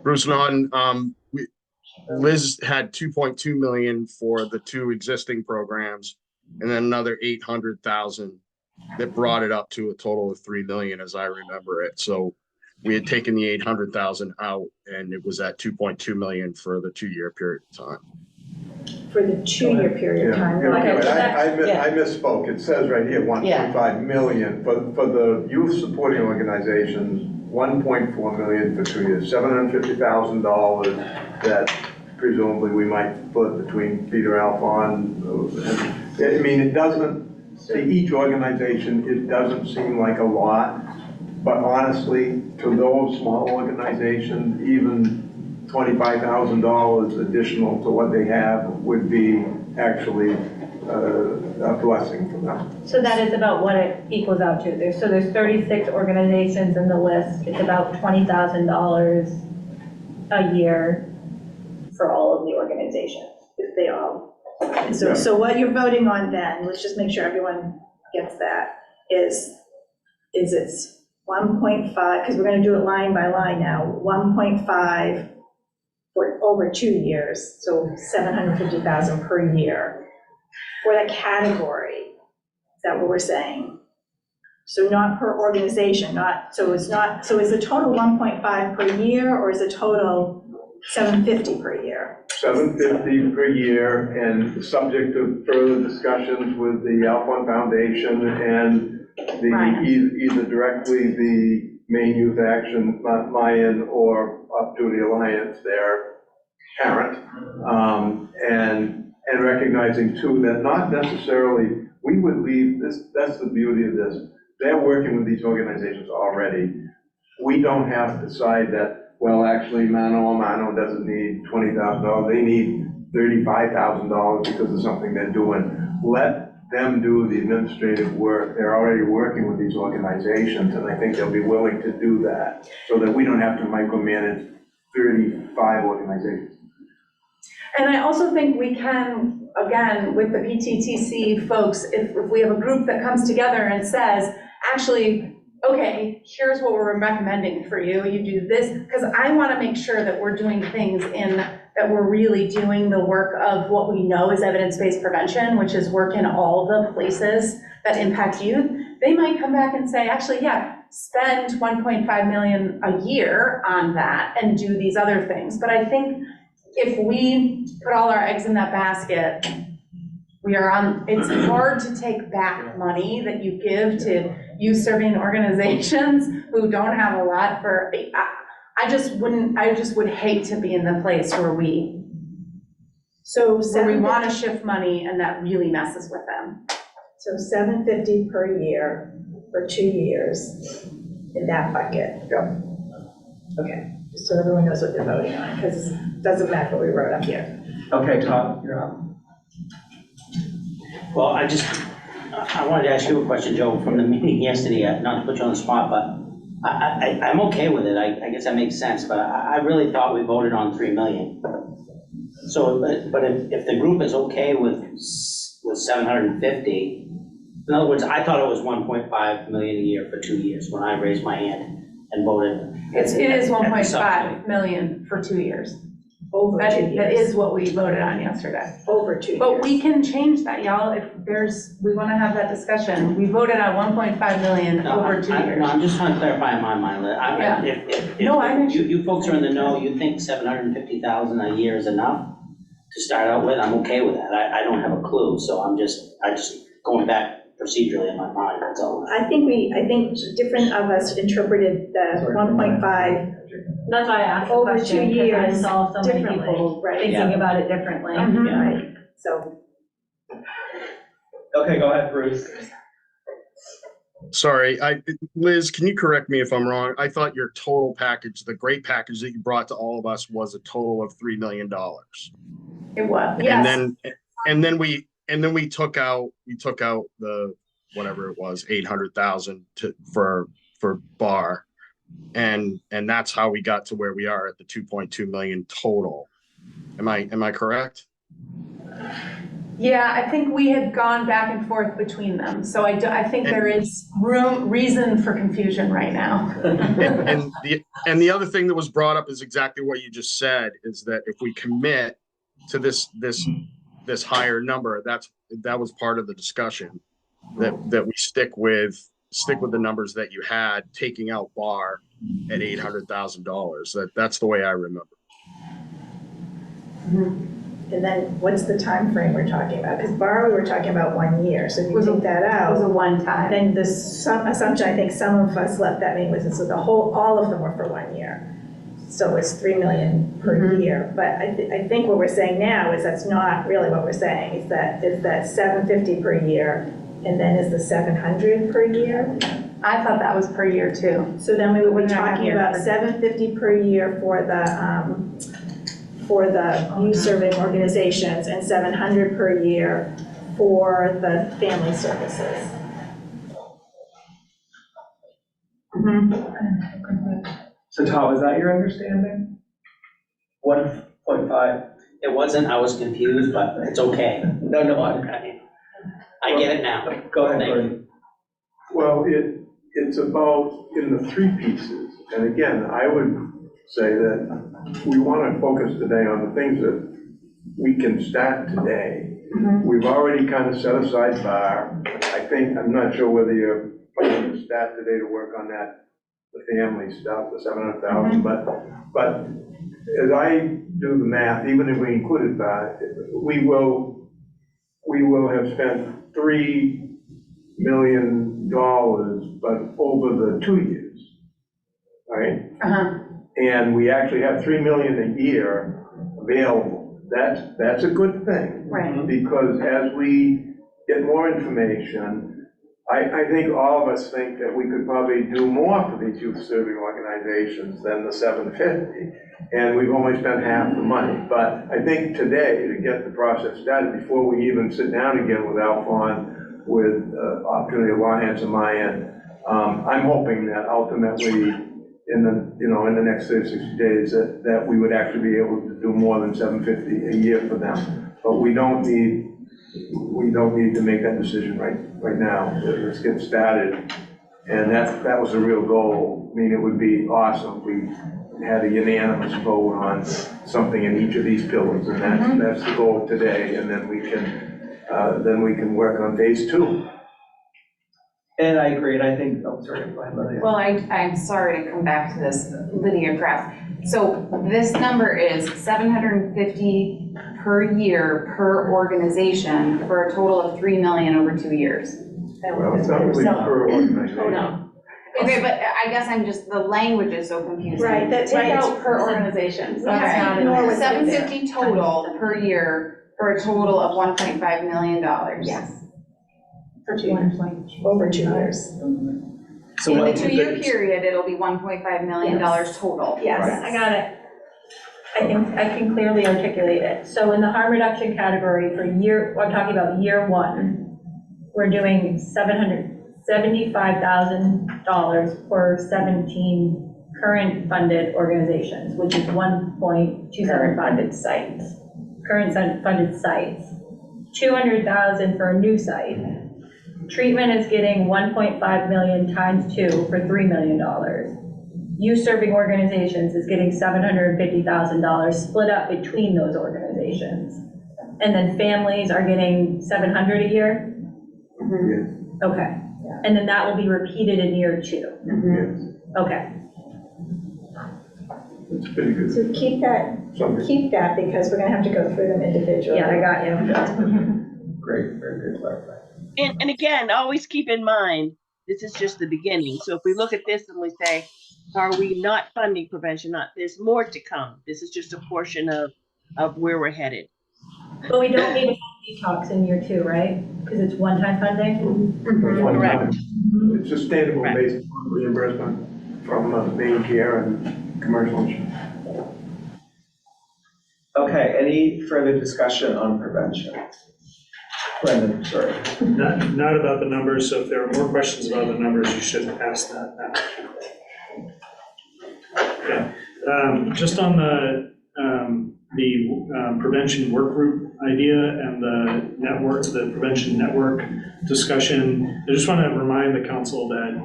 Bruce Naughton, Liz had 2.2 million for the 2 existing programs, and then another 800,000 that brought it up to a total of 3 million, as I remember it. So we had taken the 800,000 out, and it was at 2.2 million for the 2-year period of time. For the 2-year period of time. Yeah, Okay, but so I misspoke. It says right here, 1.5 million. For the youth supporting organizations, 1.4 million for 2 years, $750,000 that presumably we might split between Peter Alphon. I mean, it doesn't, to each organization, it doesn't seem like a lot, but honestly, to those small organizations, even $25,000 additional to what they have would be actually a blessing for them. So that is about what it equals out to. There's 36 organizations in the list. It's about $20,000 a year for all of the organizations, if they all. So what you're voting on then, let's just make sure everyone gets that, is it's 1.5, because we're going to do it line by line now, 1.5 for over 2 years, so 750,000 per year for the category. Is that what we're saying? So not per organization, so is the total 1.5 per year, or is the total 750 per year? 750 per year, and subject to further discussions with the Alphon Foundation and either directly the Maine Youth Action, Mayan, or Opportunity Alliance, their parent, and recognizing too that not necessarily, we would leave this, that's the beauty of this, they're working with these organizations already. We don't have to decide that, well, actually, Mano doesn't need $20,000, they need $35,000 because of something they're doing. Let them do the administrative work. They're already working with these organizations, and I think they'll be willing to do that so that we don't have to micromanage 35 organizations. And I also think we can, again, with the PTTC folks, if we have a group that comes together and says, actually, okay, here's what we're recommending for you, you do this, because I want to make sure that we're doing things that we're really doing the work of what we know is evidence-based prevention, which is work in all the places that impact youth. They might come back and say, actually, yeah, spend 1.5 million a year on that and do these other things. But I think if we put all our eggs in that basket, it's hard to take back money that you give to youth-serving organizations who don't have a lot for, I just would hate to be in the place where we want to shift money and that really messes with them. So 750 per year for 2 years in that bucket. Okay, just so everyone knows what they're voting on, because it doesn't matter what we wrote up here. Okay, Todd, you're up. Well, I wanted to ask you a question, Joe, from the meeting yesterday, not to put you on the spot, but I'm okay with it. I guess that makes sense, but I really thought we voted on 3 million. So, but if the group is okay with 750, in other words, I thought it was 1.5 million a year for 2 years when I raised my hand and voted. It is at the 1.5 million for 2 years. Over 2 years. That is what we voted on yesterday. Over 2 years. But we can change that, y'all, if we want to have that discussion. We voted on 1.5 million over 2 years. No, I'm just trying to clarify in my mind. If you folks are in the know, you think 750,000 a year is enough to start out with, I'm okay with that. I don't have a clue, so I just going back procedurally in my mind, that's all. I think different of us interpreted the 1.5 That's why I asked the over question, 2 because I years saw so many differently, people right? thinking about it differently. Right, so. Okay, go ahead, Bruce. Sorry, Liz, can you correct me if I'm wrong? I thought your total package, the great package that you brought to all of us, was a total of $3 million. It was, yes. And then we took out the, whatever it was, 800,000 for bar. And that's how we got to where we are at the 2.2 million total. Am I correct? Yeah, I think we had gone back and forth between them. So I think there is reason for confusion right now. and the other thing that was brought up is exactly what you just said, is that if we commit to this higher number, that was part of the discussion, that we stick with the numbers that you had, taking out bar at $800,000. That's the way I remember. And then what's the time frame we're talking about? Because bar, we were talking about 1 year, so if you take that out. It was a one-time. Then the assumption, I think some of us left that meeting with, so all of them were for 1 year. So it's 3 million per year. But I think what we're saying now is that's not really what we're saying. It's that 750 per year, and then is the 700 per year? I thought that was per year too. So then we would be talking about 750 per year for the youth serving organizations and 700 per year for the family services. So Tom, is that your understanding? 1.5? It wasn't, I was confused, but it's okay. No, I get it now. Go ahead, Thank Gordon. Well, it's about in the three pieces. And again, I would say that we want to focus today on the things that we can start today. We've already kind of set aside bar. I'm not sure whether you're planning to start today to work on that, the family stuff, the 700,000, but as I do the math, even if we included bar, we will have spent $3 million, but over the 2 years, right? And we actually have $3 million a year available. That's a good thing. Right. Because as we get more information, I think all of us think that we could probably do more for these youth serving organizations than the 750. And we've only spent half the money. But I think today, to get the process started, before we even sit down again with Alphon, with Opportunity Alliance and my end, I'm hoping that ultimately in the next 30, 60 days that we would actually be able to do more than 750 a year for them. But we don't need to make that decision right now. Let's get started. And that was a real goal. I mean, it would be awesome if we had a unanimous vote on something in each of these pillars, and that's the goal today. And then we can work on phase 2. And I agree, and I think, sorry, go ahead, Lydia. Well, I'm sorry to come back to this, Lydia Graff. So this number is 750 per year per organization for a total of 3 million over 2 years. Well, it's not really per organization. Oh, no. Okay, but I guess the language is so confusing. Right, that's Take right. out per organization. We have to ignore what's in there. 750 total per year for a total of $1.5 million. Yes. For 2 years. Over 2 years. So In the what- 2-year period, it'll be $1.5 million total. Yes. I got it. I can clearly articulate it. So in the harm reduction category for I'm talking about year one, we're doing $775,000 for 17 current funded organizations, which is 1.27 funded sites. Current funded sites. 200,000 for a new site. Treatment is getting 1.5 million times 2 for $3 million. Youth serving organizations is getting $750,000 split up between those organizations. And then families are getting 700 a year? Yes, Okay. And then that will be repeated in year 2? yes, Okay. it's pretty good. So keep that because we're gonna have to go through them individually. Yeah, I got you. Great, very good clarification. And again, always keep in mind, this is just the beginning. So if we look at this and we say, are we not funding prevention? There's more to come. This is just a portion of where we're headed. But we don't need a detox in year 2, right? Because it's one-time funding? Correct. It's sustainable based on reimbursement from Maine Care and commercial insurance. Okay, any further discussion on prevention? Brendan, sorry. Not about the numbers, so if there are more questions about the numbers, you should ask that now. Okay. Just on the prevention work group idea and the prevention network discussion, I just want to remind the council that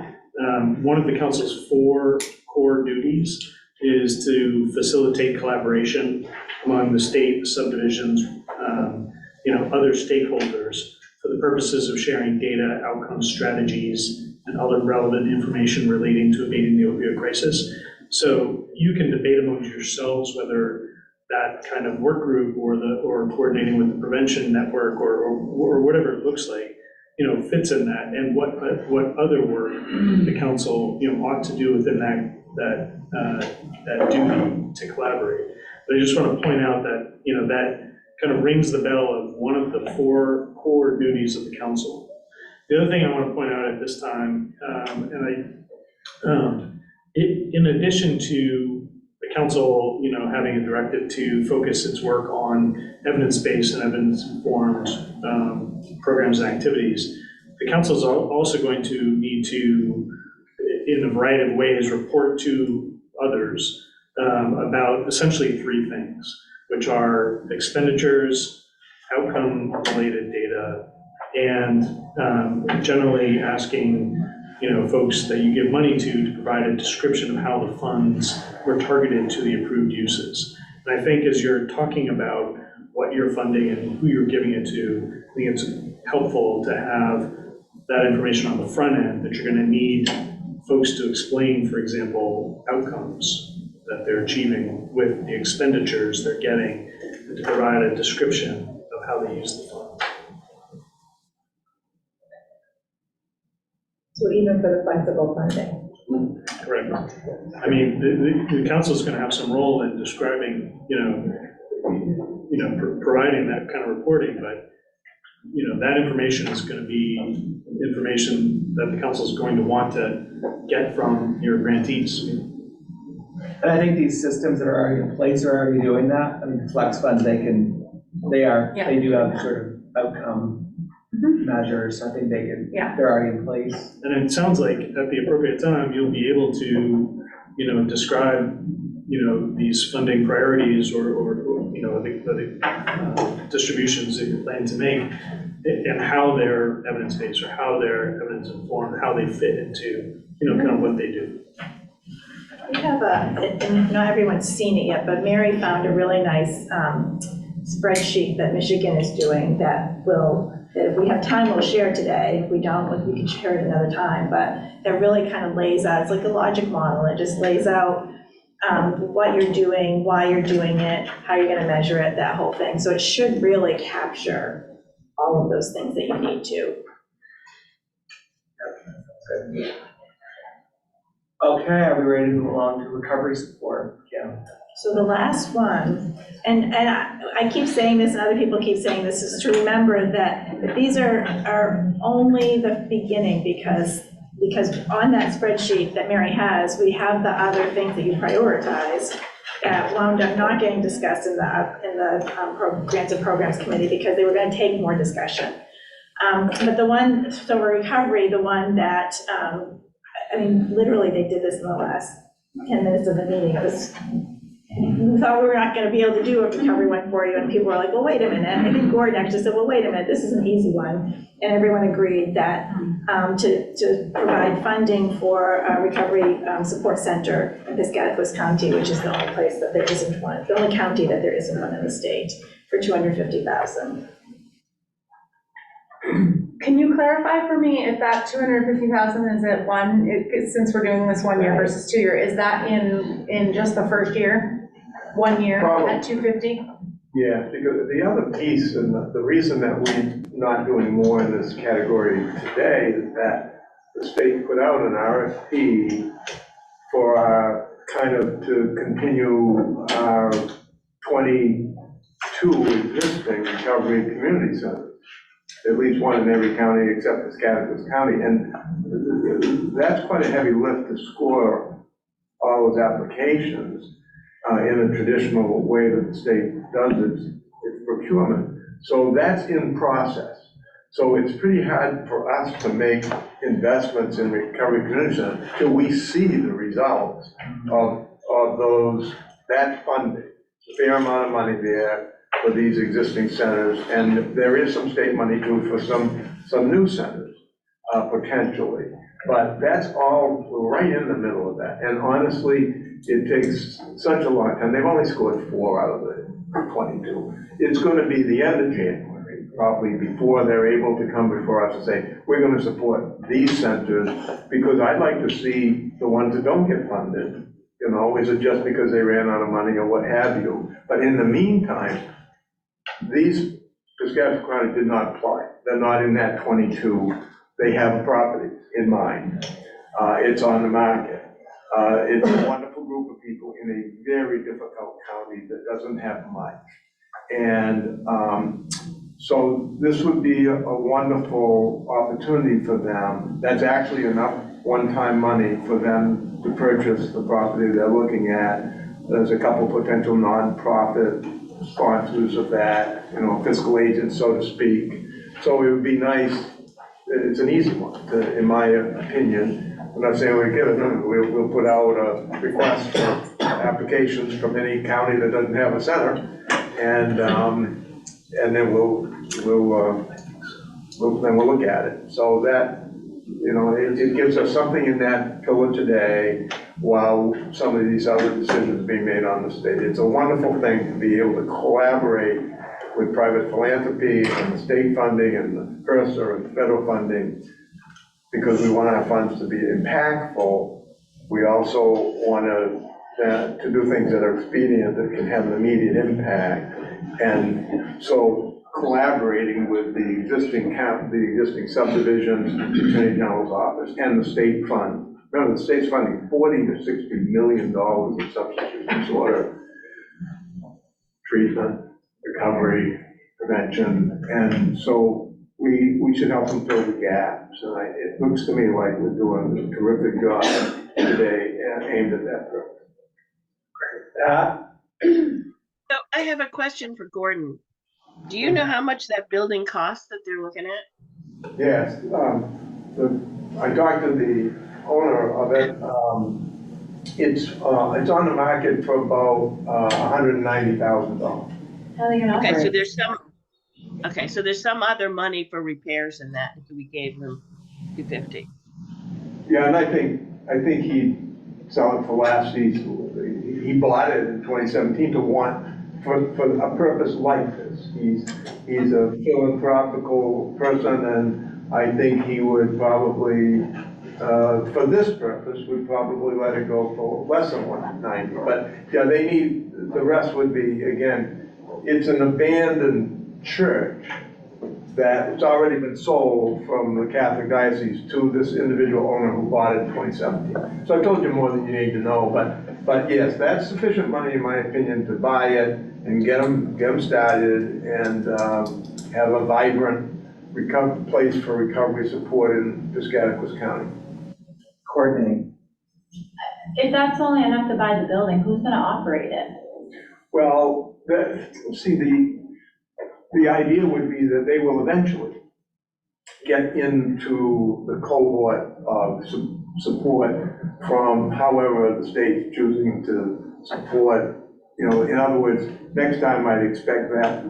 one of the council's 4 core duties is to facilitate collaboration among the state subdivisions, other stakeholders for the purposes of sharing data, outcome strategies, and other relevant information relating to abating the opioid crisis. So you can debate among yourselves whether that kind of work group or coordinating with the prevention network or whatever it looks like, fits in that, and what other work the council ought to do within that duty to collaborate. But I just want to point out that that kind of rings the bell of one of the 4 core duties of the council. The other thing I want to point out at this time, in addition to the council, having a directive to focus its work on evidence-based and evidence-informed programs and activities, the council is also going to need to, in a variety of ways, report to others about essentially 3 things, which are expenditures, outcome-related data, and generally asking folks that you give money to provide a description of how the funds were targeted to the approved uses. And I think as you're talking about what you're funding and who you're giving it to, I think it's helpful to have that information on the front end, that you're going to need folks to explain, for example, outcomes that they're achieving with the expenditures they're getting, and to provide a description of how they use the funds. So even for the flexible funding. Correct. I mean, the council is going to have some role in describing, providing that kind of reporting, but that information is going to be information that the council is going to want to get from your grantees. And I think these systems that are already in place are already doing that. I mean, the flex funds, they do have sort of outcome measures. I think they're already in place. And it sounds like at the appropriate time, you'll be able to, describe, these funding priorities or the distributions that you plan to make, and how they're evidence-based or how they're evidence-informed, how they fit into, kind of what they do. We have and not everyone's seen it yet, but Mary found a really nice spreadsheet that Michigan is doing that if we have time, we'll share today. If we don't, we can share it another time. But it really kind of lays out, it's like a logic model. It just lays out what you're doing, why you're doing it, how you're going to measure it, that whole thing. So it should really capture all of those things that you need to. Okay, are we ready to move along to recovery support? Yeah. So the last one, and I keep saying this, and other people keep saying this, is to remember that these are only the beginning, because on that spreadsheet that Mary has, we have the other things that you prioritize that wound up not getting discussed in the Grants and Programs Committee because they were going to take more discussion. But the one, so recovery, the one that, I mean, literally they did this in the last 10 minutes of the meeting. It was, we thought we were not going to be able to do a recovery one for you, and people were like, well, wait a minute. I think Gordon actually said, well, wait a minute, this is an easy one. And everyone agreed that to provide funding for a recovery support center in Piscataquis County, which is the only place that there isn't one, the only county that there isn't one in the state, for $250,000. Can you clarify for me if that 250,000 is at since we're doing this 1 year versus 2 year, is that in just the first year? 1 year Probably. at 250? Yeah, because the other piece, and the reason that we're not doing more in this category today is that the state put out an RFP for our to continue our 22 existing recovery community centers. At least one in every county except Piscataquis County, and that's quite a heavy lift to score all those applications in a traditional way that the state does its procurement. So that's in process. So it's pretty hard for us to make investments in recovery community centers till we see the results of that funding. A fair amount of money there for these existing centers, and there is some state money too for some new centers, potentially. But that's all, we're right in the middle of that. And honestly, it takes such a long time. They've only scored 4 out of the 22. It's going to be the end of January, probably, before they're able to come before us and say, we're going to support these centers, because I'd like to see the ones that don't get funded. You know, is it just because they ran out of money or what have you? But in the meantime, these Piscataquis County did not apply. They're not in that 22. They have a property in mind. It's on the market. It's a wonderful group of people in a very difficult county that doesn't have much. And so this would be a wonderful opportunity for them. That's actually enough one-time money for them to purchase the property they're looking at. There's a couple potential nonprofit sponsors of that, you know, fiscal agents, so to speak. So it would be nice, it's an easy one, in my opinion. I'm not saying we give it, no, we'll put out a request for applications from any county that doesn't have a center, and then we'll look at it. So that, you know, it gives us something in that pillar today while some of these other decisions are being made on the state. It's a wonderful thing to be able to collaborate with private philanthropy and the state funding and the HRSA and the federal funding, because we want our funds to be impactful. We also want to do things that are expedient, that can have an immediate impact. And so collaborating with the existing subdivisions, the Attorney General's office, and the state fund. Remember, the state's funding $40 to $60 million in substance use disorder treatment, recovery, prevention, and so we should help them fill the gaps. And it looks to me like we're doing a terrific job today aimed at that purpose. So I have a question for Gordon. Do you know how much that building costs that they're looking at? Yes, I talked to the owner of it. It's on the market for about $190,000. Okay, so there's some other money for repairs in that if we gave them $250. Yeah, and I think he'd sell it for less. He bought it in 2017 for a purpose like this. He's a philanthropical person, and I think he would probably, for this purpose, would probably let it go for less than 190. But yeah, the rest would be, again, it's an abandoned church that it's already been sold from the Catholic Diocese to this individual owner who bought it in 2017. So I told you more than you need to know, but yes, that's sufficient money, in my opinion, to buy it and get them started and have a vibrant place for recovery support in Piscataquis County. Courtney. If that's only enough to buy the building, who's gonna operate it? Well, the idea would be that they will eventually get into the cohort of support from however the state's choosing to support. You know, in other words, next time I'd expect there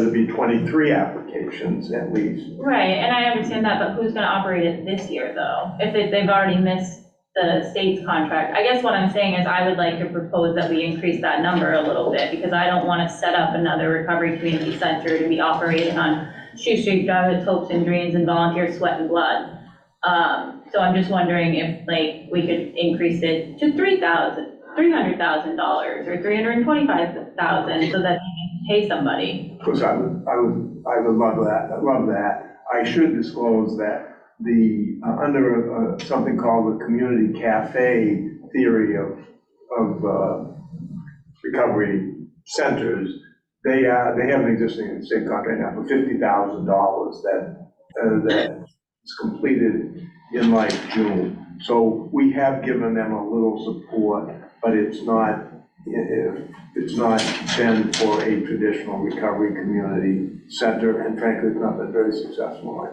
to be 23 applications at least. Right, and I understand that, but who's gonna operate it this year though? If they've already missed the state's contract. I guess what I'm saying is I would like to propose that we increase that number a little bit, because I don't wanna set up another recovery community center to be operating on shoestring drivers, hopes and dreams, and volunteer sweat and blood. So I'm just wondering if like we could increase it to $300,000 or $325,000 so that we can pay somebody. Of course, I would love that. I should disclose that under something called the community cafe theory of recovery centers, they have an existing state contract now for $50,000 that is completed in like June. So we have given them a little support, but it's not been for a traditional recovery community center, and frankly, it's not been very successful.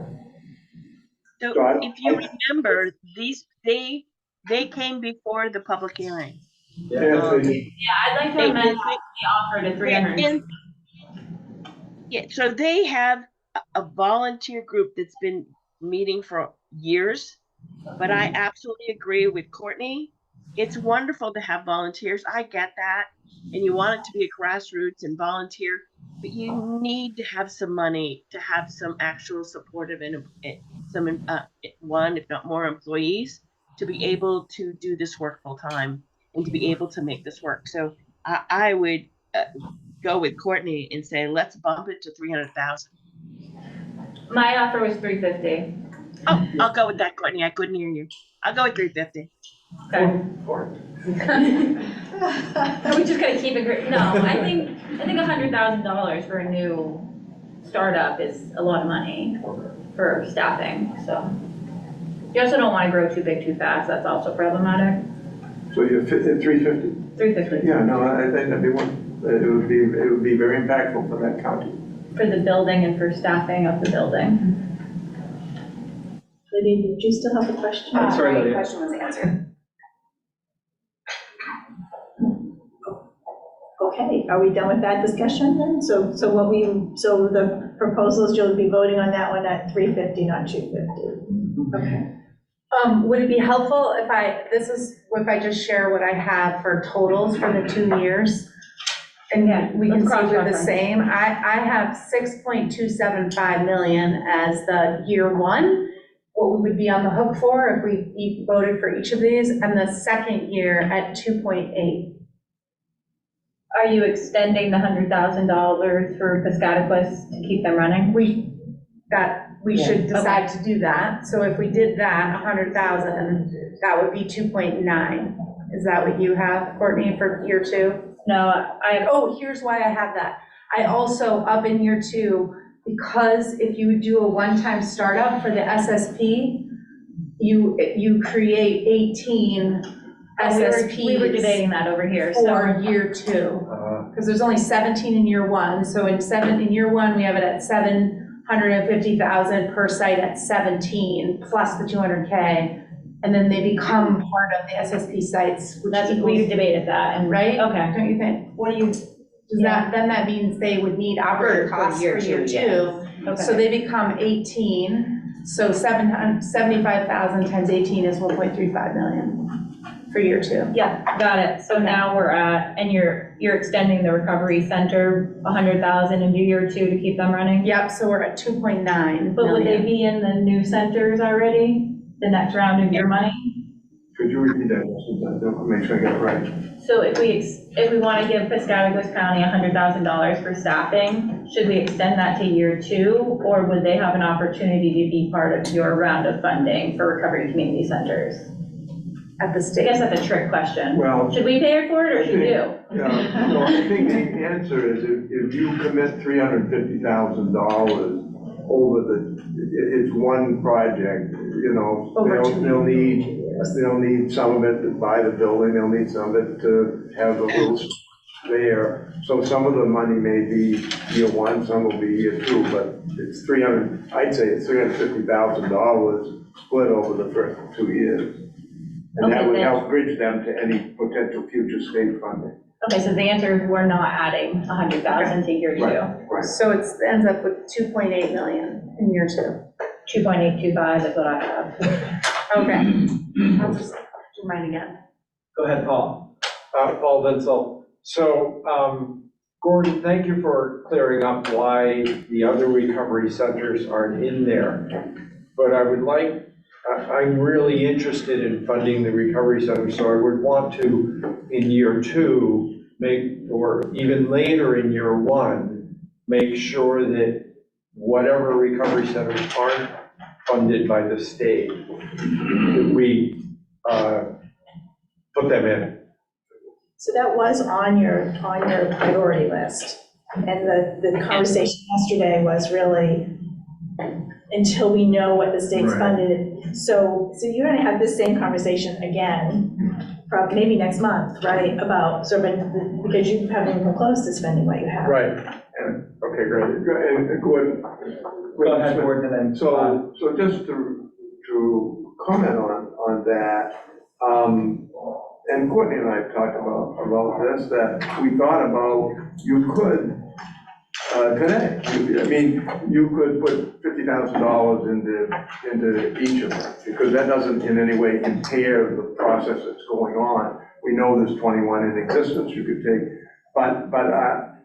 So if you remember, they came before the public hearing. Yeah, I'd like to amend the offer to 300. Yeah, so they have a volunteer group that's been meeting for years, but I absolutely agree with Courtney. It's wonderful to have volunteers. I get that. And you want it to be a grassroots and volunteer, but you need to have some money to have some actual supportive and some one, if not more, employees to be able to do this work full time and to be able to make this work. So I would go with Courtney and say, let's bump it to 300,000. My offer was 350. Oh, I'll go with that, Courtney. I couldn't hear you. I'll go with 350. Okay. Are we just gonna keep it? No, I think $100,000 for a new startup is a lot of money for staffing. So you also don't want to grow too big too fast. That's also problematic. So you're at 350? 350. Yeah, no, I think that'd be one. It would be very impactful for that county. For the building and for staffing of the building. Lydia, did you still have a question? Sorry, Lydia. My question was answered. Okay, are we done with that discussion then? So the proposals, you'll be voting on that one at 350, not 250. Okay. Would it be helpful if I just share what I have for totals for the 2 years? And we can see if we're the same. I have 6.275 million as the year one, what we would be on the hook for if we voted for each of these, and the second year at 2.8. Are you extending the $100,000 for Piscataquis to keep them running? We should decide to do that. So if we did that, 100,000, that would be 2.9. Is that what you have, Courtney, for year two? No, here's why I have that. I also, up in year two, because if you do a one-time startup for the SSP, you create 18 SSPs. We were debating that over here. For year two, because there's only 17 in year one. So in year one, we have it at 750,000 per site at 17 plus the 200K, and then they become part of the SSP sites. We debated that, and right? Okay. Don't you think? What do you? That means they would need operating costs for year two. Okay. So they become 18. So 75,000 times 18 is 1.35 million. For year two. Yeah, got it. So now we're at, and you're extending the recovery center 100,000 into year two to keep them running? Yep, so we're at 2.9. But would they be in the new centers already, the next round of your money? Could you repeat that, I'll make sure I get it right. So if we want to give Piscataquis County $100,000 for staffing, should we extend that to year 2? Or would they have an opportunity to be part of your round of funding for recovery community centers? At the I state. guess that's a trick question. Well, Should we pay for it or should you? Yeah, no, I think the answer is if you commit $350,000 over it's one project, you know, they'll need some of it to buy the building, they'll need some of it to have the roof there. So some of the money may be year 1, some will be year 2, but it's I'd say it's $350,000 split over the first 2 years. And that would help bridge them to any potential future state funding. Okay, so the answer is we're not adding 100,000 to year 2. Right. So it ends up with 2.8 million in year 2. 2.825 is what I have. Okay. I'll just do mine again. Go ahead, Paul. Paul Vinsel. So, Gordon, thank you for clearing up why the other recovery centers aren't in there. But I'm really interested in funding the recovery center, so I would want to, in year 2, or even later in year 1, make sure that whatever recovery centers aren't funded by the state, that we put them in. So that was on your priority list. And the conversation yesterday was really until we know what the state's funded. So you're gonna have this same conversation again, probably maybe next month, right? About sort of, because you haven't even come close to spending what you have. Right. Okay, great. And Gordon. Go ahead, Gordon, and then. So just to comment on that, and Courtney and I talked about this, that we thought about, you could, today, I mean, you could put $50,000 into each of them, because that doesn't in any way impair the process that's going on. We know there's 21 in existence you could take, but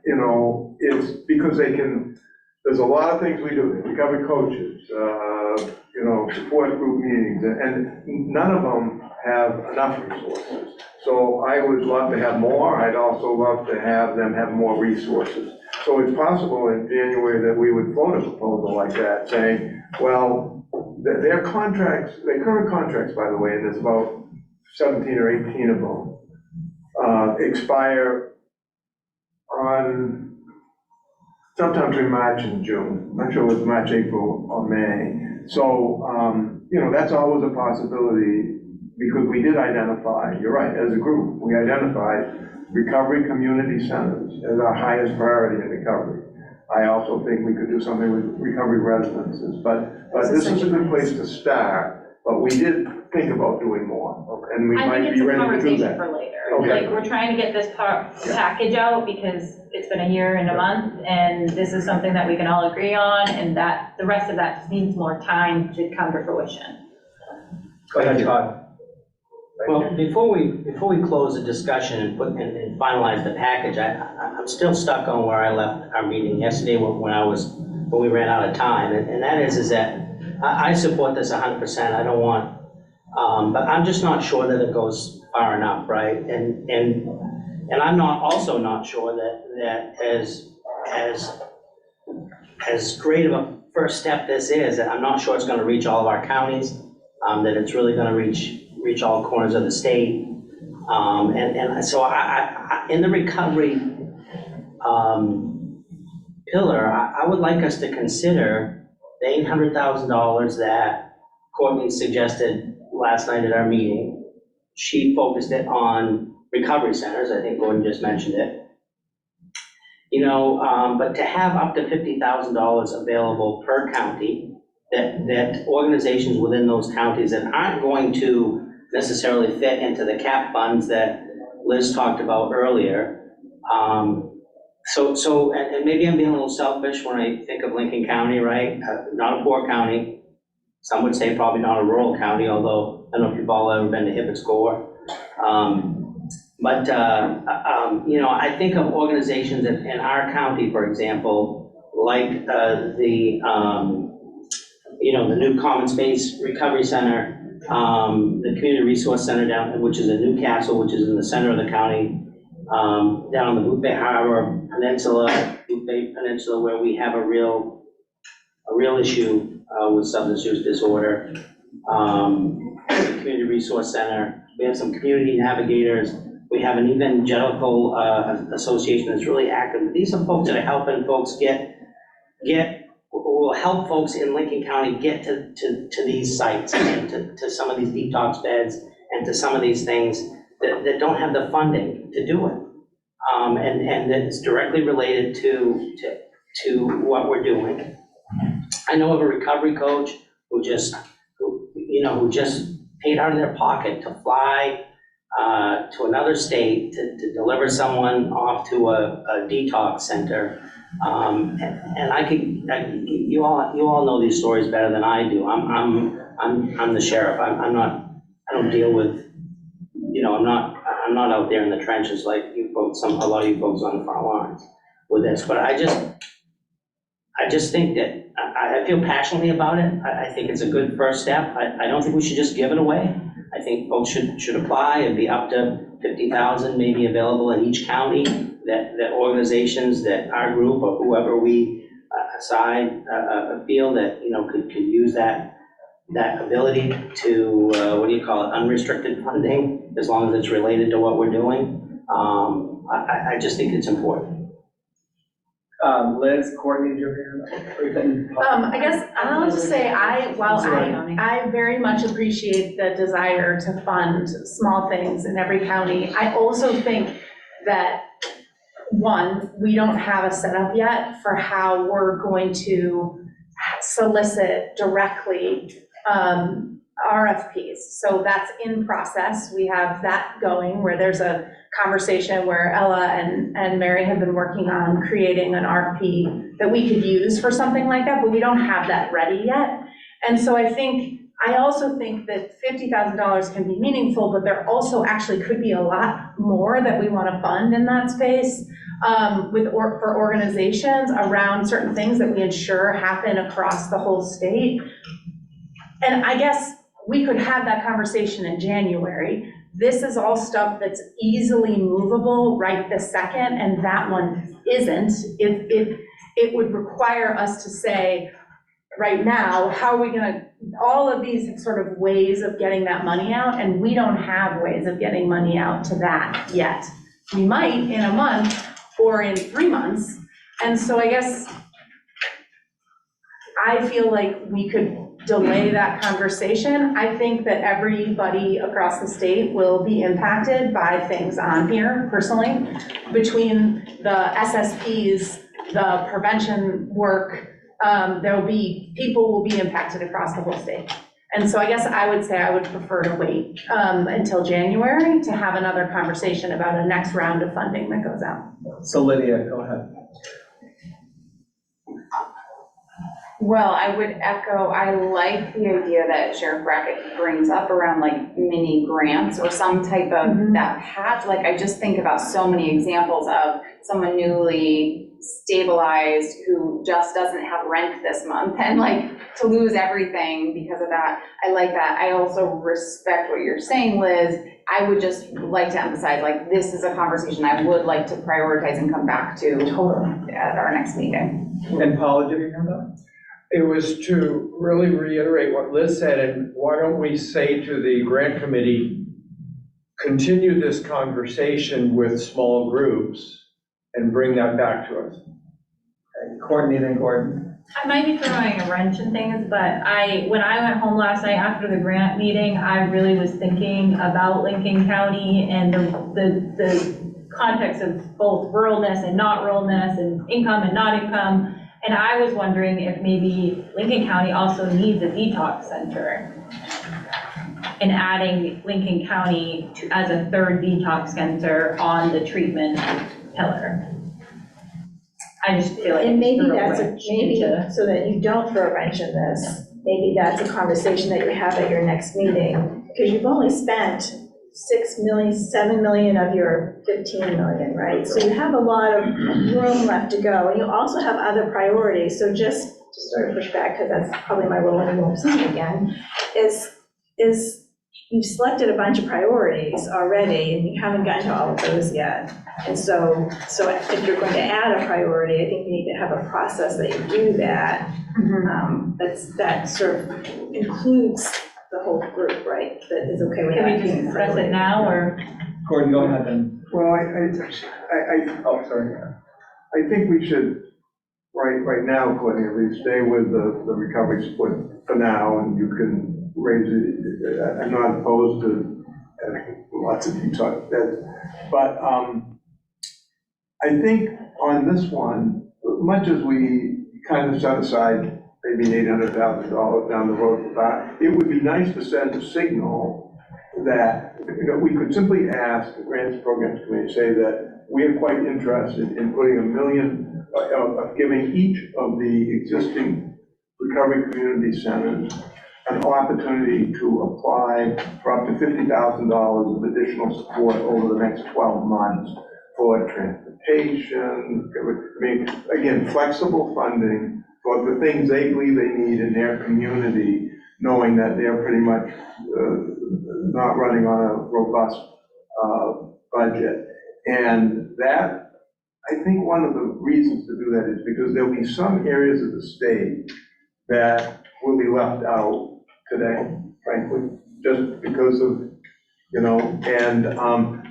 you know, it's because there's a lot of things we do. We cover coaches, you know, support group meetings, and none of them have enough resources. So I would love to have more. I'd also love to have them have more resources. So it's possible in January that we would float a proposal like that, saying, well, their contracts, their current contracts, by the way, and there's about 17 or 18 of them, expire on sometime between March and June. I'm not sure it was March, April, or May. So, you know, that's always a possibility, because we did identify, you're right, as a group, we identified recovery community centers as our highest priority in recovery. I also think we could do something with recovery residences, but this is a good place to start, but we did think about doing more, and we might be ready to do that. I think it's a conversation for later. Okay. Like, we're trying to get this package out because it's been a year and a month, and this is something that we can all agree on, and that the rest of that just needs more time to come to fruition. Go ahead, Todd. Well, before we close the discussion and finalize the package, I'm still stuck on where I left our meeting yesterday when we ran out of time, and that is that I support this 100%. I don't want, but I'm just not sure that it goes far enough, right? And I'm also not sure that as great of a first step this is, I'm not sure it's going to reach all of our counties, that it's really going to reach all corners of the state. And so I in the recovery pillar, I would like us to consider the $800,000 that Courtney suggested last night at our meeting. She focused it on recovery centers. I think Gordon just mentioned it. You know, but to have up to $50,000 available per county, that organizations within those counties that aren't going to necessarily fit into the cap funds that Liz talked about earlier. So maybe I'm being a little selfish when I think of Lincoln County, right? Not a poor county. Some would say probably not a rural county, although I don't know if you've all ever been to Hibbett's Gore. You know, I think of organizations in our county, for example, like the new Common Space Recovery Center the Community Resource Center down, which is in Newcastle, which is in the center of the county, down on the Boot Bay Harbor Peninsula, Boot Bay Peninsula, where we have a real issue with substance use disorder. The Community Resource Center, we have some community navigators, we have an evangelical association that's really active. These are folks that are helping folks will help folks in Lincoln County get to these sites and to some of these detox beds and to some of these things that don't have the funding to do it. And it's directly related to what we're doing. I know of a recovery coach who just paid out of their pocket to fly to another state to deliver someone off to a detox center. And you all know these stories better than I do. I'm the sheriff. I don't deal with, I'm not out there in the trenches like you folks, a lot of you folks on the front lines with this, but I just think that I feel passionately about it. I think it's a good first step. I don't think we should just give it away. I think folks should apply and be up to 50,000 maybe available in each county, that organizations that our group or whoever we assign feel that, could use that ability to, unrestricted funding, as long as it's related to what we're doing. I just think it's important. Liz, Courtney, do you have I guess I'll just say while I very much appreciate the desire to fund small things in every county, I also think that, one, we don't have a setup yet for how we're going to solicit directly RFPs. So that's in process. We have that going, where there's a conversation where Ella and Mary have been working on creating an RFP that we could use for something like that, but we don't have that ready yet. And so I also think that $50,000 can be meaningful, but there also actually could be a lot more that we want to fund in that space for organizations around certain things that we ensure happen across the whole state. And I guess we could have that conversation in January. This is all stuff that's easily movable right this second, and that one isn't. It would require us to say, right now, how are we gonna, all of these sort of ways of getting that money out, and we don't have ways of getting money out to that yet. We might in a month or in 3 months. And so I guess I feel like we could delay that conversation. I think that everybody across the state will be impacted by things on here personally, between the SSPs, the prevention work, people will be impacted across the whole state. And so I guess I would say I would prefer to wait until January to have another conversation about a next round of funding that goes out. So Lydia, go ahead. Well, I would echo, I like the idea that Sheriff Brackett brings up around like mini grants or some type of that path. Like, I just think about so many examples of someone newly stabilized who just doesn't have rent this month and like to lose everything because of that. I like that. I also respect what you're saying, Liz. I would just like to emphasize, like, this is a conversation I would like to prioritize and come back to at our next meeting. And Paula, did you have that? It was to really reiterate what Liz said, and why don't we say to the grant committee, continue this conversation with small groups and bring that back to us. Okay. Courtney, then Gordon. I might be throwing a wrench in things, but when I went home last night after the grant meeting, I really was thinking about Lincoln County and the context of both ruralness and not ruralness and income and not income. And I was wondering if maybe Lincoln County also needs a detox center, and adding Lincoln County as a third detox center on the treatment pillar. I just feel like. And maybe so that you don't throw a wrench in this, maybe that's a conversation that you have at your next meeting, because you've only spent 6 million, 7 million of your 15 million, right? So you have a lot of room left to go, and you also have other priorities. So just to sort of push back, because that's probably my role, and I won't say it again, is is you've selected a bunch of priorities already, and you haven't gotten to all of those yet. And so if you're going to add a priority, I think you need to have a process that you do that. That sort of includes the whole group, right? That is okay with that. Can we just discuss it now, or? Gordon, go ahead then. Well, I think we should, right now, Courtney, at least stay with the recovery split for now, and you can raise it. I'm not opposed to lots of you talk that, but I think on this one, much as we kind of set aside maybe $800,000 down the road for that, it would be nice to send a signal that, we could simply ask the Grants Programs Committee, say that we are quite interested in putting $1 million, of giving each of the existing recovery community centers an opportunity to apply for up to $50,000 of additional support over the next 12 months for transportation, I mean, again, flexible funding for the things they believe they need in their community, knowing that they're pretty much not running on a robust budget. And that, I think one of the reasons to do that is because there'll be some areas of the state that will be left out today, frankly, just because of, and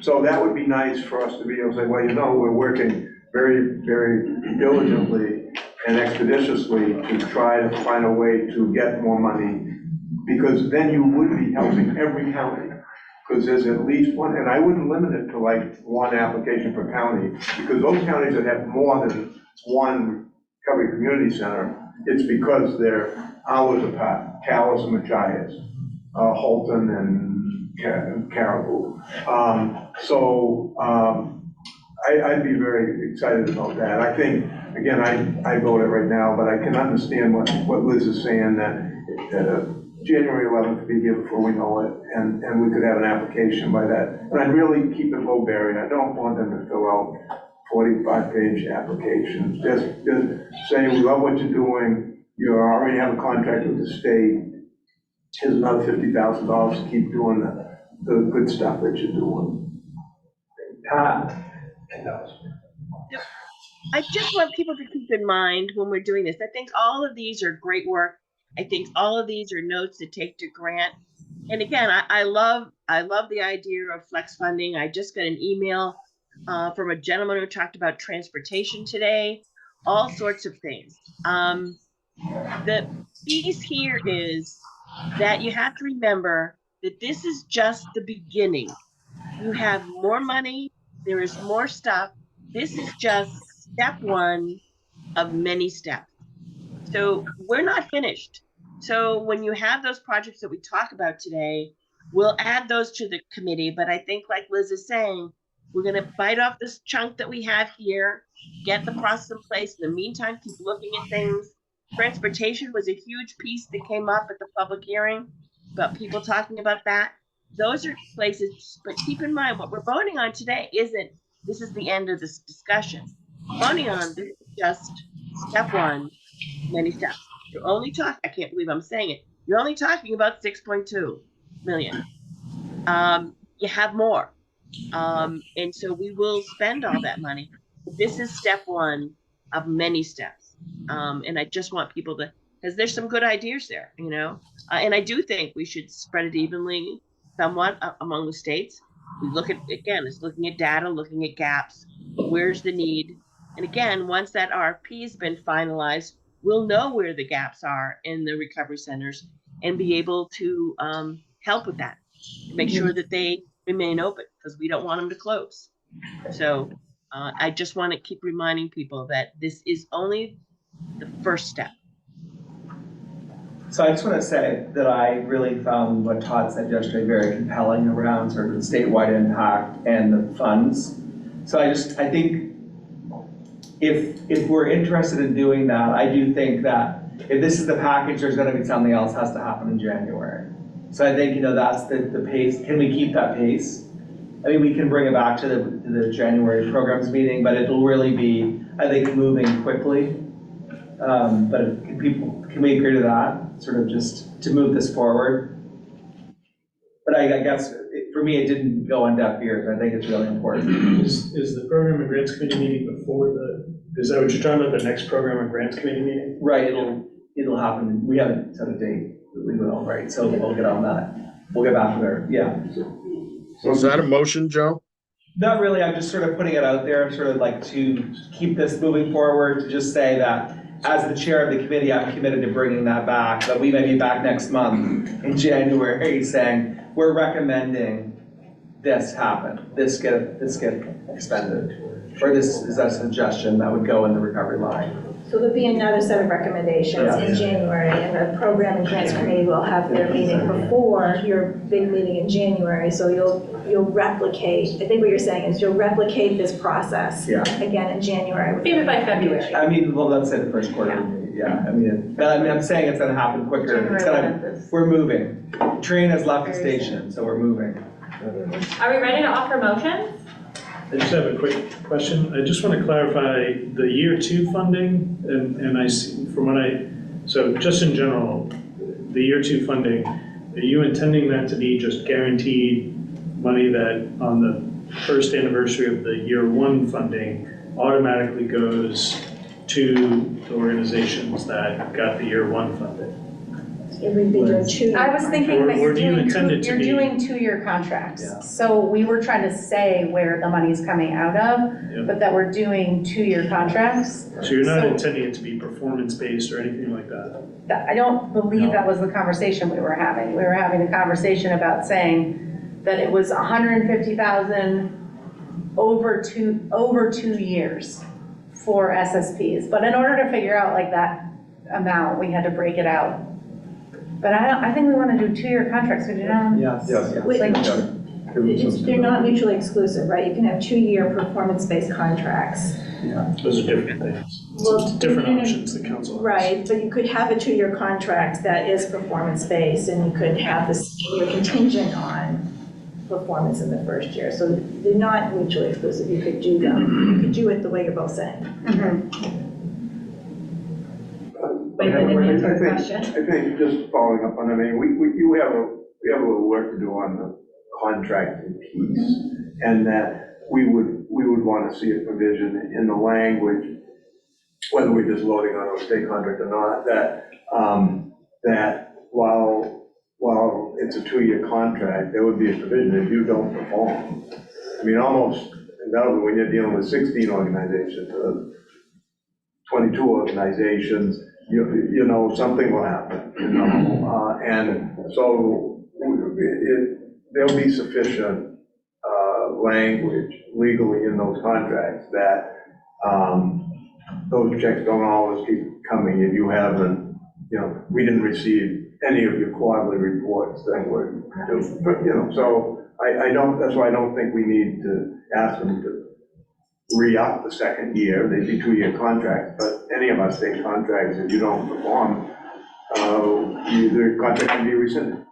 so that would be nice for us to be able to say, well, we're working very, very diligently and expeditiously to try to find a way to get more money, because then you would be helping every county, because there's at least one, and I wouldn't limit it to like one application per county, because those counties that have more than one recovery community center, it's because they're hours apart, Calais and Machias, Holton and Caribou. I'd be very excited about that. I think, again, I voted right now, but I can understand what Liz is saying, that January 11th could be here before we know it, and we could have an application by that. And I'd really keep it low barrier. I don't want them to fill out 45-page applications. Just say, we love what you're doing. You already have a contract with the state. Here's another $50,000 to keep doing the good stuff that you're doing. I just want people to keep in mind when we're doing this. I think all of these are great work. I think all of these are notes to take to Grant. And again, I love the idea of flex funding. I just got an email from a gentleman who talked about transportation today, all sorts of things. The piece here is that you have to remember that this is just the beginning. You have more money, there is more stuff. This is just step one of many steps. So we're not finished. So when you have those projects that we talk about today, we'll add those to the committee. But I think, like Liz is saying, we're going to bite off this chunk that we have here, get the process in place. In the meantime, keep looking at things. Transportation was a huge piece that came up at the public hearing about people talking about that. Those are places, but keep in mind what we're voting on today this is the end of this discussion. Voting on this is just step one, many steps. You're only talking, I can't believe I'm saying it, you're only talking about 6.2 million. You have more. And so we will spend all that money. This is step one of many steps. And I just want people to, because there's some good ideas there, and I do think we should spread it evenly somewhat among the states. We look at, again, it's looking at data, looking at gaps, where's the need. And again, once that RFP has been finalized, we'll know where the gaps are in the recovery centers and be able to help with that, to make sure that they remain open, because we don't want them to close. So I just want to keep reminding people that this is only the first step. So I just want to say that I really found what Todd said yesterday very compelling around sort of the statewide impact and the funds. So I think if we're interested in doing that, I do think that if this is the package, there's going to be something else has to happen in January. So I think, that's the pace. Can we keep that pace? I mean, we can bring it back to the January programs meeting, but it'll really be, I think, moving quickly. But can we agree to that? Sort of just to move this forward? But I guess, for me, it didn't go on deaf ears. I think it's really important. Is the program and grants committee meeting before is that what you're talking about, the next program and grants committee meeting? Right, it'll happen. We haven't set a date, but we will, right? So we'll get on that. We'll get back to there, yeah. So is that a motion, Joe? Not really, I'm just sort of putting it out there, sort of like to keep this moving forward, to just say that as the chair of the committee, I'm committed to bringing that back, that we may be back next month in January saying, we're recommending this happen, this get expended. Or this is a suggestion that would go in the recovery line. So there'll be another set of recommendations in January, and the program and grants committee will have their meeting before your big meeting in January, so you'll replicate, I think what you're saying is you'll replicate this process again in January. Even by February. I mean, well, let's say the first quarter, I mean, I'm saying it's gonna happen quicker. It's we're moving. Train has left the station, so we're moving. Are we ready to offer motions? I just have a quick question. I just want to clarify the year 2 funding, and I see from what so just in general, the year 2 funding, are you intending that to be just guaranteed money that on the first anniversary of the year 1 funding automatically goes to the organizations that got the year 1 funding? It would be your 2. I was thinking that you're doing doing 2-year contracts. So we were trying to say where the money's coming out of, but that we're doing 2-year contracts. So you're not intending it to be performance-based or anything like that? I don't believe that was the conversation we were having. We were having a conversation about saying that it was 150,000 over 2 years for SSPs. But in order to figure out like that amount, we had to break it out. But I think we want to do 2-year contracts, would you know? Yes. They're not mutually exclusive, right? You can have 2-year performance-based contracts. Those are different things. Well, different options the council has. Right, but you could have a 2-year contract that is performance-based, and you could have this 2-year contingent on performance in the first year. So they're not mutually exclusive. You could do them. You could do it the way you're both saying. I think just following up on, I mean, we have a little work to do on the contracting piece, and that we would want to see a provision in the language, whether we're just loading on a state contract or not, that while it's a 2-year contract, there would be a provision if you don't perform. I mean, almost undoubtedly when you're dealing with 16 organizations, 22 organizations, you know, something will happen, you know, and so there'll be sufficient language legally in those contracts that those checks don't always keep coming if you haven't, you know, we didn't receive any of your quarterly reports that were, you know, so I don't, that's why I don't think we need to ask them to re-up the second year. They'd be 2-year contracts, but any of our state contracts, if you don't perform, the contract can be rescinded.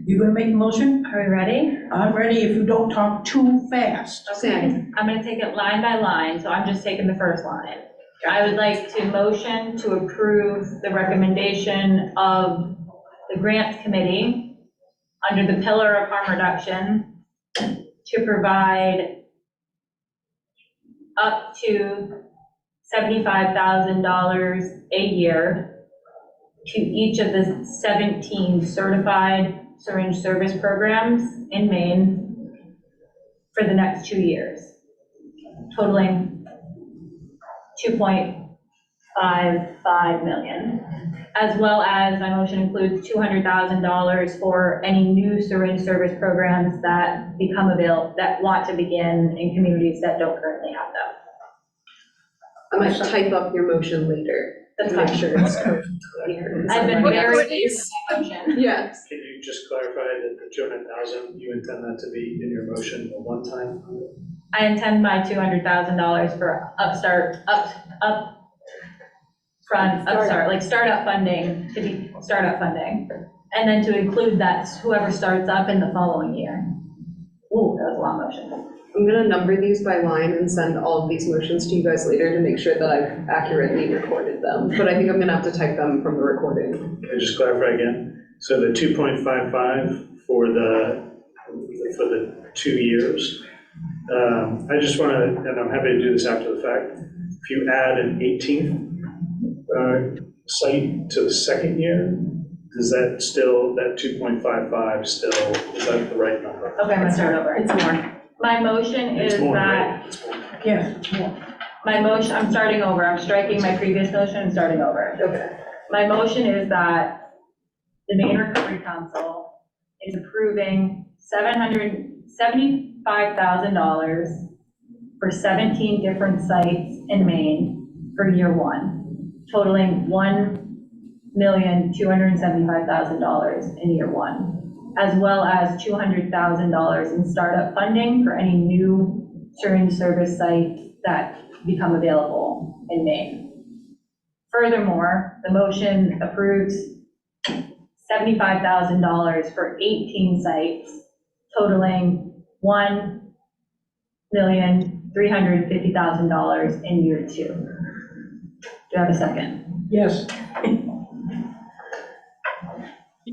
You gonna make a motion? Are we ready? I'm ready if you don't talk too fast. Okay, I'm gonna take it line by line, so I'm just taking the first line. I would like to motion to approve the recommendation of the grants committee under the pillar of harm reduction to provide up to $75,000 a year to each of the 17 certified syringe service programs in Maine for the next 2 years, totaling $2.55 million. As well as my motion includes $200,000 for any new syringe service programs that become available, that want to begin in communities that don't currently have them. I might type up your motion later. That's to make fine. sure it's correct. I've been very motion. Yes. Can you just clarify that the 200,000, you intend that to be in your motion a one-time? I intend my $200,000 for startup funding, to be startup funding. And then to include that whoever starts up in the following year. Ooh, that was a long motion. I'm gonna number these by line and send all of these motions to you guys later to make sure that I've accurately recorded them, but I think I'm gonna have to type them from the recording. Can I just clarify again? So the 2.55 for the 2 years, I just want to, and I'm happy to do this after the fact, if you add an 18th site to the second year, is that still, that 2.55 still, is that the right number? Okay, I'm gonna start over. It's more. My motion is It's more, that, right? It's more. Yes. my motion, I'm starting over. I'm striking my previous motion and starting over. Okay. My motion is that the Maine Recovery Council is approving $775,000 for 17 different sites in Maine for year one, totaling $1,275,000 in year one, as well as $200,000 in startup funding for any new syringe service sites that become available in Maine. Furthermore, the motion approves $75,000 for 18 sites, totaling $1,350,000 in year two. Do I have a second? Yes. Can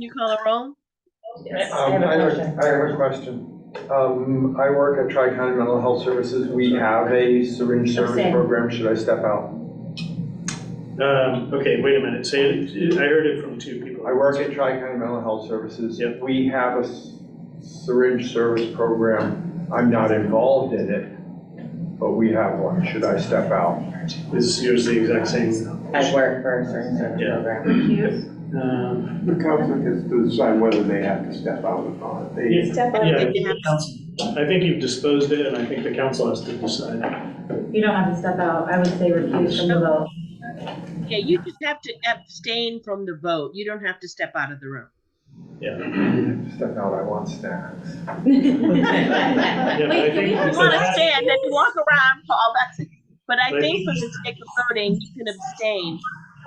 you call a roll? Yes. I have a question. I work at Tri-County Mental Health Services. We have a syringe service Abstain. program. Should I step out? Okay, wait a minute. Say it, I heard it from two people. I work at Tri-County Mental Health Services. Yep. We have a syringe service program. I'm not involved in it, but we have one. Should I step out? Is yours the exact same? I work for a certain service Yeah. program. The council gets to decide whether they have to step out or not. They- Step out. Yeah, I think you've disposed it, and I think the council has to decide. You don't have to step out. I would say recuse from the vote. Yeah, you just have to abstain from the vote. You don't have to step out of the room. Yeah. Step out, I want snacks. Yeah, but I think You want to stand, then you walk around, Paul, that's it. But I think for the sake of voting, you can abstain.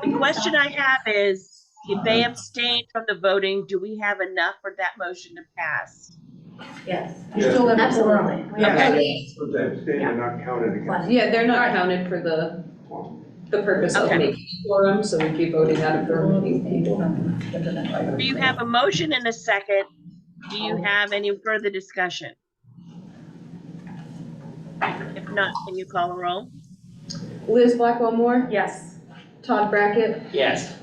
The question I have is, if they abstain from the voting, do we have enough for that motion to pass? Yes. You still have a quorum. Absolutely. Yeah. But the abstain are not counted against. Yeah, they're not counted for the purpose of Okay. making a quorum, so we'd be voting out of the room. Do you have a motion and a second? Do you have any further discussion? If not, can you call a roll? Liz Blackwell Moore, Yes. Todd Brackett, Yes.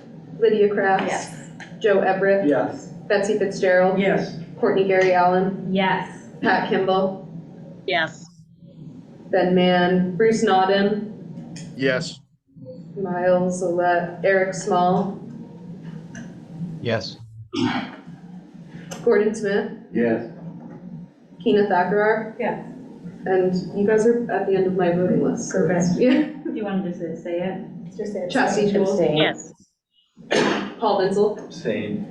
Lydia Crafts. Yes. Joe Everett, Yes. Betsy Fitzgerald, Yes. Courtney Gary Allen, Yes. Pat Kimball, Yes. Ben Mann, Bruce Nodden, Yes. Miles Olet, Eric Small, Yes. Gordon Smith, Yes. Keena Thackrar, Yes. and you guys are at the end of my voting list. so it's- Perfect. Yeah. Do you want to just say it? Just say Chastity Toole, Abstain. Yes. Paul Vinzel, Abstain.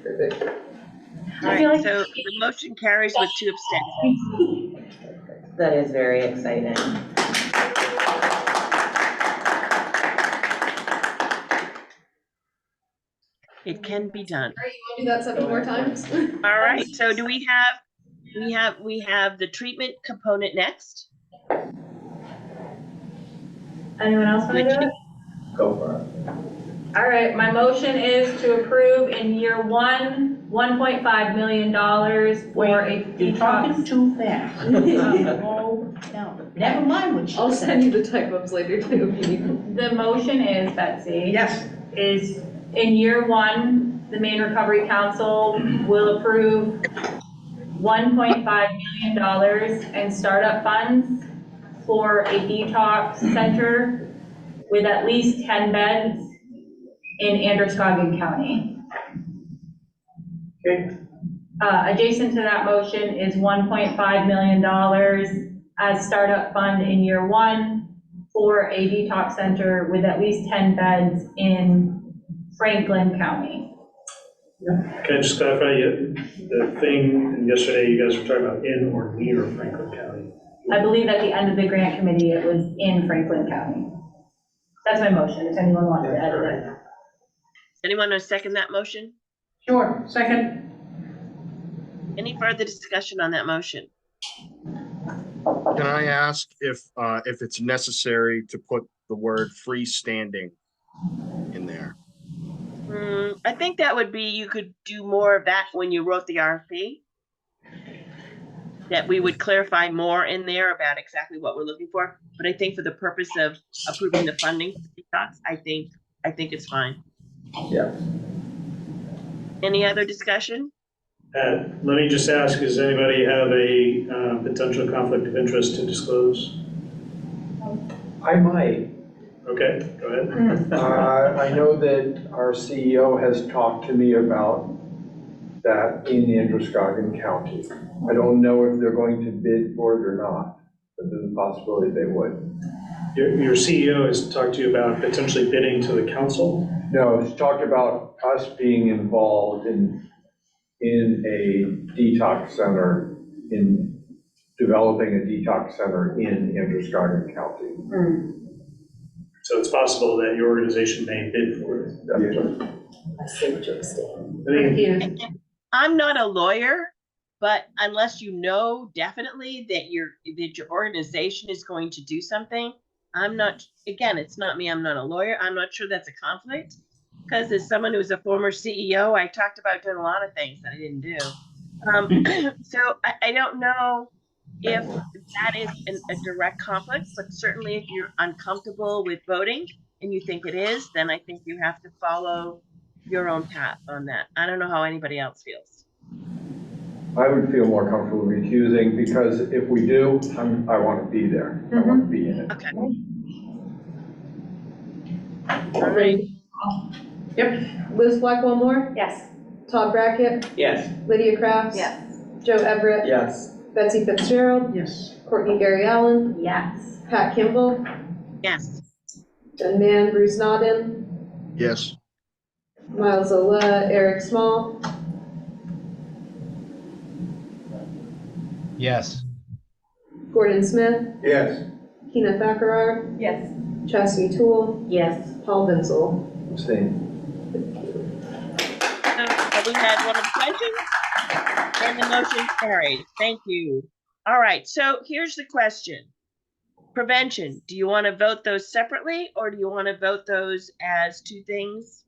perfect. All right, so the motion carries with 2 abstentions. That is very exciting. It can be done. All right, you want to do that 7 more times? All right, so do we have the treatment component next? Anyone else want to do it? Go for it. All right, my motion is to approve in year one, $1.5 million for a You're talking detox. too fast. Slow down. Never mind what I'll she send said. you the type-ups later too if you need. The motion is, Betsy. Yes. Is in year one, the Maine Recovery Council will approve $1.5 million in startup funds for a detox center with at least 10 beds in Androscoggin County. Okay. Adjacent to that motion is $1.5 million as startup fund in year one for a detox center with at least 10 beds in Franklin County. Can I just clarify, the thing yesterday, you guys were talking about in or near Franklin County? I believe at the end of the grant committee, it was in Franklin County. That's my motion, if anyone wants to edit it. Anyone want to second that motion? Sure, second. Any further discussion on that motion? Can I ask if it's necessary to put the word freestanding in there? I think that would be, you could do more of that when you wrote the RFP. That we would clarify more in there about exactly what we're looking for. But I think for the purpose of approving the funding for detox, I think it's fine. Yeah. Any other discussion? Let me just ask, does anybody have a potential conflict of interest to disclose? I might. Okay, go ahead. I know that our CEO has talked to me about that in Androscoggin County. I don't know if they're going to bid for it or not, but there's a possibility they would. Your CEO has talked to you about potentially bidding to the council? No, he's talked about us being involved in a detox center, in developing a detox center in Androscoggin County. So it's possible that your organization may bid for it. I see what you're saying. I'm not a lawyer, but unless you know definitely that your organization is going to do something, I'm not, again, it's not me, I'm not a lawyer, I'm not sure that's a conflict. Because as someone who's a former CEO, I talked about doing a lot of things that I didn't do. So I don't know if that is a direct conflict, but certainly if you're uncomfortable with voting and you think it is, then I think you have to follow your own path on that. I don't know how anybody else feels. I would feel more comfortable recusing because if we do, I want to be there. I want to be in it. Okay. All right. Yep. Liz Blackwell-Moore? Yes. Todd Brackett? Yes. Lydia Crafts? Yes. Joe Everett? Yes. Betsy Fitzgerald? Yes. Courtney Gary Allen? Yes. Pat Kimball? Yes. And man, Bruce Nodden? Yes. Miles Ola, Eric Small? Yes. Gordon Smith? Yes. Keena Thakkar? Yes. Chastity Toole? Yes. Paul Vinsel? Abstain. So we had one abstention and the motion carried. Thank you. All right, so here's the question. Prevention, do you want to vote those separately or do you want to vote those as two things?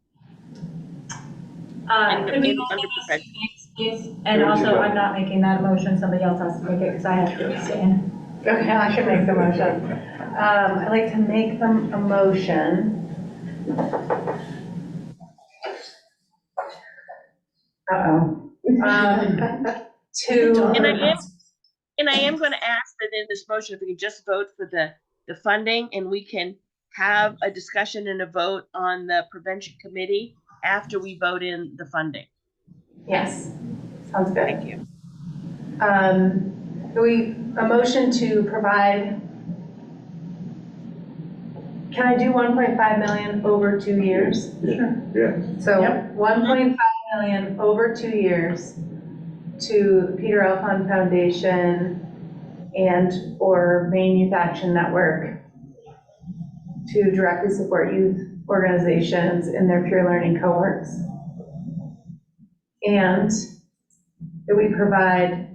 Could we under prevention? please? And also, I'm not making that motion, somebody else has to make it because I have to abstain. Okay, I should make the motion. I'd like to make a motion. Uh-oh. And I am going to ask that in this motion, if we can just vote for the funding and we can have a discussion and a vote on the prevention committee after we vote in the funding. Yes, sounds good. Thank you. A motion to provide, can I do 1.5 million over 2 years? Sure. Yes. So 1.5 million over 2 years to Peter Alfond Foundation and or Maine Youth Action Network to directly support youth organizations in their peer learning cohorts. And that we provide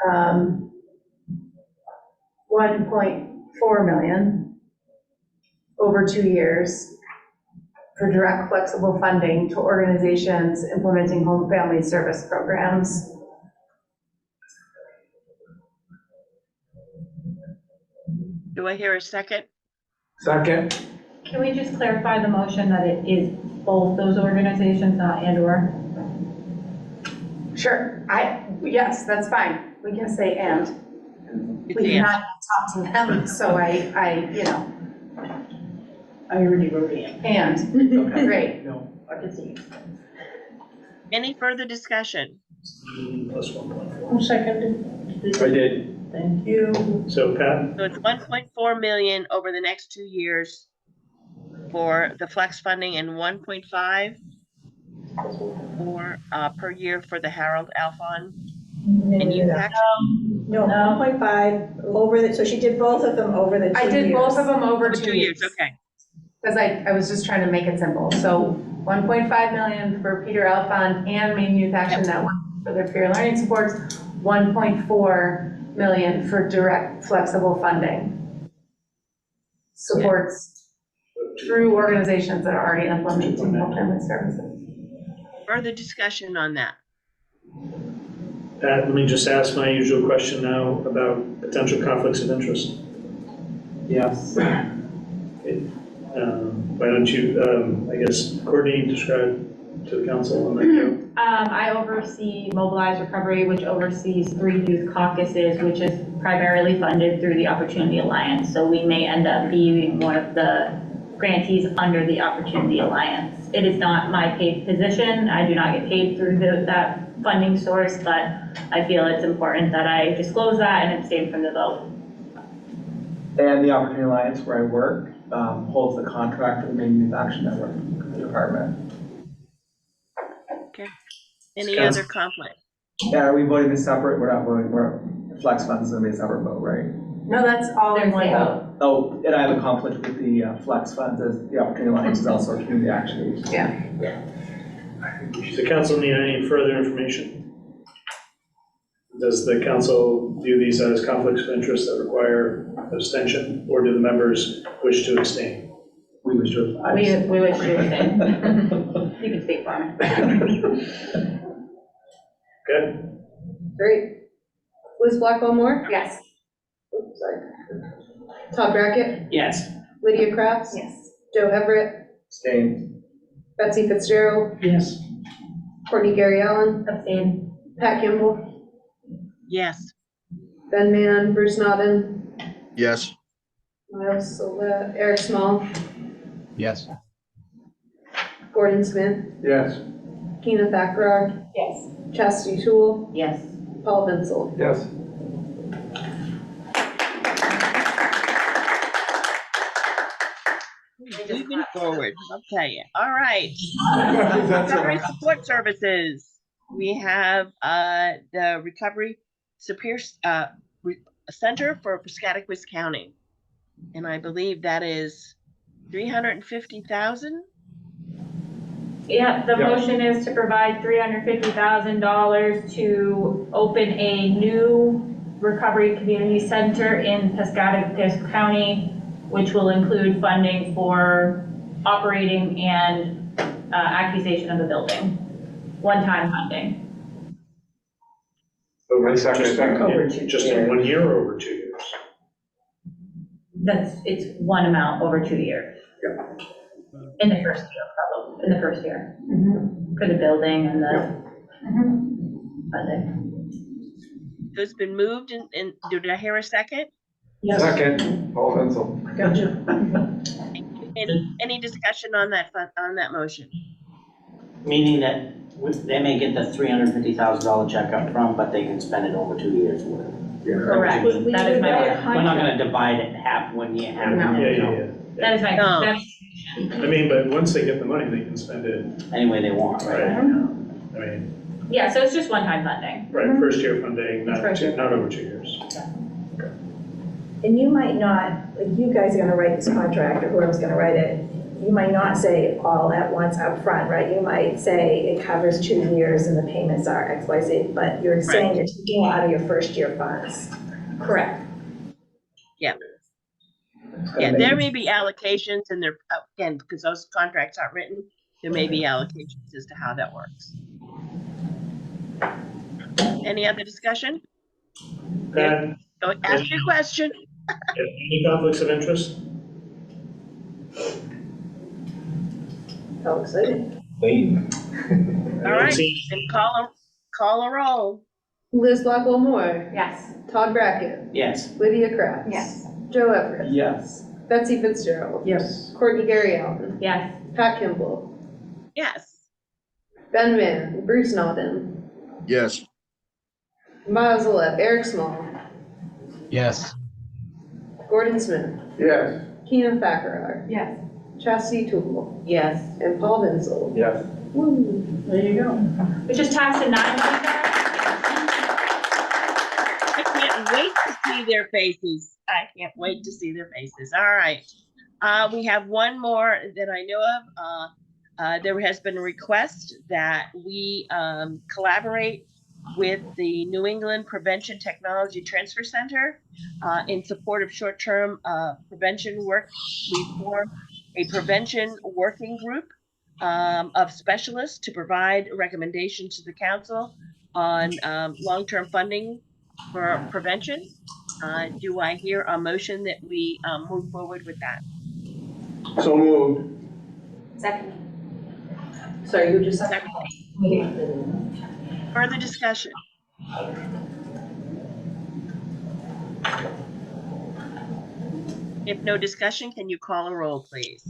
$1.4 million over 2 years for direct flexible funding to organizations implementing home family service programs. Do I hear a second? Second. Can we just clarify the motion that it is both those organizations, not and or? Sure, yes, that's fine. We can say and. We cannot talk to them, so I already wrote it. And, great. No. I can see. Any further discussion? Plus 1.4. Who seconded? I did. Thank you. So Pat? So it's 1.4 million over the next 2 years for the flex funding and 1.5 for per year for the Harold Alfond and youth action. No, 1.5 over so she did both of them over the 2 years. I did both of them over 2 years, okay. Because I was just trying to make it simple. So 1.5 million for Peter Alfond and Maine Youth Action Network for their peer learning supports, 1.4 million for direct flexible funding. Supports through organizations that are already implementing health family services. Further discussion on that? Let me just ask my usual question now about potential conflicts of interest. Yes. Why don't you, I guess, Courtney, describe to the council on that? I oversee Mobilize Recovery, which oversees 3 youth caucuses, which is primarily funded through the Opportunity Alliance. So we may end up being one of the grantees under the Opportunity Alliance. It is not my paid position. I do not get paid through that funding source, but I feel it's important that I disclose that and abstain from the vote. And the Opportunity Alliance, where I work, holds the contract for the Maine Youth Action Network department. Okay. Any other conflict? Yeah, are we voting this separate? We're not voting, the flex funds is gonna be a separate vote, right? No, that's all in one vote. Oh, and I have a conflict with the flex funds as the Opportunity Alliance is also a community action agency. Yeah. Does the council need any further information? Does the council view these as conflicts of interest that require abstention, or do the members wish to abstain? We wish to abstain. We wish to abstain. You can speak for me. Good. Great. Liz Blackwell Moore? Yes. Oops, sorry. Todd Brackett? Yes. Lydia Crafts? Yes. Joe Everett? Abstain. Betsy Fitzgerald? Yes. Courtney Gary Allen? Abstain. Pat Kimball? Yes. Ben Mann? Bruce Nodden? Yes. Miles Silva? Eric Small? Yes. Gordon Smith? Yes. Keena Thackrar? Yes. Chastity Toole? Yes. Paul Vinsel? Yes. Moving forward, I'll tell you. All right. That's Recovery right. support services. We have the Recovery Superior Center for Piscataquis County. And I believe that is 350,000. Yeah, the Yep. motion is to provide $350,000 to open a new recovery community center in Piscataquis County, which will include funding for operating and acquisition of the building. One-time funding. Over Second. just in 1 year or over 2 years? It's one amount over 2 years. Yeah. In the first year, probably, in the first year. For the building and the funding. So it's been moved and did I hear a second? Yes. Second, Paul Vinsel. Gotcha. Any discussion on that motion? Meaning that they may get the $350,000 check up front, but they can spend it over 2 years with it. Correct. That is my motion. We're not gonna divide it half 1 year, half Yeah, another, yeah. That is my, No. that's, I mean, but once they get the money, they can spend it, any way they want, right? right? I mean, yeah, so it's just one-time funding. right, first year funding, not First year. not over 2 years. And you might not, like you guys are gonna write this contract, or whoever's gonna write it, you might not say all at once up front, right? You might say it covers 2 years and the payments are X, Y, Z, but you're saying you're taking out of your first year funds. Correct. Yeah. Yeah, there may be allocations and there, again, because those contracts aren't written, there may be allocations as to how that works. Any other discussion? Pat, Go ask your question. any conflicts of interest? How exciting. Wait. All right, then call a roll. Liz Blackwell Moore? Yes. Todd Brackett? Yes. Lydia Crafts? Yes. Joe Everett? Yes. Betsy Fitzgerald? Yes. Courtney Gary Allen? Yes. Pat Kimball? Yes. Ben Mann? Bruce Nodden? Yes. Miles Silva? Eric Small? Yes. Gordon Smith? Yes. Keena Thackrar? Yes. Chastity Toole? Yes. And Paul Vinsel? Yes. Woo. There you go. We just passed a 9 million. I can't wait to see their faces. I can't wait to see their faces. All right. We have one more that I know of. There has been a request that we collaborate with the New England Prevention Technology Transfer Center in support of short-term prevention work. We formed a prevention working group of specialists to provide recommendations to the council on long-term funding for prevention. Do I hear a motion that we move forward with that? So moved. Second. Sorry, who just said? Further discussion? If no discussion, can you call a roll, please?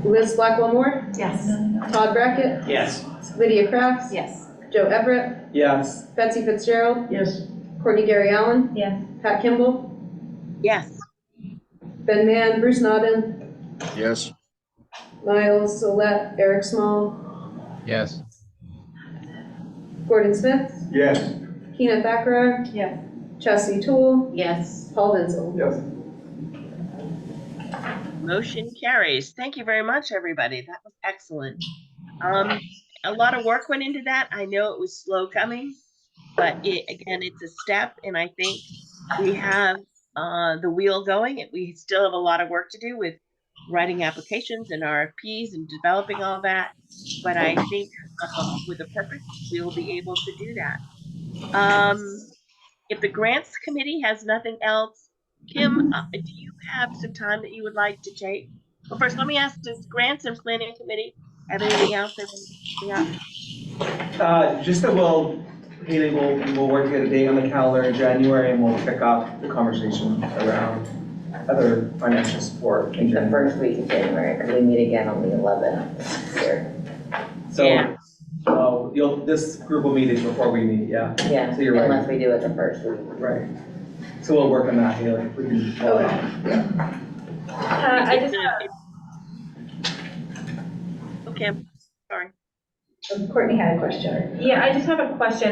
Liz Blackwell-Moore, Yes. Todd Brackett, Yes. Lydia Crafts, Yes. Joe Everett, Yes. Betsy Fitzgerald, Yes. Courtney Gary Allen, Yes. Pat Kimball, Yes. Ben Mann, Bruce Nodden, Yes. Miles Solette, Eric Small, Yes. Gordon Smith, Yes. Keena Thackara, Yes. Chastity Tool, Yes. Paul Vincil. Yes. Motion carries. Thank you very much, everybody. That was excellent. A lot of work went into that. I know it was slow coming, but again, it's a step, and I think we have the wheel going, and we still have a lot of work to do with writing applications and RFPs and developing all that. But I think with a purpose, we will be able to do that. If the grants committee has nothing else, Kim, do you have some time that you would like to take? Well, first, let me ask, does grants and planning committee have anything else they want to bring up? Just that Haley will work to get a date on the calendar in January, and we'll pick up the conversation around other financial support in The January. first week of January, because we meet again on the 11th here. So, Yeah. this group will meet before we meet, yeah. Yeah, So you're right. unless we do it the first week. Right. So we'll work on that, Haley. We can. I just Okay, sorry. Courtney had a question. Yeah, I just have a question.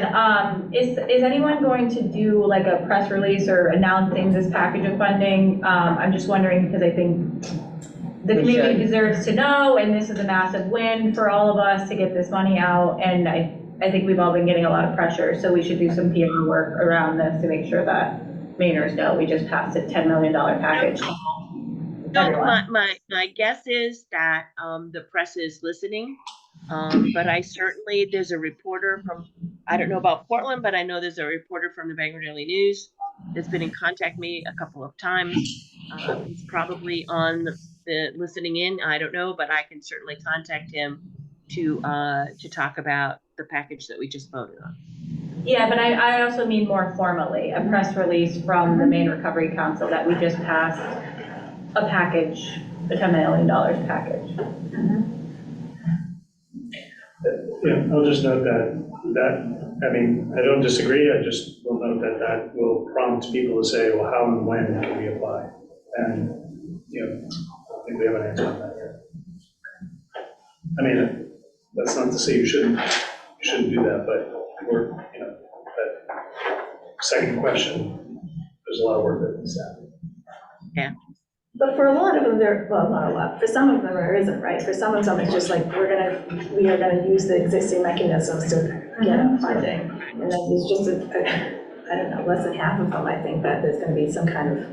Is anyone going to do like a press release or announcing this package of funding? I'm just wondering because I think the community deserves to know, and this is a massive win for all of us to get this money out. And I think we've all been getting a lot of pressure, so we should do some PR work around this to make sure that Mainers know we just passed a $10 million package. No, my guess is that the press is listening. But there's a reporter from, I don't know about Portland, but I know there's a reporter from the Bangor Daily News that's been in contact with me a couple of times. He's probably on the listening in, I don't know, but I can certainly contact him to talk about the package that we just voted on. Yeah, but I also mean more formally, a press release from the Maine Recovery Council that we just passed a package, a $10 million package. Yeah, I'll just note I mean, I don't disagree, I just will note that will prompt people to say, well, how and when can we apply? And, I think we have an answer on that yet. I mean, that's not to say you shouldn't do that, but that second question, there's a lot of work that needs to happen. Yeah. But for a lot of them, well, not a lot, for some of them there isn't, right? For some of them, it's just like, we are gonna use the existing mechanisms to get funding. And then there's just I don't know, less than half of them, I think, that there's gonna be some kind of.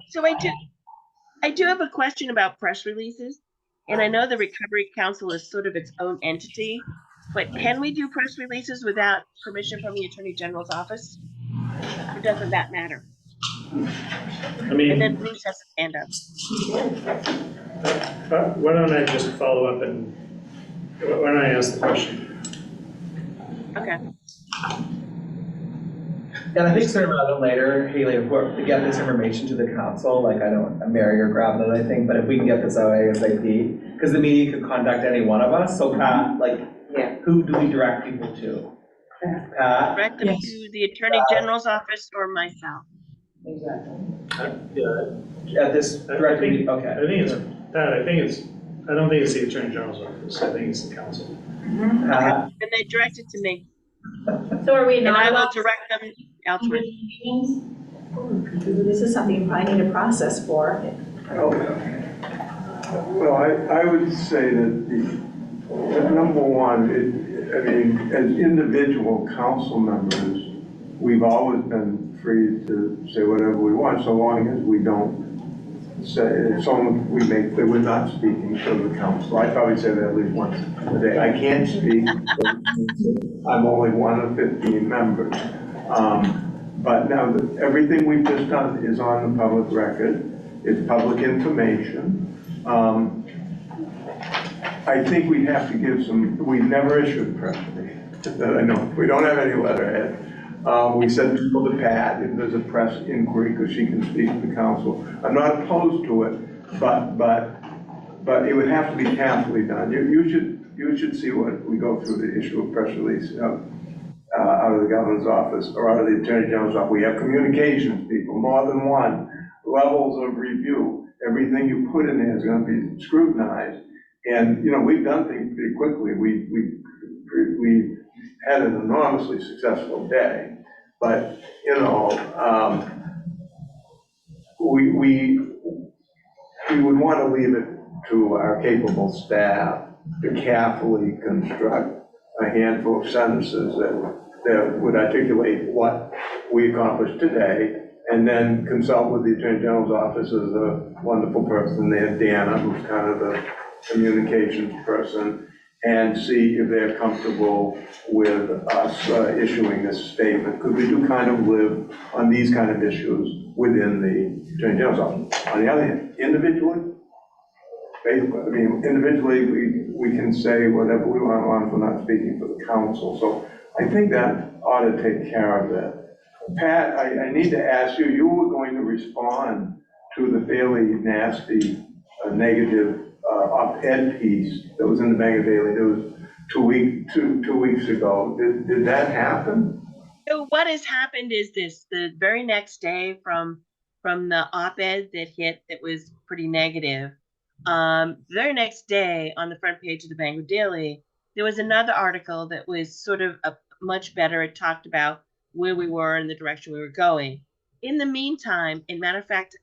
So I do have a question about press releases. And I know the Recovery Council is sort of its own entity, but can we do press releases without permission from the Attorney General's office? Or doesn't that matter? I mean, and then Bruce has a hand up. Why don't I just follow up and, why don't I ask the question? Okay. And I think sooner rather than later, Haley, to get this information to the council, like Mary or grab it, I think, but if we can get this out ASAP, because the media could contact any one of us, so Pat, who do we direct people to? Pat? Direct them to the Attorney General's office or myself. Exactly. At this directory, okay. I think it's, Pat, I don't think it's the Attorney General's office, I think it's the council. Pat? And they direct it to me. So are we not? And I will direct them elsewhere. This is something you probably need a process for. Well, I would say that Number one, I mean, as individual council members, we've always been free to say whatever we want, so long as we don't say, so long as we make that we're not speaking for the council. I probably say that at least once a day. I can't speak, I'm only one of 15 members. But now, everything we've just done is on the public record. It's public information. I think we have to give some, we've never issued a press release that I know. We don't have any letterhead. We send people to Pat if there's a press inquiry because she can speak to the council. I'm not opposed to it, but it would have to be carefully done. You should see what we go through to issue a press release out of the governor's office or out of the attorney general's office. We have communications people, more than one, levels of review. Everything you put in there is going to be scrutinized. And, you know, we've done things pretty quickly. We had an enormously successful day, but, you know, we would want to leave it to our capable staff to carefully construct a handful of sentences that would articulate what we accomplished today, and then consult with the Attorney General's office as a wonderful person there, Dana, who's kind of the communications person, and see if they're comfortable with us issuing this statement, because we do kind of live on these kind of issues within the Attorney General's office. On the other hand, individually, we can say whatever we want if we're not speaking for the council. So I think that ought to take care of that. Pat, I need to ask you, you were going to respond to the fairly nasty negative op-ed piece that was in the Bangor Daily News two weeks ago. Did that happen? So what has happened is this: the very next day from the op-ed that hit that was pretty negative, the very next day on the front page of the Bangor Daily, there was another article that was sort of much better. It talked about where we were and the direction we were going. In the meantime, in matter of fact,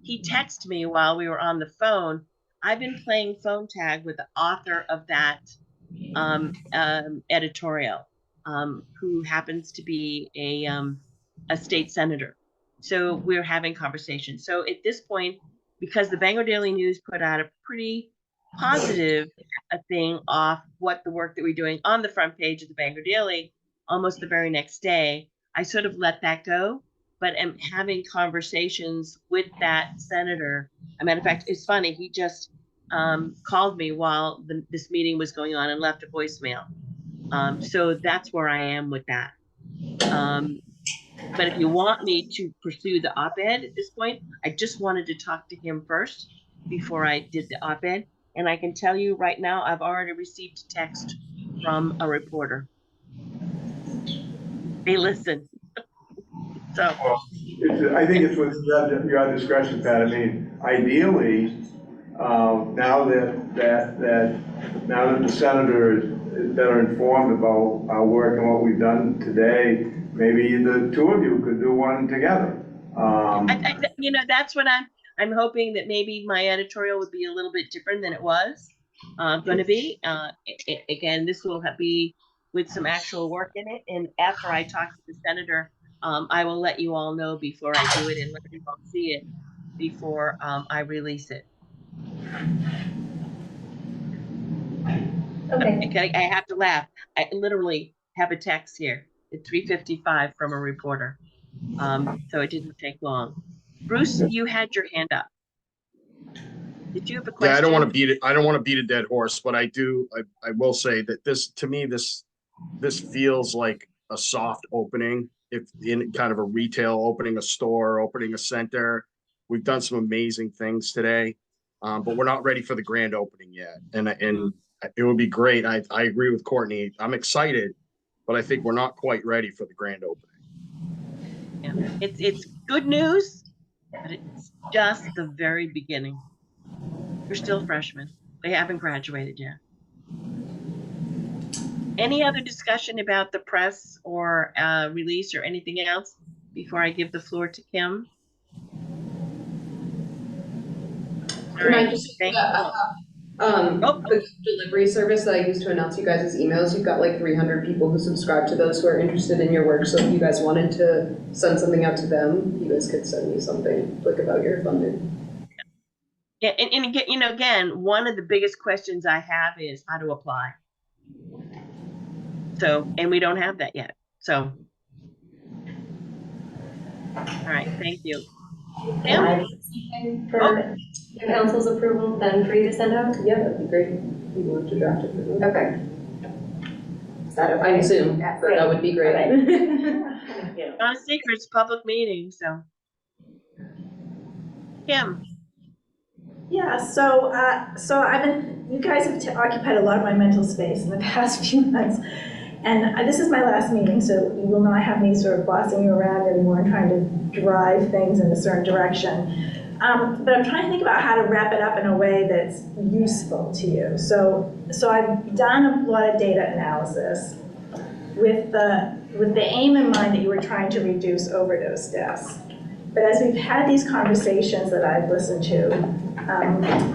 he texted me while we were on the phone. I've been playing phone tag with the author of that editorial, who happens to be a state senator. So we're having conversations. So at this point, because the Bangor Daily News put out a pretty positive thing off what the work that we're doing on the front page of the Bangor Daily, almost the very next day, I sort of let that go, but am having conversations with that senator. As a matter of fact, it's funny, he just called me while this meeting was going on and left a voicemail. So that's where I am with that. But if you want me to pursue the op-ed at this point, I just wanted to talk to him first before I did the op-ed. And I can tell you right now, I've already received a text from a reporter. They listen. So I think it's with your discretion, Pat. I mean, ideally, now that the senators that are informed about our work and what we've done today, maybe the two of you could do one together. You know, that's what I'm hoping, that maybe my editorial would be a little bit different than it was going to be. Again, this will be with some actual work in it. And after I talk to the senator, I will let you all know before I do it and let you all see it before I release it. Okay. I have to laugh. I literally have a text here at 3:55 from a reporter. So it didn't take long. Bruce, you had your hand up. Did you have a question? Yeah, I don't want to beat a dead horse, but I will say that to me, this feels like a soft opening, if in kind of a retail opening, a store, opening a center. We've done some amazing things today, but we're not ready for the grand opening yet. And it would be great. I agree with Courtney. I'm excited, but I think we're not quite ready for the grand opening. Yeah, it's good news, but it's just the very beginning. You're still freshmen. They haven't graduated yet. Any other discussion about the press or release or anything else before I give the floor to Kim? All right. Thank you. The delivery service that I use to announce you guys' emails, you've got like 300 people who subscribe to those who are interested in your work. So if you guys wanted to send something out to them, you guys could send me something like about your funding. Yeah, and again, again, one of the biggest questions I have is how to apply. So, and we don't have that yet. So, all right, thank you. Can I Tim? put something for the council's approval then for you to send out? Yeah, that'd be great. You want to draft it for them? Okay. Is that okay? I assume, but that would be great. Thank you. Not a secret, it's a public meeting, so. Kim? Yeah, so you guys have occupied a lot of my mental space in the past few months. And this is my last meeting, so you will not have me sort of bossing you around anymore and trying to drive things in a certain direction. But I'm trying to think about how to wrap it up in a way that's useful to you. So I've done a lot of data analysis with the aim in mind that you were trying to reduce overdose deaths. But as we've had these conversations that I've listened to,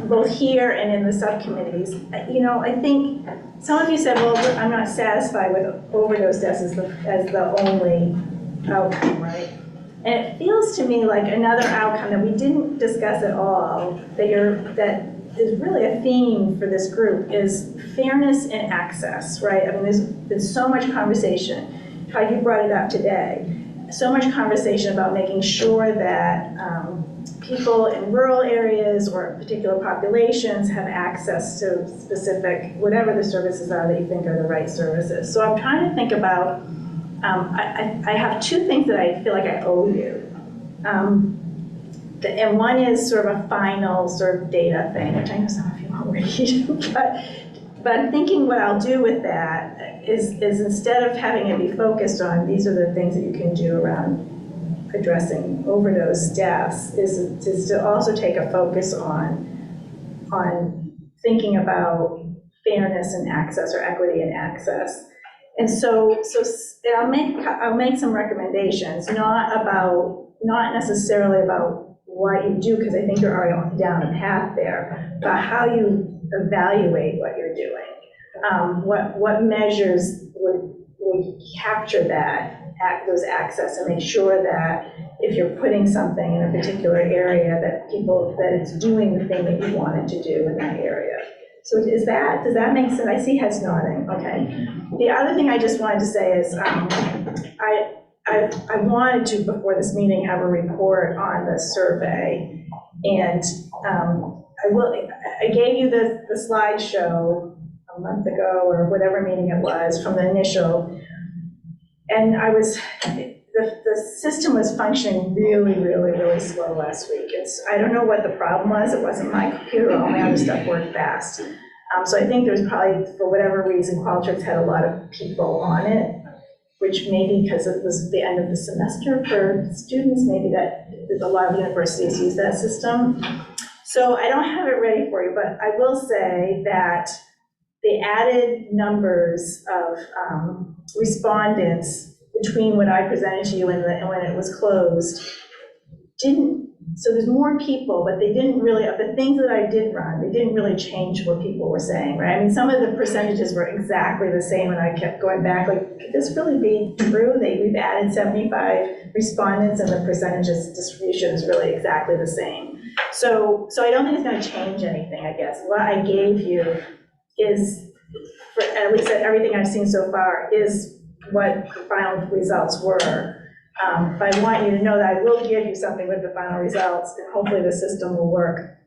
both here and in the subcommittees, I think some of you said, well, I'm not satisfied with overdose deaths as the only outcome, right? And it feels to me like another outcome that we didn't discuss at all, that is really a theme for this group, is fairness and access, right? I mean, there's been so much conversation, how you brought it up today, so much conversation about making sure that people in rural areas or particular populations have access to specific, whatever the services are that you think are the right services. So I'm trying to think about, I have two things that I feel like I owe you. And one is sort of a final sort of data thing, which I know some of you already do, but I'm thinking what I'll do with that is instead of having it be focused on these are the things that you can do around addressing overdose deaths, is to also take a focus on thinking about fairness and access, or equity and access. And so I'll make some recommendations, not necessarily about what you do, because I think you're already down a path there, but how you evaluate what you're doing. What measures would capture those access and make sure that if you're putting something in a particular area that it's doing the thing that you want it to do in that area. So does that make sense? I see heads nodding, okay. The other thing I just wanted to say is I wanted to, before this meeting, have a report on the survey. And I gave you the slideshow a month ago, or whatever meeting it was, from the initial. And the system was functioning really, really, really slow last week. I don't know what the problem was. It wasn't my computer. All my other stuff worked fast. So I think there's probably, for whatever reason, Qualtrics had a lot of people on it, which maybe because it was the end of the semester for students, maybe that a lot of universities use that system. So I don't have it ready for you, but I will say that the added numbers of respondents between what I presented to you and when it was closed so there's more people, but they didn't really, of the things that I did run, they didn't really change what people were saying, right? I mean, some of the percentages were exactly the same, and I kept going back, like, could this really be true? We've added 75 respondents, and the percentages distribution is really exactly the same. So I don't think it's going to change anything, I guess. What I gave you is, for at least everything I've seen so far, is what the final results were. But I want you to know that I will give you something with the final results, and hopefully the system will work.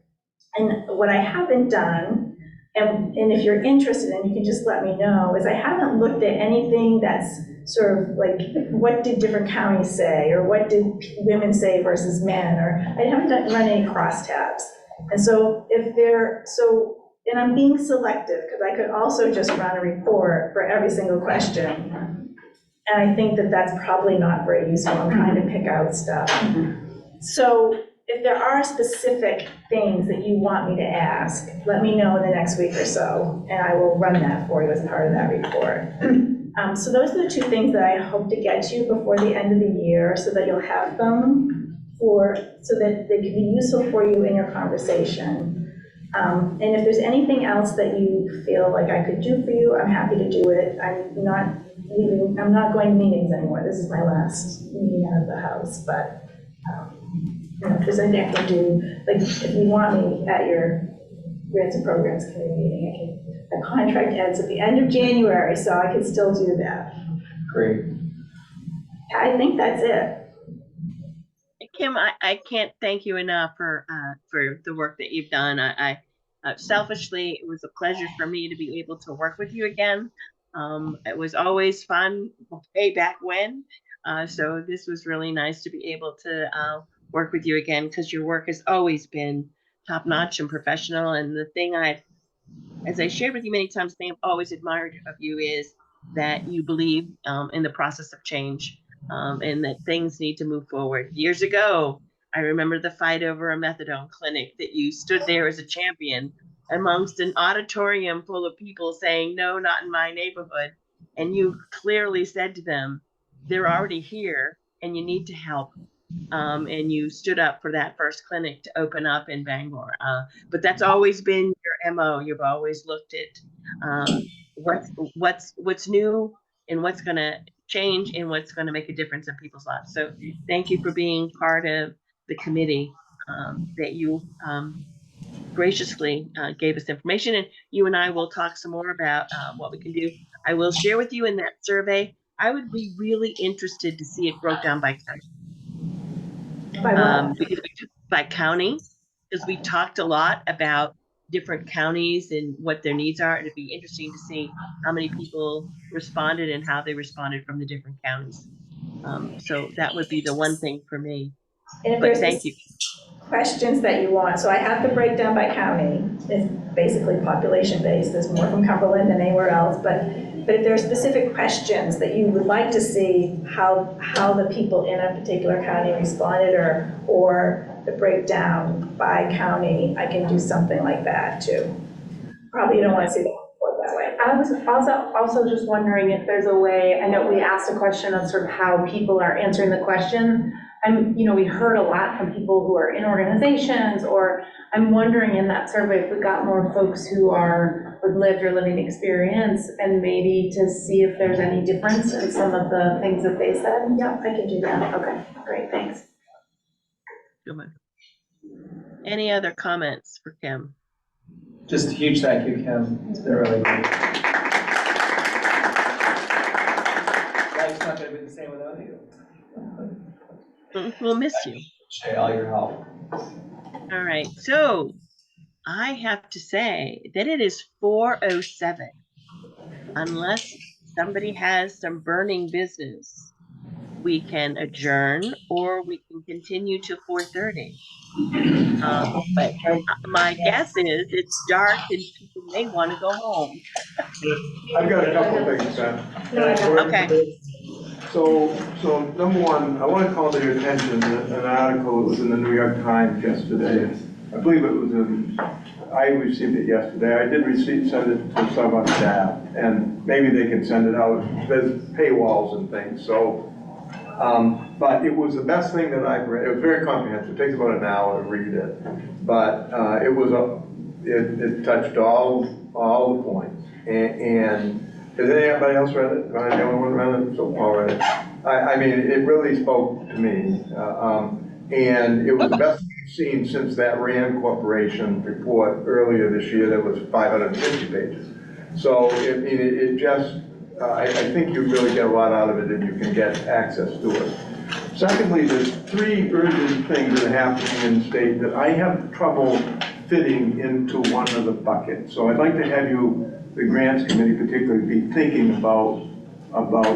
And what I haven't done, and if you're interested, and you can just let me know, is I haven't looked at anything that's sort of like, what did different counties say, or what did women say versus men, or I haven't run any crosstabs. And so and I'm being selective, because I could also just run a report for every single question. And I think that that's probably not very useful. I'm trying to pick out stuff. So if there are specific things that you want me to ask, let me know in the next week or so, and I will run that for you as part of that report. So those are the two things that I hope to get you before the end of the year, so that you'll have them so that they can be useful for you in your conversation. And if there's anything else that you feel like I could do for you, I'm happy to do it. I'm not going to meetings anymore. This is my last meeting out of the house, but if there's anything I can do, like if you want me at your grants and programs committee meeting, the contract ends at the end of January, so I can still do that. Great. I think that's it. Kim, I can't thank you enough for the work that you've done. I selfishly, it was a pleasure for me to be able to work with you again. It was always fun way back when. So this was really nice to be able to work with you again, because your work has always been top notch and professional. And the thing as I shared with you many times, the thing I've always admired of you is that you believe in the process of change, and that things need to move forward. Years ago, I remember the fight over a methadone clinic that you stood there as a champion amongst an auditorium full of people saying, no, not in my neighborhood. And you clearly said to them, they're already here and you need to help. And you stood up for that first clinic to open up in Bangor. But that's always been your MO. You've always looked at what's new and what's going to change and what's going to make a difference in people's lives. So thank you for being part of the committee that you graciously gave us information. And you and I will talk some more about what we can do. I will share with you in that survey. I would be really interested to see it broke down by country. By county, because we talked a lot about different counties and what their needs are. It'd be interesting to see how many people responded and how they responded from the different counties. So that would be the one thing for me. And but thank you. Questions that you want. So I have the breakdown by county. It's basically population based. There's more from Cumberland than anywhere else. But if there are specific questions that you would like to see how the people in a particular county responded, or the breakdown by county, I can do something like that too. Probably you don't want to see the report that way. I was also just wondering if there's a way, I know we asked a question of sort of how people are answering the question. We heard a lot from people who are in organizations, or I'm wondering in that survey if we got more folks who are with lived or living experience, and maybe to see if there's any difference in some of the things that they said. Yeah, I can do that. Okay, great, thanks. Good one. Any other comments for Kim? Just a huge thank you, Kim. It's been really great. Life's not going to be the same without you. We'll miss you. Appreciate all your help. All right, so I have to say that it is 4:07. Unless somebody has some burning business, we can adjourn or we can continue to 4:30. But my guess is it's dark and people may want to go home. I've got a couple of things, Beth. Okay. So number one, I want to call to your attention an article that was in the New York Times yesterday. I believe it was I received it yesterday. I did send it to some on staff, and maybe they can send it out. There's paywalls and things, so, but it was the best thing that I've read. It was very comprehensive. It takes about an hour to read it, but it touched all the points. And has anybody else read it? Am I the only one read it? So Paul read it. I mean, it really spoke to me. And it was the best we've seen since that RAND Corporation report earlier this year that was 550 pages. So it just, I think you really get a lot out of it if you can get access to it. Secondly, there's three urgent things that are happening in the state that I have trouble fitting into one of the buckets. So I'd like to have you, the grants committee particularly, be thinking about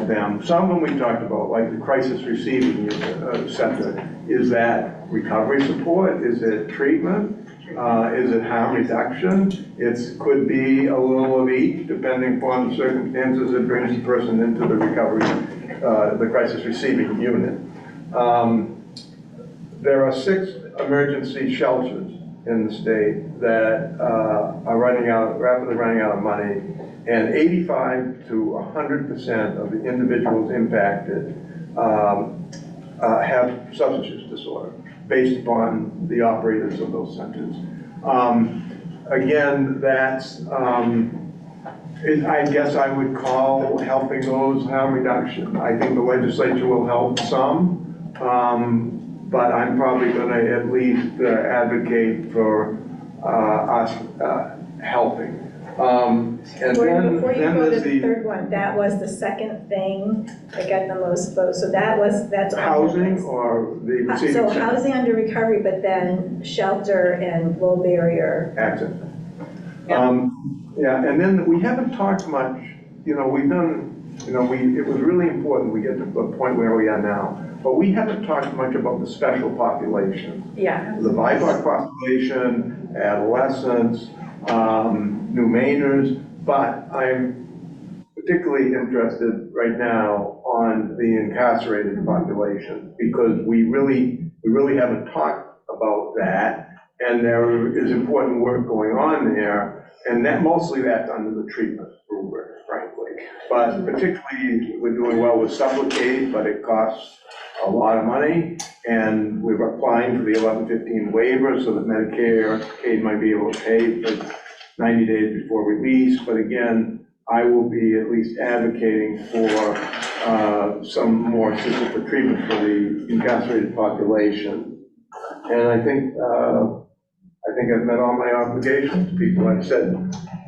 them. Some of them we talked about, like the crisis receiving center. Is that recovery support? Is it treatment? Is it harm reduction? It could be a little of each, depending upon the circumstances that brings the person into the recovery, the crisis receiving unit. There are 6 emergency shelters in the state that are rapidly running out of money, and 85 to 100% of the individuals impacted have substance use disorder based upon the operators of those centers. again, that's, I guess I would call helping those harm reduction. I think the legislature will help some, but I'm probably gonna at least advocate for us helping. And then, Before you then go to there's the the third one, that was the second thing that got the most votes, so that's. on your housing list. or the So receiving center housing under recovery, but then shelter and low barrier. access. Yeah, and then we haven't talked much, we've done, it was really important we get to the point where we are now, but we haven't talked much about the special population. Yeah. The BIPOC population, adolescents, New Mainers, but I'm particularly interested right now on the incarcerated population because we really haven't talked about that, and there is important work going on there. And that mostly that's under the treatment rubric, frankly. But particularly, we're doing well with Supplicate, but it costs a lot of money. And we're applying for the 1115 waiver so that Medicaid might be able to pay for 90 days before release. But again, I will be at least advocating for some more assistance for treatment for the incarcerated population. And I think I've met all my obligations. People have said,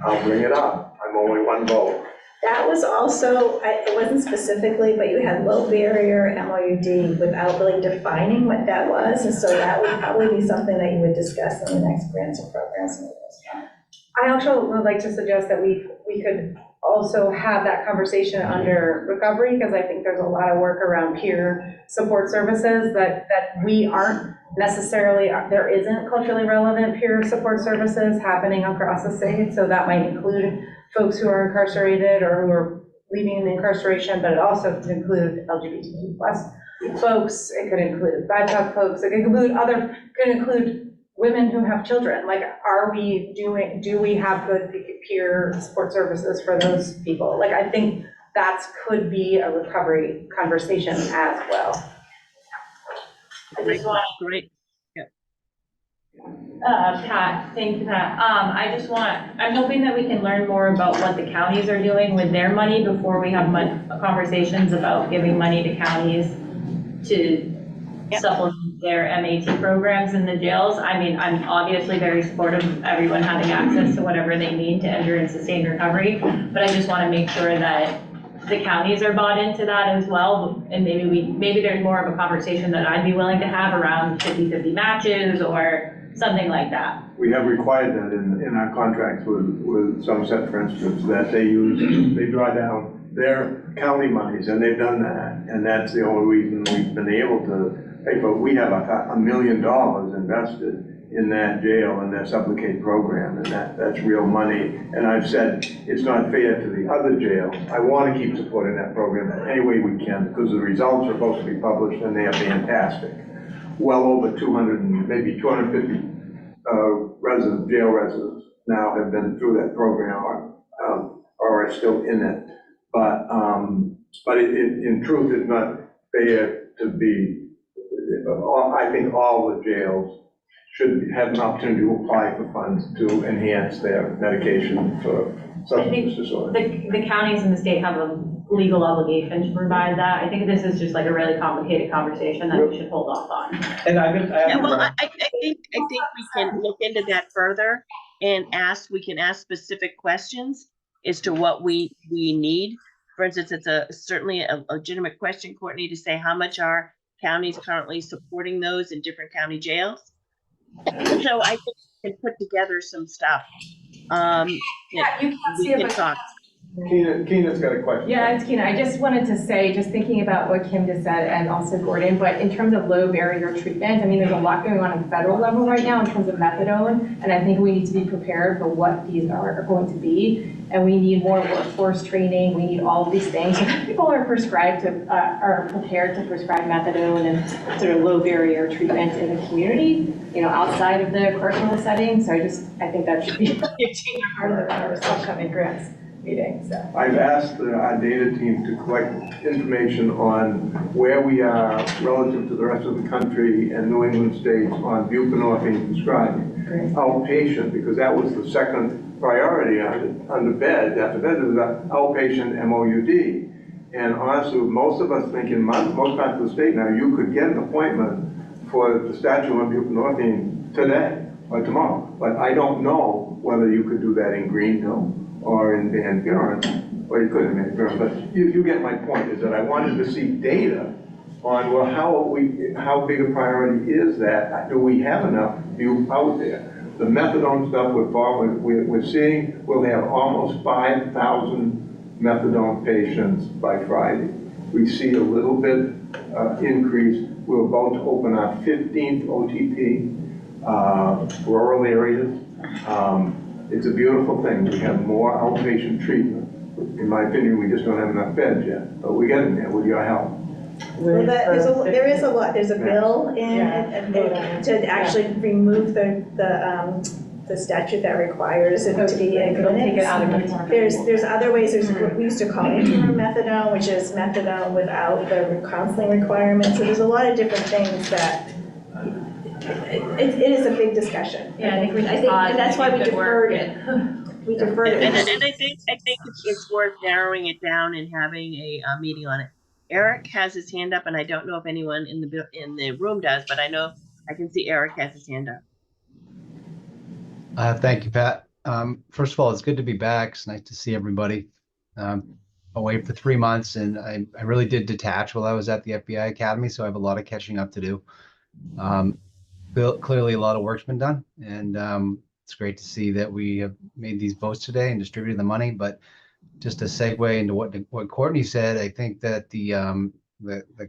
I'll bring it up. I'm only one vote. That was also, it wasn't specifically, but you had low barrier MOUD without really defining what that was. And so that would probably be something that you would discuss in the next grants and programs meeting. I also would like to suggest that we could also have that conversation under recovery, because I think there's a lot of work around peer support services that we aren't necessarily, there isn't culturally relevant peer support services happening across the state. So that might include folks who are incarcerated or who are leaving incarceration, but it also could include LGBTQ plus folks. It could include BIPOC folks. It could include women who have children. Like, do we have good peer support services for those people? Like, I think that could be a recovery conversation as well. I just want, Great. Pat, thank you, Pat. I'm hoping that we can learn more about what the counties are doing with their money before we have conversations about giving money to counties to supplement their MAT programs in the jails. I mean, I'm obviously very supportive of everyone having access to whatever they need to enter and sustain recovery, but I just want to make sure that the counties are bought into that as well, and maybe there's more of a conversation that I'd be willing to have around 50-50 matches or something like that. We have required that in our contracts with Somerset, for instance, that they draw down their county monies, and they've done that, and that's the only reason we've been able to pay for. We have $1 million invested in that jail and their Supplicate program, and that's real money. And I've said it's not fair to the other jails. I want to keep supporting that program in any way we can because the results are supposed to be published and they are fantastic. Well over 200 and maybe 250 jail residents now have been through that program or are still in it. But in truth, it's not fair to be. I think all the jails should have an opportunity to apply for funds to enhance their medication for substance disorder. The counties in the state have a legal obligation to provide that. I think this is just like a really complicated conversation that we should hold off on. And I think we can look into that further and we can ask specific questions as to what we need. For instance, it's certainly a legitimate question, Courtney, to say how much are counties currently supporting those in different county jails. So I think we can put together some stuff. You can we see can talk. Keena's got a question. Yeah, it's Keena. I just wanted to say, just thinking about what Kim just said and also Gordon, but in terms of low barrier treatment, I mean, there's a lot going on at the federal level right now in terms of methadone, and I think we need to be prepared for what these are going to be. And we need more workforce training. We need all of these things. So that people are are prepared to prescribe methadone and sort of low barrier treatment in the community, outside of the correctional setting. So I think that should be part of our upcoming grants meeting. So I've asked our data team to collect information on where we are relative to the rest of the country and New England states on buprenorphine prescribing. outpatient, because that was the second priority on the bed. After bed, it was outpatient MOUD. And honestly, most of us think in most parts of the state now, you could get an appointment for the statue of buprenorphine today or tomorrow. But I don't know whether you could do that in Greenville or in Van Buren, or you could in Van Buren. But you get my point, is that I wanted to see data on, well, how big a priority is that? Do we have enough out there? The methadone stuff we're seeing, we'll have almost 5,000 methadone patients by Friday. We see a little bit increase. We're about to open our 15th OTP, rural areas. It's a beautiful thing. We have more outpatient treatment. In my opinion, we just don't have enough beds yet, but we're getting there with your help. Well, there is a lot, there's a bill in to actually remove the statute that requires it to be in clinics. There's other ways, there's what we used to call interim methadone, which is methadone without the counseling requirements. So there's a lot of different things that, it is a big discussion. Yeah, I think and that's why we deferred it. We deferred it. And I think it's worth narrowing it down and having a meeting on it. Eric has his hand up, and I don't know if anyone in the room does, but I know I can see Eric has his hand up. Thank you, Pat. First of all, it's good to be back. It's nice to see everybody. Away for 3 months, and I really did detach while I was at the FBI Academy, so I have a lot of catching up to do. Clearly, a lot of work's been done, and it's great to see that we have made these votes today and distributed the money. But just to segue into what Courtney said, I think that the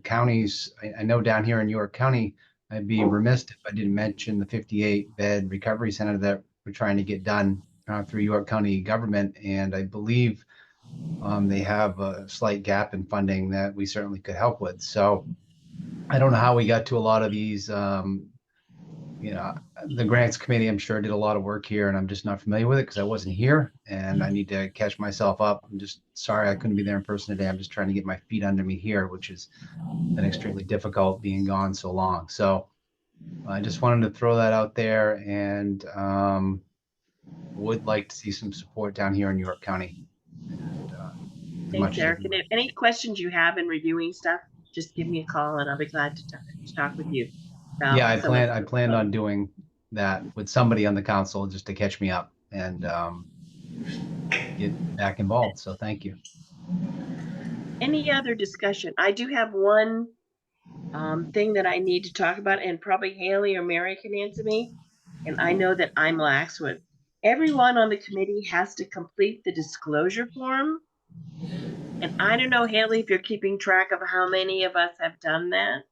counties, I know down here in York County, I'd be remiss if I didn't mention the 58-bed recovery center that we're trying to get done through York County government. And I believe they have a slight gap in funding that we certainly could help with. So I don't know how we got to a lot of these, the grants committee, I'm sure, did a lot of work here, and I'm just not familiar with it because I wasn't here, and I need to catch myself up. I'm just sorry I couldn't be there in person today. I'm just trying to get my feet under me here, which has been extremely difficult being gone so long. So I just wanted to throw that out there, and would like to see some support down here in York County. And, Thanks, Eric. And if any questions you have in reviewing stuff, just give me a call, and I'll be glad to talk with you. Yeah, I planned on doing that with somebody on the council just to catch me up and get back involved. So thank you. Any other discussion? I do have one thing that I need to talk about, and probably Haley or Mary can answer me. And I know that I'm lax with. Everyone on the committee has to complete the disclosure form. And I don't know, Haley, if you're keeping track of how many of us have done that.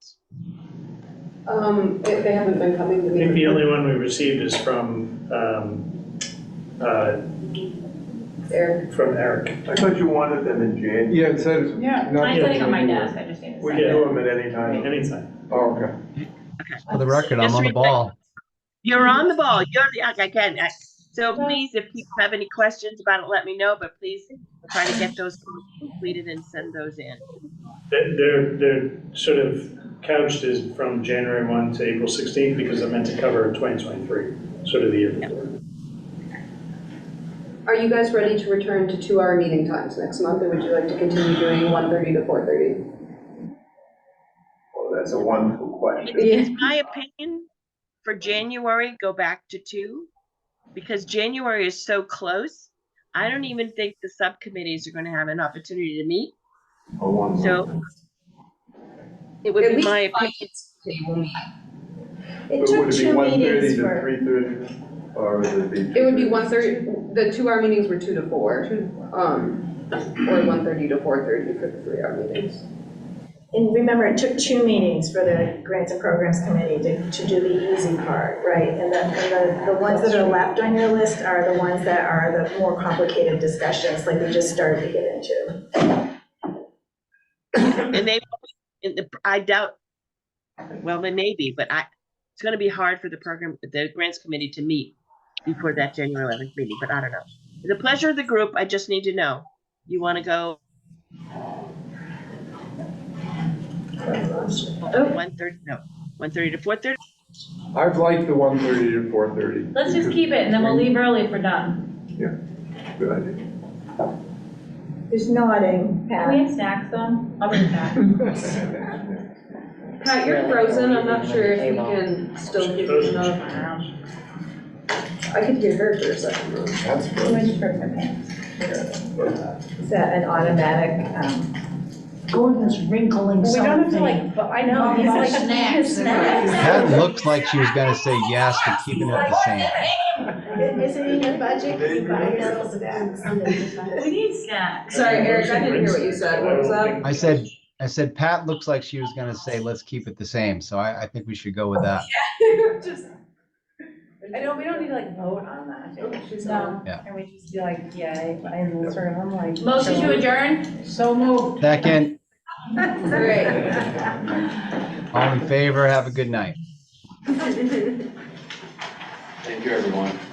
They haven't been coming to me. I think the only one we received is from Eric. From Eric. I thought you wanted them in January. Yeah, it says. Mine's sitting on my desk, I just need to We sign can it. do them at any time. Anytime. Oh, okay. For the record, I'm on the ball. You're on the ball. Again. So please, if people have any questions about it, let me know. But please try to get those completed and send those in. They're sort of couched as from January 1 to April 16th because they're meant to cover 2023, sort of the year before. Are you guys ready to return to 2-hour meeting times next month, or would you like to continue doing 1:30 to 4:30? Well, that's a wonderful question. It's my opinion for January, go back to 2, because January is so close. I don't even think the subcommittees are going to have an opportunity to meet. So it would be my opinion. It took 2 meetings for. 3:30, or would it be? It would be 1:30, the 2-hour meetings were 2 to 4, or 1:30 to 4:30 for the 3-hour meetings. And remember, it took 2 meetings for the Grants and Programs Committee to do the easy part, right? And the ones that are left on your list are the ones that are the more complicated discussions, like we just started to get into. And I doubt, well, they may be, but it's going to be hard for the Grants Committee to meet before that January 11th meeting, but I don't know. The pleasure of the group, I just need to know. You want to go? 1:30 to 4:30? I've liked the 1:30 to 4:30. Let's just keep it and then we'll leave early if we're done. Good idea. Who's nodding, Can we have snacks though? I'll bring snacks. Pat, you're frozen, I'm not sure if we can still give you enough. I could hear her for a second though. That's Is that an automatic, Gordon's wrinkling We don't have to something. like, but I know, he's About like, snacks. Pat looked like she was gonna say yes to keeping it the same. is it in your budget? Can you buy yourself snacks? We need snacks. Sorry, Eric, I didn't hear what you said, what was that? I said Pat looks like she was gonna say, let's keep it the same, so I think we should go with that. just, I know, we don't need to like vote on that. No, Yeah. and we just be like, yeah, and sort of, I'm like. Motion to adjourn? So moved. Second, Great. all in favor, have a good night. Thank you, everyone.